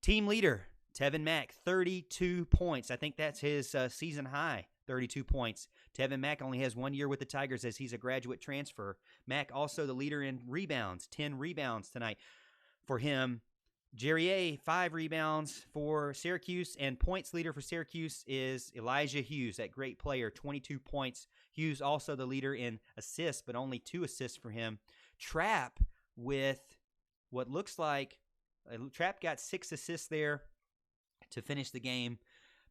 Team leader, Tevin Mack, 32 points. I think that's his season high, 32 points. Tevin Mack only has 1 year with the Tigers as he's a graduate transfer. Mack also the leader in rebounds, 10 rebounds tonight for him. Jerrier, 5 rebounds for Syracuse, and points leader for Syracuse is Elijah Hughes, that great player, 22 points. Hughes also the leader in assists, but only 2 assists for him. Trapp with what looks like, Trapp got 6 assists there to finish the game.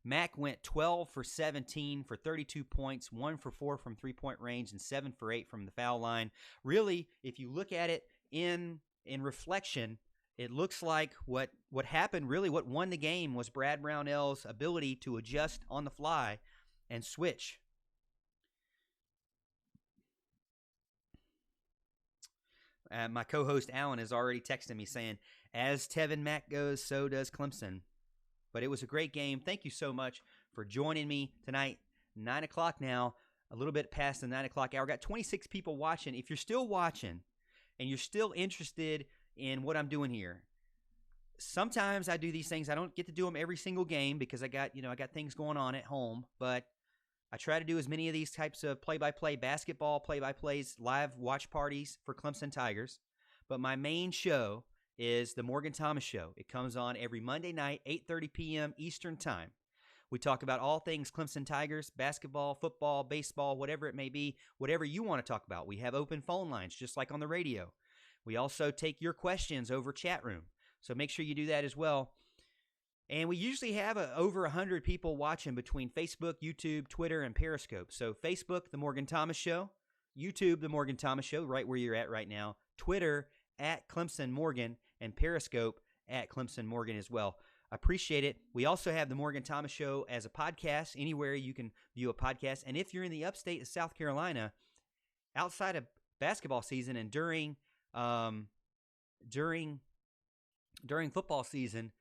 Mack went 12 for 17 for 32 points, 1 for 4 from three-point range, and 7 for 8 from the foul line. Really, if you look at it in reflection, it looks like what happened, really what won the game was Brad Brownell's ability to adjust on the fly and switch. My co-host Alan is already texting me saying, as Tevin Mack goes, so does Clemson. But it was a great game. Thank you so much for joining me tonight. 9 o'clock now, a little bit past the 9 o'clock hour. Got 26 people watching. If you're still watching and you're still interested in what I'm doing here, sometimes I do these things. I don't get to do them every single game because I got things going on at home. But I try to do as many of these types of play-by-play basketball play-by-plays, live watch parties for Clemson Tigers. But my main show is the Morgan Thomas Show. It comes on every Monday night, 8:30 p.m. Eastern Time. We talk about all things Clemson Tigers, basketball, football, baseball, whatever it may be, whatever you want to talk about. We have open phone lines, just like on the radio. We also take your questions over chat room, so make sure you do that as well. And we usually have over 100 people watching between Facebook, YouTube, Twitter, and Periscope. So Facebook, The Morgan Thomas Show, YouTube, The Morgan Thomas Show, right where you're at right now, Twitter, at Clemson Morgan, and Periscope, at Clemson Morgan as well. I appreciate it. We also have the Morgan Thomas Show as a podcast, anywhere you can view a podcast. And if you're in the upstate of South Carolina, outside of basketball season and during football season,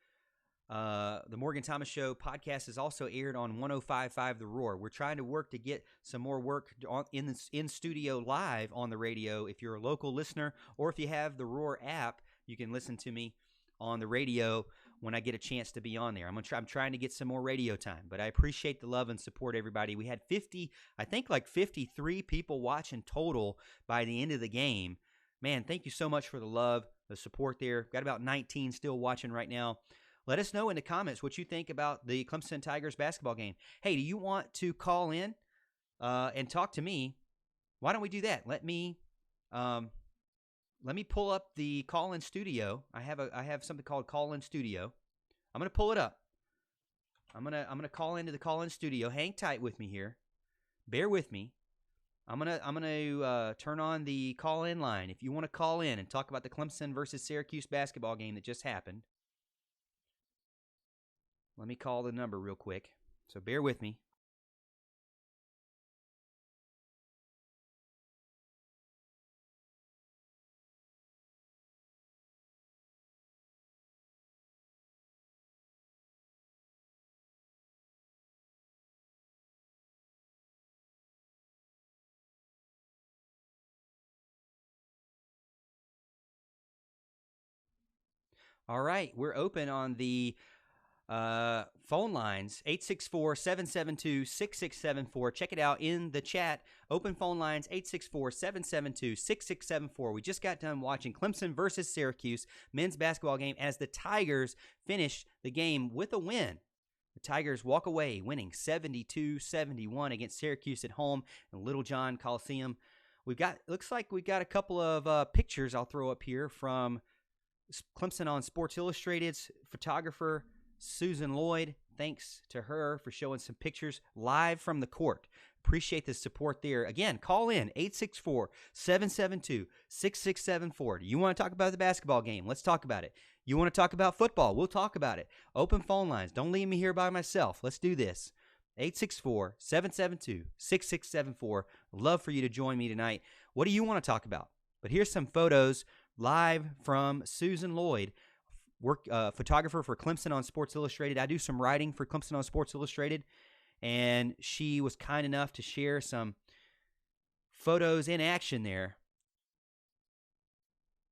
the Morgan Thomas Show podcast is also aired on 105.5 The Roar. We're trying to work to get some more work in studio live on the radio. If you're a local listener, or if you have the Roar app, you can listen to me on the radio when I get a chance to be on there. I'm trying to get some more radio time, but I appreciate the love and support, everybody. We had 53 people watching total by the end of the game. Man, thank you so much for the love, the support there. Got about 19 still watching right now. Let us know in the comments what you think about the Clemson Tigers basketball game. Hey, do you want to call in and talk to me? Why don't we do that? Let me pull up the call-in studio. I have something called call-in studio. I'm gonna pull it up. I'm gonna call into the call-in studio. Hang tight with me here. Bear with me. I'm gonna turn on the call-in line. If you want to call in and talk about the Clemson versus Syracuse basketball game that just happened, let me call the number real quick. So bear with me. All right, we're open on the phone lines, 864-772-6674. Check it out in the chat. Open phone lines, 864-772-6674. We just got done watching Clemson versus Syracuse men's basketball game as the Tigers finish the game with a win. The Tigers walk away winning 72-71 against Syracuse at home in Little John Coliseum. Looks like we've got a couple of pictures I'll throw up here from Clemson on Sports Illustrated's photographer, Susan Lloyd. Thanks to her for showing some pictures live from the court. Appreciate the support there. Again, call in 864-772-6674. Do you want to talk about the basketball game? Let's talk about it. You want to talk about football? We'll talk about it. Open phone lines. Don't leave me here by myself. Let's do this. 864-772-6674. Love for you to join me tonight. What do you want to talk about? But here's some photos live from Susan Lloyd, photographer for Clemson on Sports Illustrated. I do some writing for Clemson on Sports Illustrated, and she was kind enough to share some photos in action there.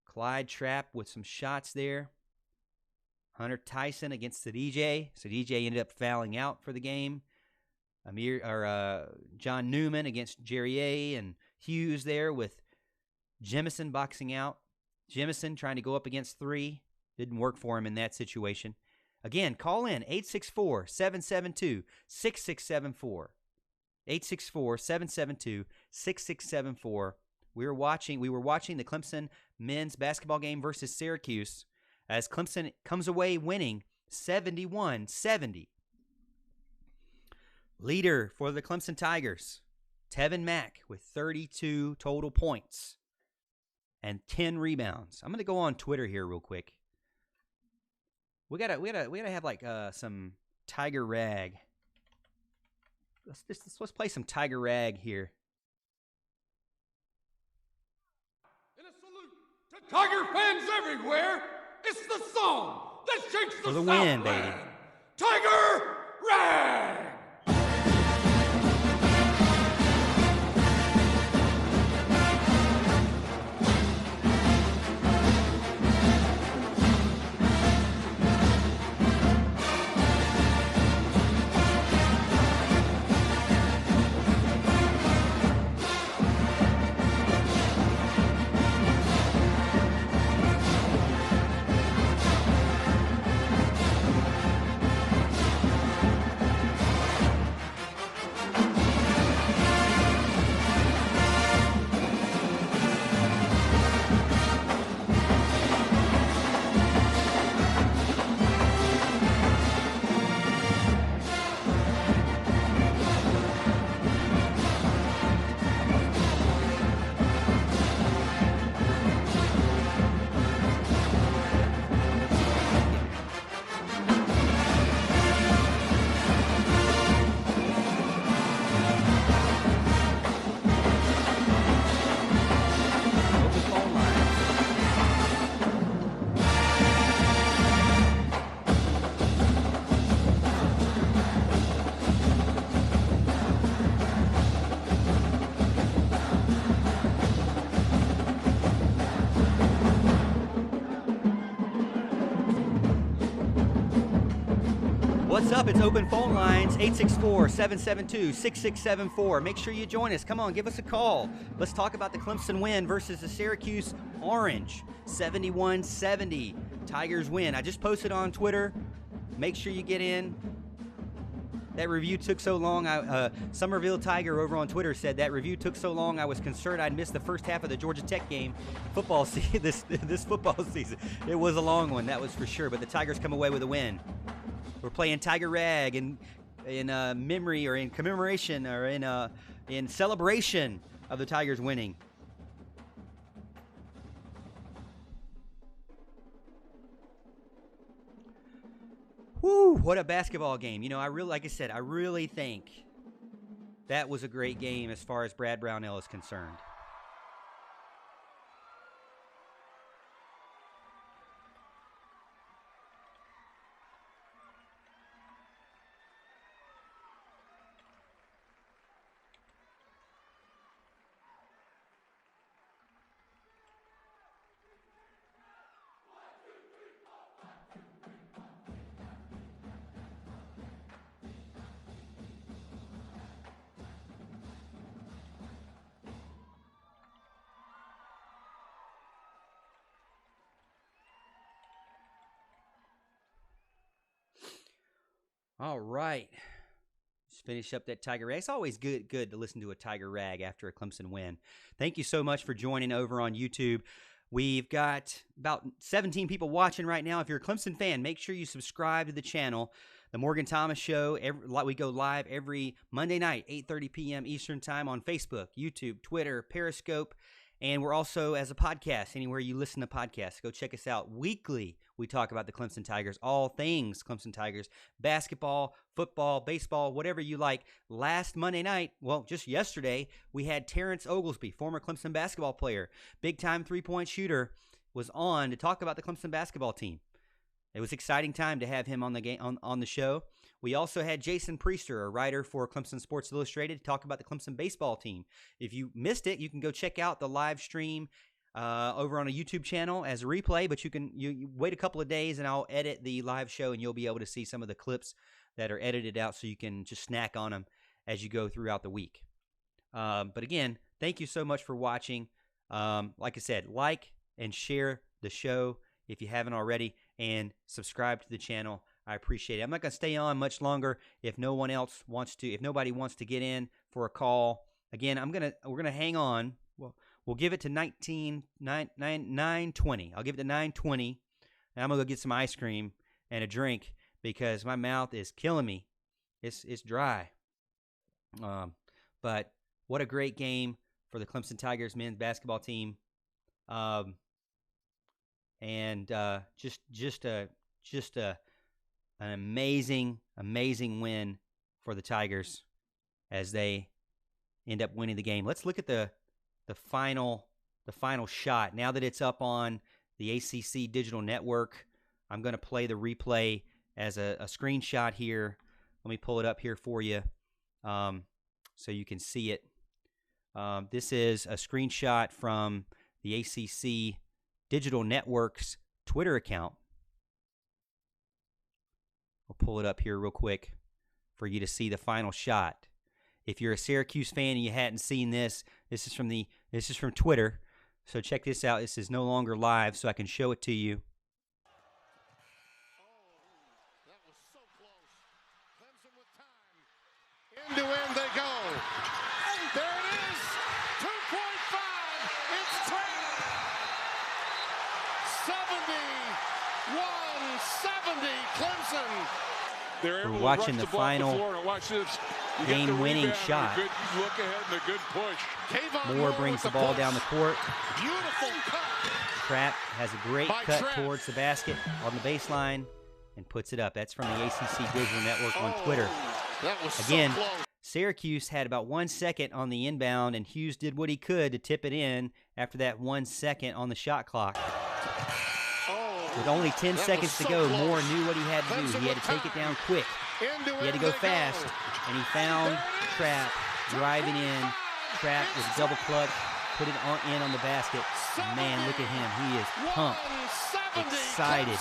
Clyde Trapp with some shots there. Hunter Tyson against Sadije. Sadije ended up fouling out for the game. John Newman against Jerrier and Hughes there with Jemison boxing out. Jemison trying to go up against three. Didn't work for him in that situation. Again, call in 864-772-6674. 864-772-6674. We were watching the Clemson men's basketball game versus Syracuse as Clemson comes away winning 71-70. Leader for the Clemson Tigers, Tevin Mack with 32 total points and 10 rebounds. I'm going to go on Twitter here real quick. We gotta have like some Tiger Rag. Let's play some Tiger Rag here. In a salute to Tiger fans everywhere, it's the song that shakes the for the win, baby. Tiger Rag. What's up? It's open phone lines, 864-772-6674. Make sure you join us. Come on, give us a call. Let's talk about the Clemson win versus the Syracuse Orange. 71-70. Tigers win. I just posted on Twitter. Make sure you get in. That review took so long. Somerville Tiger over on Twitter said that review took so long I was concerned I'd miss the first half of the Georgia Tech game this football season. It was a long one, that was for sure, but the Tigers come away with a win. We're playing Tiger Rag in memory or in commemoration or in celebration of the Tigers winning. Woo, what a basketball game. You know, I really think that was a great game as far as Brad Brownell is concerned. All right. Let's finish up that Tiger Rag. It's always good to listen to a Tiger Rag after a Clemson win. Thank you so much for joining over on YouTube. We've got about 17 people watching right now. If you're a Clemson fan, make sure you subscribe to the channel. The Morgan Thomas Show, we go live every Monday night, 8:30 p.m. Eastern Time on Facebook, YouTube, Twitter, Periscope, and we're also as a podcast, anywhere you listen to podcasts. Go check us out. Weekly, we talk about the Clemson Tigers, all things Clemson Tigers, basketball, football, baseball, whatever you like. Last Monday night, well, just yesterday, we had Terrence Oglesby, former Clemson basketball player, big-time three-point shooter, was on to talk about the Clemson basketball team. It was an exciting time to have him on the show. We also had Jason Priester, a writer for Clemson Sports Illustrated, to talk about the Clemson baseball team. If you missed it, you can go check out the live stream over on a YouTube channel as a replay, but you wait a couple of days and I'll edit the live show and you'll be able to see some of the clips that are edited out so you can just snack on them as you go throughout the week. But again, thank you so much for watching. Like I said, like and share the show if you haven't already, and subscribe to the channel. I appreciate it. I'm not going to stay on much longer if nobody wants to get in for a call. Again, we're going to hang on. We'll give it to 9:20. I'll give it to 9:20, and I'm going to go get some ice cream and a drink because my mouth is killing me. It's dry. But what a great game for the Clemson Tigers men's basketball team. And just an amazing win for the Tigers as they end up winning the game. Let's look at the final shot. Now that it's up on the ACC Digital Network, I'm going to play the replay as a screenshot here. Let me pull it up here for you so you can see it. This is a screenshot from the ACC Digital Network's Twitter account. I'll pull it up here real quick for you to see the final shot. If you're a Syracuse fan and you hadn't seen this, this is from Twitter. So check this out. This is no longer live, so I can show it to you. That was so close. Clemson with time. End to end they go. There it is. 2.5. It's tied. 71-70 Clemson. We're watching the final game-winning shot. Good look ahead and a good push. Moore brings the ball down the court. Beautiful cut. Trapp has a great cut towards the basket on the baseline and puts it up. That's from the ACC Digital Network on Twitter. That was Again, so close. Syracuse had about 1 second on the inbound, and Hughes did what he could to tip it in after that 1 second on the shot clock. With only 10 seconds to go, Moore knew what he had to do. He had to take it down quick. He had to go fast, and he found Trapp driving in. Trapp with a double clutch, put it in on the basket. Man, look at him. He is pumped, excited.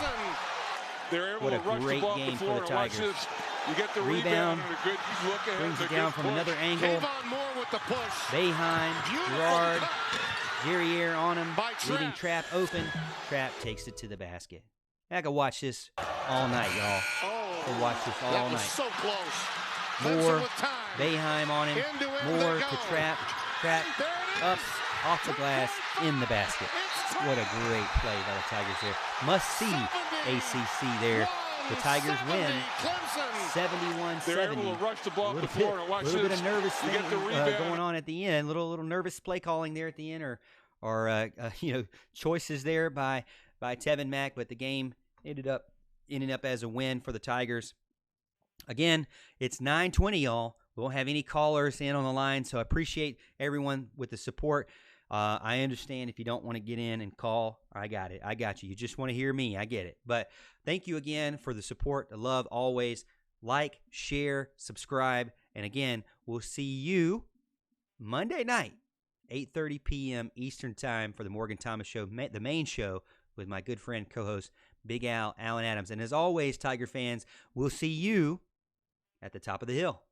What a great game for the Tigers. You get the Rebound. and a good look ahead. Brings and it a down good from push. another angle. Kayvon Moore with the push. Boeheim, Beautiful Gerard, cut Derriere on him, by leaving Trapp. Trapp open. Trapp takes it to the basket. I could watch this all night, y'all. Oh, Could watch this all that was night. so close. More Clemson with time. Boeheim on him. End to end More they to go. Trapp. Trapp There it up, is. off the glass, in the basket. It's What a great play by the Tigers there. Must see 70, ACC there. The Tigers win 170, Clemson. They're able 71-70. to rush the ball A to the little floor and watch bit this. of nervous You thing get the rebound. going on at the end. Little nervous play calling there at the end, or choices there by Tevin Mack. But the game ended up as a win for the Tigers. Again, it's 9:20, y'all. We won't have any callers in on the line, so I appreciate everyone with the support. I understand if you don't want to get in and call. I got it. I got you. You just want to hear me. I get it. But thank you again for the support, the love, always. Like, share, subscribe. And again, we'll see you Monday night, 8:30 p.m. Eastern Time for the Morgan Thomas Show, the main show with my good friend, co-host, Big Al, Alan Adams. And as always, Tiger fans, we'll see you at the top of the hill.